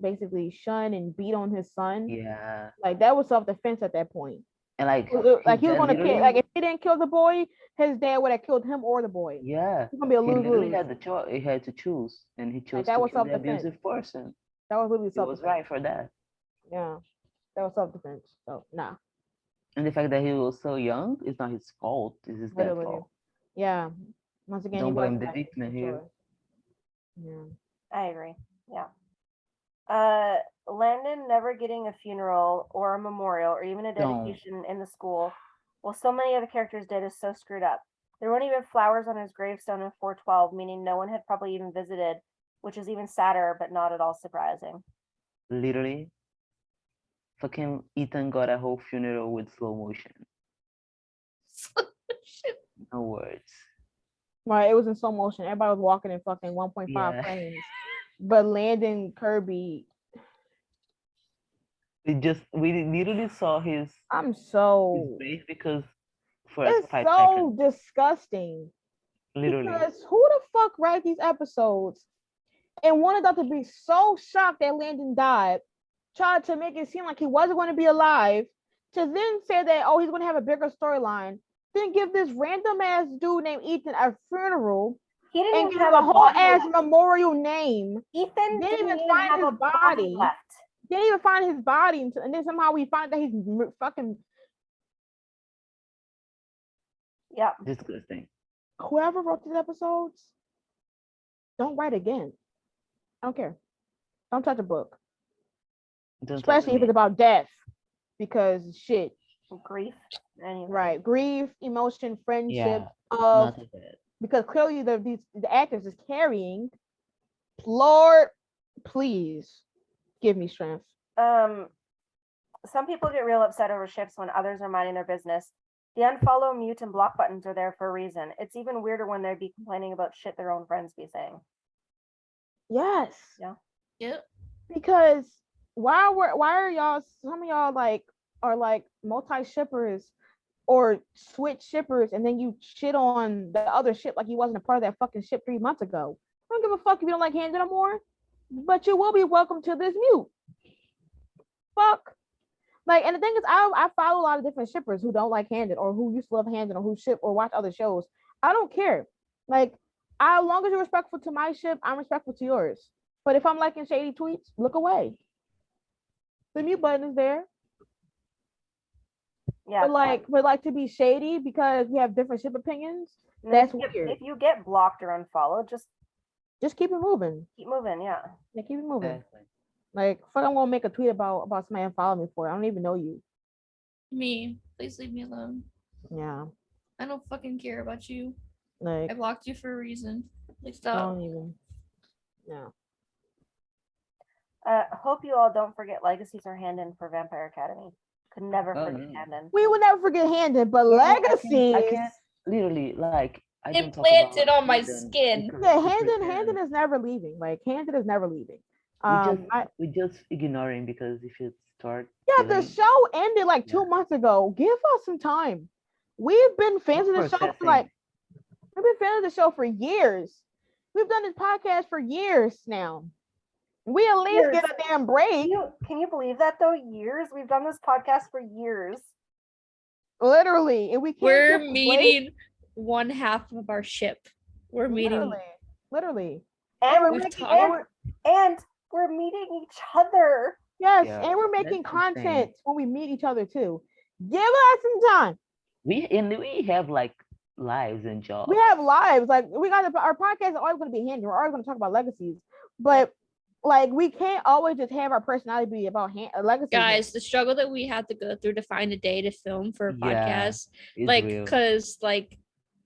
basically shun and beat on his son. Yeah. Like, that was self-defense at that point. And like Like, he was his dad gonna kill. literally, Like, if he didn't kill the boy, his dad would have killed him or the boy. yeah, It's gonna be a he literally lose-lose. had the choice. He had to choose, and he chose that to was kill the self-defense. abusive person. That was literally He was self-defense. right for that. Yeah, that was self-defense. So nah, And the fact that he was so young is not his fault. It's his dad's literally. fault. Yeah. Once again, Don't he blame wasn't the making victim a here. choice. Yeah. I agree. Yeah. Landon never getting a funeral or a memorial or even a Don't. dedication in the school, while so many other characters did, is so screwed up. There weren't even flowers on his gravestone in 412, meaning no one had probably even visited, which is even sadder, but not at all surprising. Literally, fucking Ethan got a whole funeral with slow motion. No words. Right, it was in slow motion. Everybody was walking in fucking 1.5 Yeah. frames. But Landon Kirby, We literally saw his I'm so face because for it's 5 so seconds. disgusting. Literally. Because who the fuck write these episodes and wanted us to be so shocked that Landon died, tried to make it seem like he wasn't going to be alive, to then say that, oh, he's going to have a bigger storyline, then give this random ass dude named Ethan a funeral He didn't and even give have him a whole body ass left. memorial name. Ethan Didn't didn't even even find have his a body body. left. Didn't even find his body, and then somehow we find that he's fucking Yeah. Disgusting. whoever wrote these episodes. Don't write again. I don't care. Don't touch a book, Don't especially touch if it's about death, because shit. Grief. Anyway. Right, grief, emotion, friendship, Yeah, of not that. because clearly the actors is carrying. Lord, please give me strength. Some people get real upset over ships when others are minding their business. The unfollow, mute, and block buttons are there for a reason. It's even weirder when they'd be complaining about shit their own friends be saying. Yes. Yeah. Yep. Because why are y'all, some of y'all are like multi-shippers or switch shippers, and then you shit on the other ship like you wasn't a part of that fucking ship 3 months ago. I don't give a fuck if you don't like Handon no more, but you will be welcome to this mute. Fuck. Like, and the thing is, I follow a lot of different shippers who don't like Handon or who used to love Handon or who ship or watch other shows. I don't care. Like, as long as you're respectful to my ship, I'm respectful to yours. But if I'm liking shady tweets, look away. The mute button is there. Yeah. But like to be shady because we have different ship opinions, And that's if weird. If you get blocked or unfollowed, just Just keep it moving. keep moving. Yeah. Yeah, keep it moving. Exactly. Like, fuck, I'm gonna make a tweet about somebody unfollow me for it. I don't even know you. Me. Please leave me alone. Yeah. I don't fucking care about you. Like, I blocked you for a reason. Like, stop. don't even. No. Hope you all don't forget Legacies or Handon for Vampire Academy. Could never Oh, forget no. Handon. We will never forget Handon, but No, Legacies. I can't literally like. I don't talk Implanted about on my Handon skin. because Yeah, it's Handon is never leaving. Like, Handon is never leaving. we just ignore him because if you start. Yeah, the killing, show ended like 2 Yeah. months ago. Give us some time. We've been fans of the show for processing. we've been fans of the show for years. We've done this podcast for years now. We at least get a damn break. Can you believe that though? Years. We've done this podcast for years. Literally. And we can't We're give a break. meeting one half of our ship. We're meeting. Literally. And we're we're, We've making, talked- and we're meeting each other. yes, Yeah, and we're that's making insane. content when we meet each other too. Give us some time. We have like lives and jobs. We have lives. Like, we got our podcast is always going to be Handon. We're always going to talk about legacies, but like, we can't always just have our personality be about legacies. Guys, the struggle that we had to go through to find a day to film for a Yeah, podcast, it's like, real. because like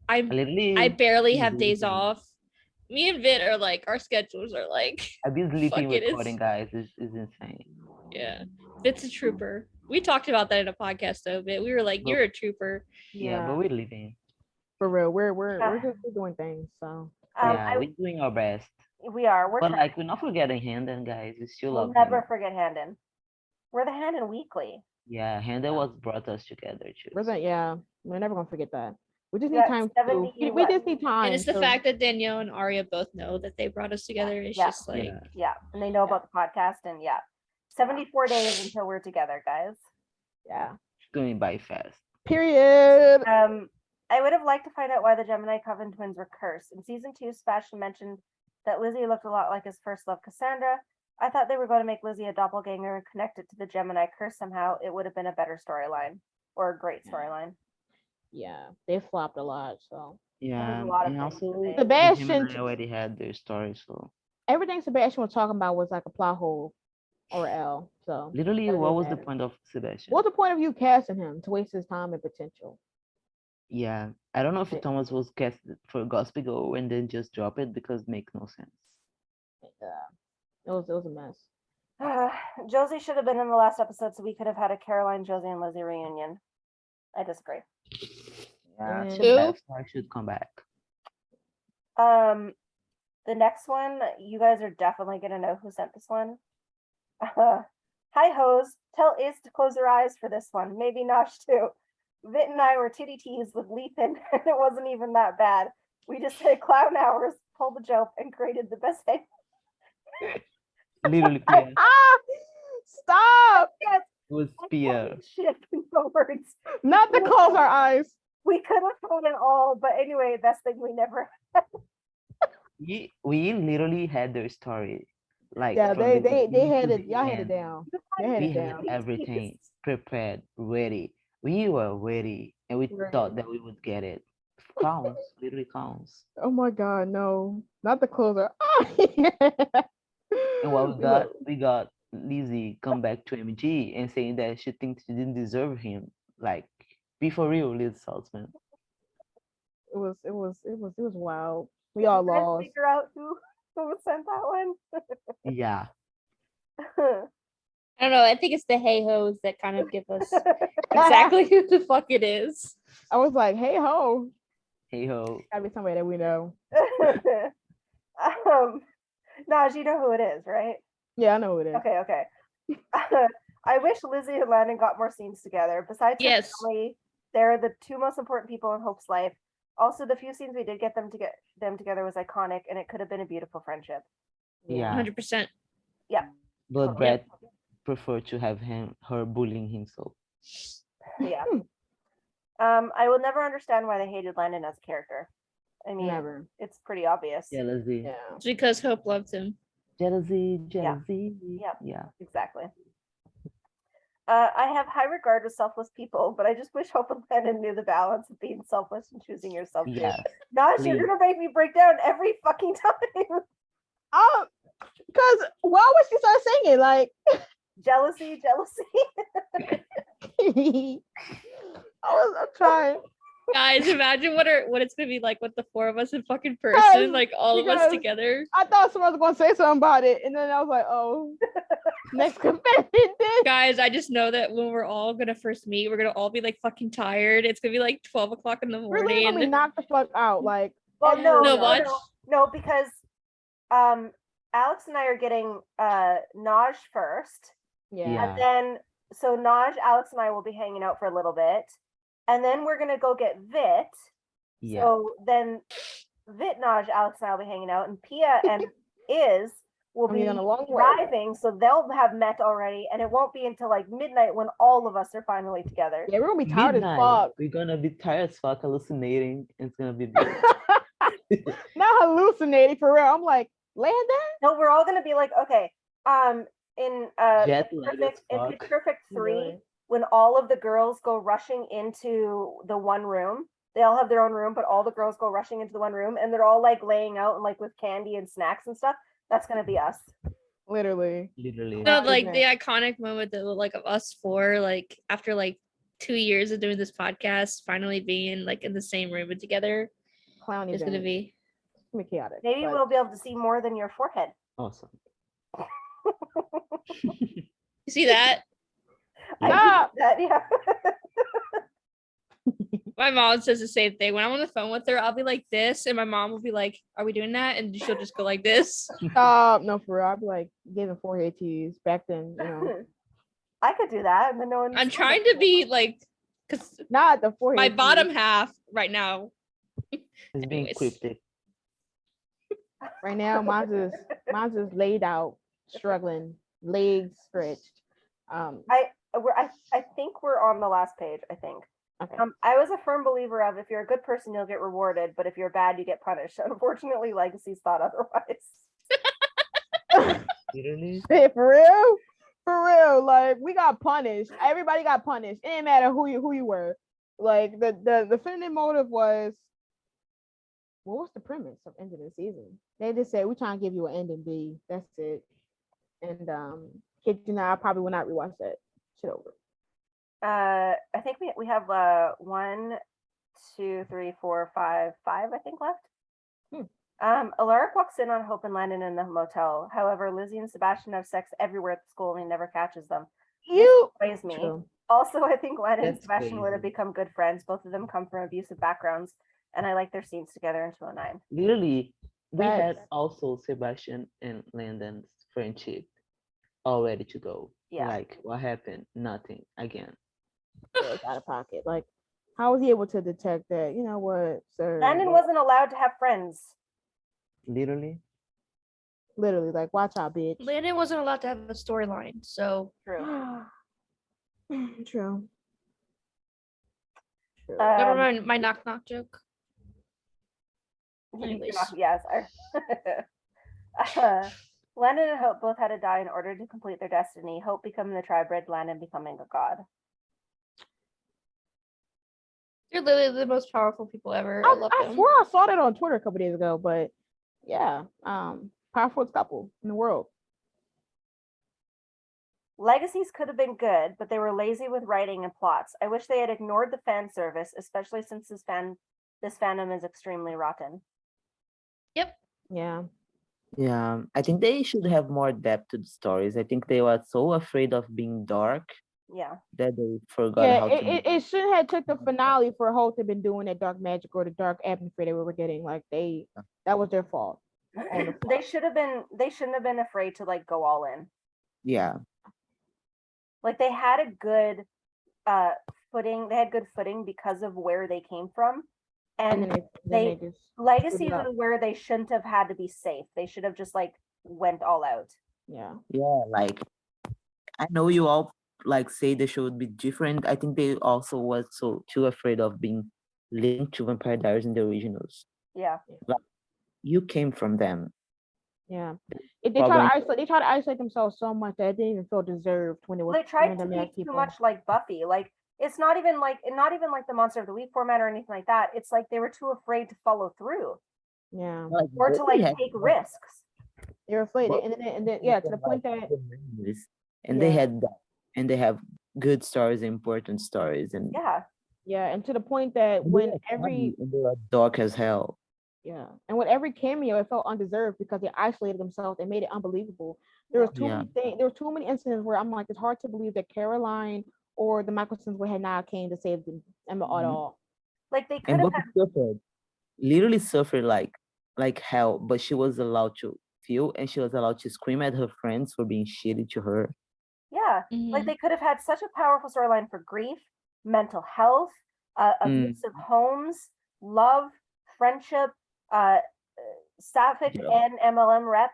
I Literally, barely have losing. days off. Me and Vit are like, our schedules are like, I've been sleeping Fuck it, recording, it's- guys. It's insane. yeah. Vit's a trooper. We talked about that in a podcast though, Vit. We were like, Well, you're a trooper. Yeah, but we're living. for real. We're just doing things. So Yeah, we're doing our best. we are. We're But trying. like, we're not forgetting Handon, guys. We still We'll love never him. forget Handon. We're the Handon Weekly. Yeah, Handon was brought us together too. we're that. Yeah, we're never gonna forget that. We just We need got time 70 to. We just need time. And it's the to- fact that Danielle and Arya both know that they brought us together. It's Yeah. just like, Yeah. Yeah, and they know about the podcast, and 74 days until we're together, guys. Yeah. It's going by fast. Period. I would have liked to find out why the Gemini Coven twins were cursed. In season 2, Sebastian mentioned that Lizzie looked a lot like his first love, Cassandra. I thought they were going to make Lizzie a doppelganger and connect it to the Gemini curse somehow. It would have been a better storyline or a great storyline. Yeah, they flopped a lot. So Yeah, a lot of and things also that they- the Sebastian- Gemini already had their story, so everything Sebastian was talking about was like a plot hole or L. So literally, Gotta what get was the that. point of Sebastian? what's the point of you casting him to waste his time and potential? Yeah, I don't know if Yeah. Thomas was cast for Gospel Go and then just drop it because it makes no sense. It was a mess. Josie should have been in the last episode so we could have had a Caroline, Josie, and Lizzie reunion. I disagree. Yeah, And- should have. Star should come back. The next one, you guys are definitely gonna know who sent this one. Hi hoes, tell Iz to close her eyes for this one. Maybe Nosh too. Vit and I were titty teased with Lethan, and it wasn't even that bad. We just had clown hours, pulled the joke, and created the best thing. Literally, Pia. Stop! Yes, It was Pia. shit, no words. Not to close our eyes. We could have told it all, but anyway, best thing we never. We literally had their story. Like Yeah, from they the beginning had to it. the Y'all had it end. down. They had We it had down. everything prepared, ready. We were ready, and we Ready. thought that we would get it. Clowns, literally clowns. Oh my god, no! Not the close our eyes. And what we got Lizzie come back to MG and saying that she thinks she didn't deserve him. Like, be for real, Liz Saltzman. It was wild. We all Did you guys lost. figure out who sent that one? Yeah. I don't know. I think it's the hey hoes that kind of give us exactly who the fuck it is. I was like, hey ho, Hey ho. gotta be somebody that we know. Naj, you know who it is, right? Yeah, I know who it is. Okay. I wish Lizzie and Landon got more scenes together. Besides her Yes. family, they're the two most important people in Hope's life. Also, the few scenes we did get them together was iconic, and it could have been a beautiful friendship. Yeah. 100%. But Okay. Brett preferred to have her bullying him so. Yeah. I will never understand why they hated Landon as a character. I mean, Never. it's pretty obvious. Jealousy. Yeah. It's because Hope loved him. Jealousy. Jealousy. Yeah. Yeah. Exactly. I have high regard with selfless people, but I just wish Hope and Landon knew the balance of being selfless and choosing yourself. too. Yeah. Naj, you're please. gonna make me break down every fucking time. Because why would she start singing? Like, Jealousy. I'm trying. Guys, imagine what it's gonna be like with the four of us in fucking person, Yes, like all of us because- together. I thought someone was gonna say something about it, and then I was like, oh, next confession. Then Guys, I just know that when we're all gonna first meet, we're gonna all be like fucking tired. It's gonna be like 12 o'clock in the we're literally morning. gonna be knocked the fuck out. Like, Well, no, No, no, watch. no, because Alex and I are getting Naj first, yeah. Yeah. and then so Naj, Alex, and I will be hanging out for a little bit, and then we're gonna go get Vit. Yeah. So then Vit, Naj, Alex, and I will be hanging out, and Pia and Iz will I mean, be on a long way. driving, so they'll have met already, and it won't be until like midnight when all of us are finally together. Yeah, we're gonna be tired Midnight. as fuck. We're gonna be tired as fuck, hallucinating. It's gonna be big. Not hallucinating for real. I'm like, Landon? No, we're all gonna be like, okay, in Jet lag as in fuck. Pitch Perfect 3, Really? when all of the girls go rushing into the one room, they all have their own room, but all the girls go rushing into the one room, and they're all like laying out and like with candy and snacks and stuff. That's gonna be us. Literally. Literally. No, Not like even. the iconic moment that like of us four, like after like 2 years of doing this podcast, finally being like in the same room and together Clown is gonna event. be gonna be chaotic. Maybe but- we'll be able to see more than your forehead. Awesome. You see that? I do Stop! that, yeah. My mom says the same thing. When I'm on the phone with her, I'll be like this, and my mom will be like, "Are we doing that?" And she'll just go like this. Stop! No, for real. I'd be like giving forehead tease back then. I could do that, and then no one. I'm trying to be like, because Not the forehead. my tease. bottom half right now. It's being Anyways. cryptic. Right now, mine's just laid out, struggling, legs stretched. I think we're on the last page. I think. Okay. I was a firm believer of if you're a good person, you'll get rewarded, but if you're bad, you get punished. Unfortunately, Legacies thought otherwise. Literally. Hey, for real? For real. Like we got punished. Everybody got punished. It didn't matter who you were. Like the definitive motive was, well, what's the premise of ending the season? They just said we're trying to give you an ending B. That's it. And kid you not, I probably will not rewatch that shit over. I think we have 1, 2, 3, 4, 5, I think left. Alaric walks in on Hope and Landon in the motel. However, Lizzie and Sebastian have sex everywhere at the school and he never catches them. You This annoys me. True. Also, I think Landon and That's Sebastian would have crazy. become good friends. Both of them come from abusive backgrounds, and I like their scenes together in 209. Literally, we had That's- also Sebastian and Landon's friendship all ready to go. Yeah. Like, what happened? Nothing. Again. Yeah, it's out of pocket. Like, how was he able to detect that? You know what, sir? Landon wasn't allowed to have friends. Literally. Literally like, watch out, bitch. Landon wasn't allowed to have a storyline, so True. True. True. never Um, mind my knock knock joke. You're Anyways. not- yes. Landon and Hope both had to die in order to complete their destiny. Hope becoming the tri-bred, Landon becoming a god. They're literally the most powerful people ever. I love I them. swear I saw that on Twitter a couple days ago, but yeah, powerful couple in the world. Legacies could have been good, but they were lazy with writing and plots. I wish they had ignored the fan service, especially since this fandom is extremely rotten. Yeah. Yeah, I think they should have more depth to the stories. I think they were so afraid of being dark Yeah. that they forgot Yeah, how to. it shouldn't have took the finale for Holt to been doing that dark magic or the dark atmosphere they were getting. Like that was their fault. On the They fly. shouldn't have been afraid to like go all in. Yeah, Like they had a good footing. They had good footing because of where they came from. And And then they- they just Legacies up. is where they shouldn't have had to be safe. They should have just like went all out. yeah. yeah. Like, I know you all like say the show would be different. I think they also was so too afraid of being linked to Vampire Diaries in the originals. Yeah. You came from them. Yeah. They try to Problem- isolate. They try to isolate themselves so much that it didn't even feel deserved when it was. They tried to random be ass too people. much like Buffy. Like it's not even like the Monster of the Week format or anything like that. It's like they were too afraid to follow through Yeah. Like, or to Buffy like had take more- risks. They're afraid. Well, And then yeah, to the point that and they Yeah. had that, and they have good stories, important stories, and Yeah. yeah, and to the point that and they when were every funny, and they were dark as hell. yeah, and with every cameo, it felt undeserved because they isolated themselves and made it unbelievable. There was too Yeah. many things. There was too many incidents where I'm like, it's hard to believe that Caroline or the Michaelsons would have not came to save them at all. Like they could And have Buffy had suffered, literally suffered like hell, but she was allowed to feel, and she was allowed to scream at her friends for being shitty to her. yeah. Like Mhm. they could have had such a powerful storyline for grief, mental health, abusive homes, love, friendship, Sapphic Yeah. and MLM rep,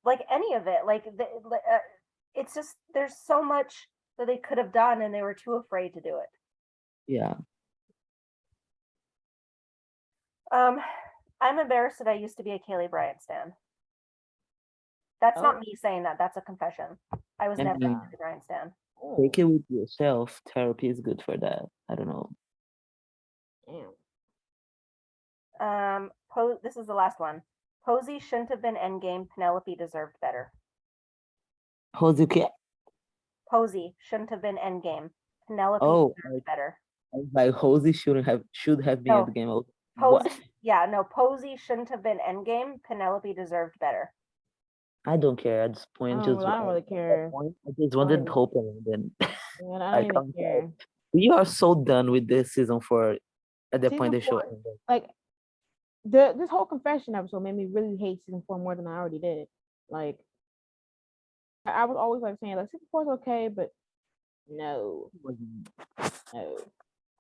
like any of it. Like it's just there's so much that they could have done, and they were too afraid to do it. Yeah. I'm embarrassed that I used to be a Kaylee Bryant stan. That's not Oh. me saying that. That's a confession. I was I never a mean- Kaylee Bryant stan. Oh, Take it with yourself. Therapy is good for that. I don't know. damn. This is the last one. Posey shouldn't have been endgame. Penelope deserved better. Hozuki. Posey shouldn't have been endgame. Penelope Oh, deserved better. like Hosey should have been No. at the game. Posey, Yeah, no, Posey shouldn't have been Endgame. Penelope deserved better. I don't care at this point. I don't really At that care. point, I just I don't wanted even- Hope and Landon. Man, I Like, don't even I'm care. sorry. We are so done with this season 4 at the point Season the show 4, ended. like this whole confession episode made me really hate season 4 more than I already did. Like I was always like saying like season 4 is okay, but no, no.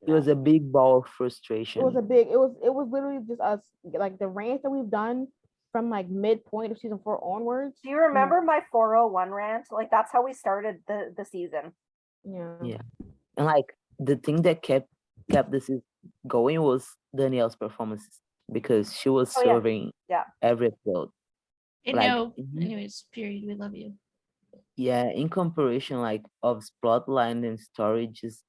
It was a big ball of It frustration. was it was literally just us, like the rants that we've done from like midpoint of season 4 onwards. Do you remember my 401 rant? Like that's how we started the season. Yeah. And like the thing that kept this going was Danielle's performances, because she was Oh, yeah. serving Yeah. every episode. And Like, no, anyways, period. We love you. yeah, in comparison, like of plotline and story, it's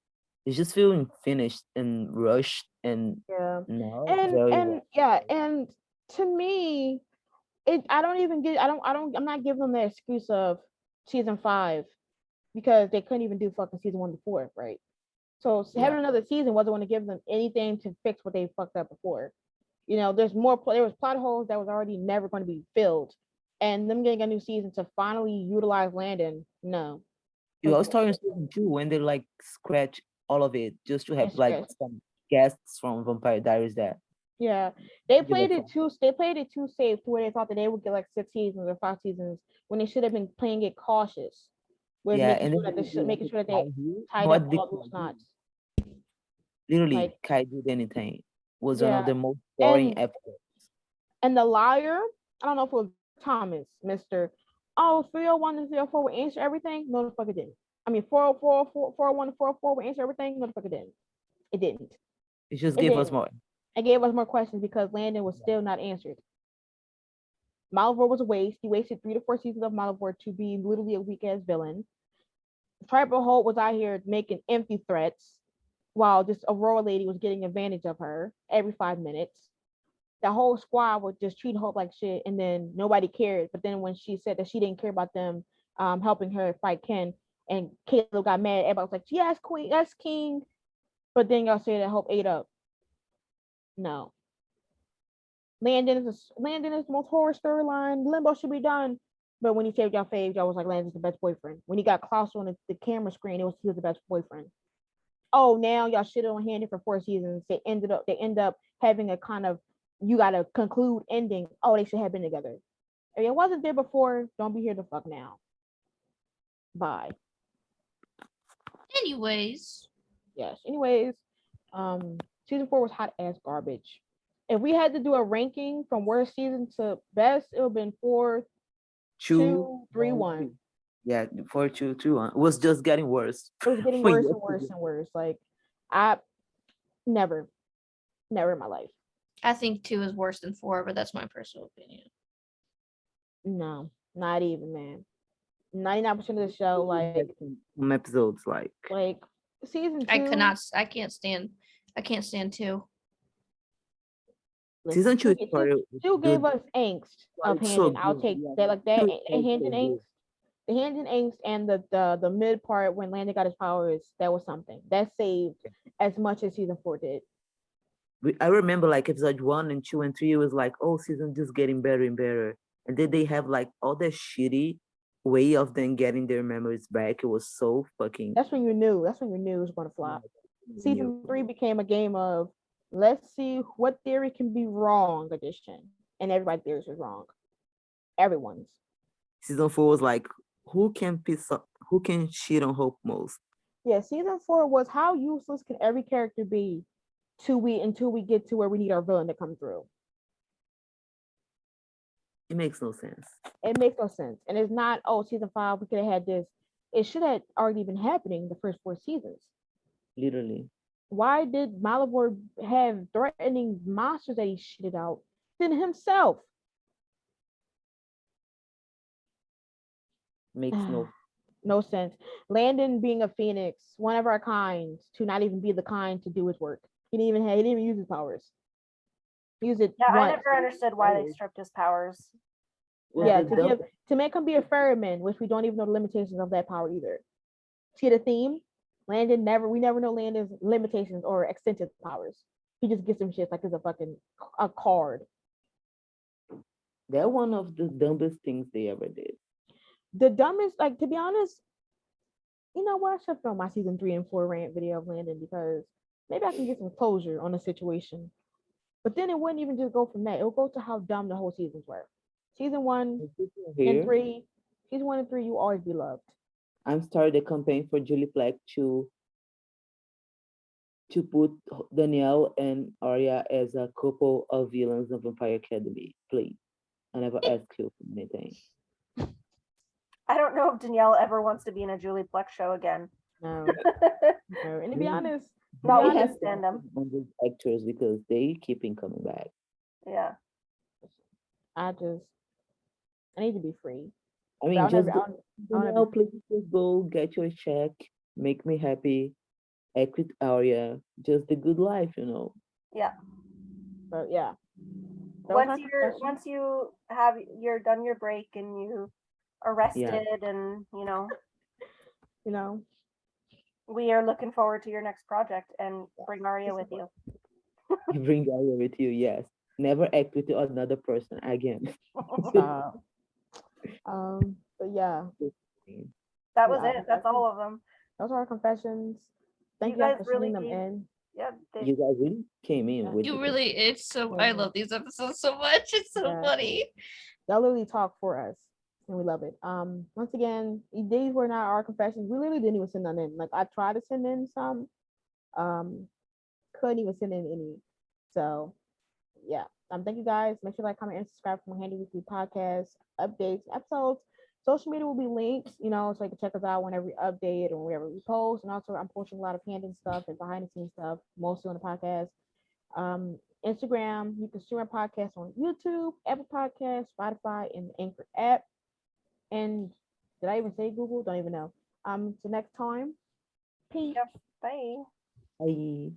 just feeling finished and rushed and Yeah. not And very and well. yeah, and to me, I don't even get I'm not giving them the excuse of season 5 because they couldn't even do fucking season 1 to 4, right? So having another season wasn't going to give them anything to fix what they fucked up before. You know, there was plot holes that was already never going to be filled, and them getting a new season to finally utilize Landon, no. You also started in season 2 when they like scratch all of it just to have It's like scratch. some guests from Vampire Diaries there. Yeah, they Give played us it too. They played it too safe to where they thought that they would get like 6 seasons or 5 seasons when they should have been playing it cautious with Yeah, making and sure then that making sure that they Kaiju, tied what up did all those Kaiju do? knots. Literally, Like, Kaiju did anything was one yeah, of the most boring and episodes. and the liar, I don't know if it was Thomas, Mister. Oh, 301 and 304 will answer everything. No, the fuck it didn't. I mean, 404, 401 and 404 will answer everything. No, the fuck it didn't. It didn't. It just It gave us didn't. more. It gave us more questions because Landon was still not answered. Malivore was a waste. He wasted 3 to 4 seasons of Malivore to be literally a weak ass villain. Tribal Hope was out here making empty threats while this Aurora lady was getting advantage of her every 5 minutes. The whole squad was just treating Hope like shit, and then nobody cared. But then when she said that she didn't care about them helping her fight Ken, and Caleb got mad, everybody was like, "Yes, Queen, yes, King." But then y'all say that Hope ate up. No. Landon is the most horror storyline. Limbo should be done. But when he saved y'all fave, y'all was like Landon's the best boyfriend. When he got Klaus on the camera screen, he was the best boyfriend. Oh, now y'all shit on Handon for 4 seasons. They end up having a kind of you gotta conclude ending. Oh, they should have been together. If it wasn't there before, don't be here the fuck now. Bye. Anyways, Yes. Anyways, season 4 was hot ass garbage. If we had to do a ranking from worst season to best, it would have been 4, 2, 3, 1. Yeah, 4, 2, 2, 1. It was just getting worse. It was getting for worse and yesterday. worse and worse. Like I never in my life. I think 2 is worse than 4, but that's my personal opinion. No, not even, man. 99% of the show, like Some episodes, like season 2. I can't stand 2. season 2 is Two gave us angst of it's so Handon. I'll good. take Yeah, that, like that. two is so Handon good. angst, the Handon angst, and the mid part when Landon got his powers. That was something that saved as much as season 4 did. I remember like episode 1 and 2 and 3, it was like, oh, season just getting better and better. And then they have like all that shitty way of them getting their memories back. It was so fucking. That's when you knew. That's when you knew it was going to flop. Season 3 became a game of let's see what theory can be wrong edition, and everybody's theories was wrong. Everyone's. Season 4 was like, who can shit on Hope most? Yeah, season 4 was how useless can every character be until we get to where we need our villain to come through. It makes no sense. It makes no sense. And it's not, oh, season 5, we could have had this. It should have already been happening the first 4 seasons. Literally. Why did Malivore have threatening monsters that he shitted out than himself? Makes no sense. Landon being a phoenix, one of our kind, to not even be the kind to do his work. He didn't even use his powers. He used it Yeah, once. I never understood why they stripped his powers. Yeah, to make him be a ferryman, which we don't even know the limitations of that power either. See the theme? We never know Landon's limitations or extensive powers. he just gets some shit like it's a fucking a card. They're one of the dumbest things they ever did. The dumbest, like to be honest, you know what? I should film my season 3 and 4 rant video of Landon because maybe I can get some closure on the situation. But then it wouldn't even just go from that. It would go to how dumb the whole seasons were. Season 1 and Here, 3, season 1 and 3, you always be loved. I'm started a campaign for Julie Fleck to put Danielle and Arya as a couple of villains of Vampire Academy. Please, I never ask you for anything. I don't know if Danielle ever wants to be in a Julie Pleck show again. No, no. And to be honest, No, They we have just stand them. on these actors because they keeping coming back. Yeah. I need to be free. I mean, I'll just never- go, I'll never- Danielle, please just go get your check, make me happy, act with Arya, just the good life, you know. Yeah. But yeah. That was my confession. Once you're done your break and you are rested and you know, we are looking forward to your next project and bring Arya with you. You bring Arya with you, yes. Never act with another person again. but yeah, That was Yeah, it. That's all of them. those are our confessions. Thank You you guys guys for sending really them gave- in. Yeah. You guys really came in Yeah. with You the- really, it's so, I love these episodes so much. It's so Yeah. funny. Y'all literally talk for us, and we love it. Once again, these were not our confessions. We literally didn't even send none in. Like I tried to send in some, couldn't even send in any. So, yeah. Thank you guys. Make sure to like, comment, and subscribe for more Handon Weekly podcast updates, episodes. Social media will be linked, so you can check us out whenever we update or whenever we post. And also, I'm posting a lot of Handon stuff and behind the scenes stuff, mostly on the podcast. Instagram, you can stream our podcast on YouTube, Apple Podcasts, Spotify, and the Anchor app. And did I even say Google? Don't even know. Till next time. Peace. Yep. Bye. Bye.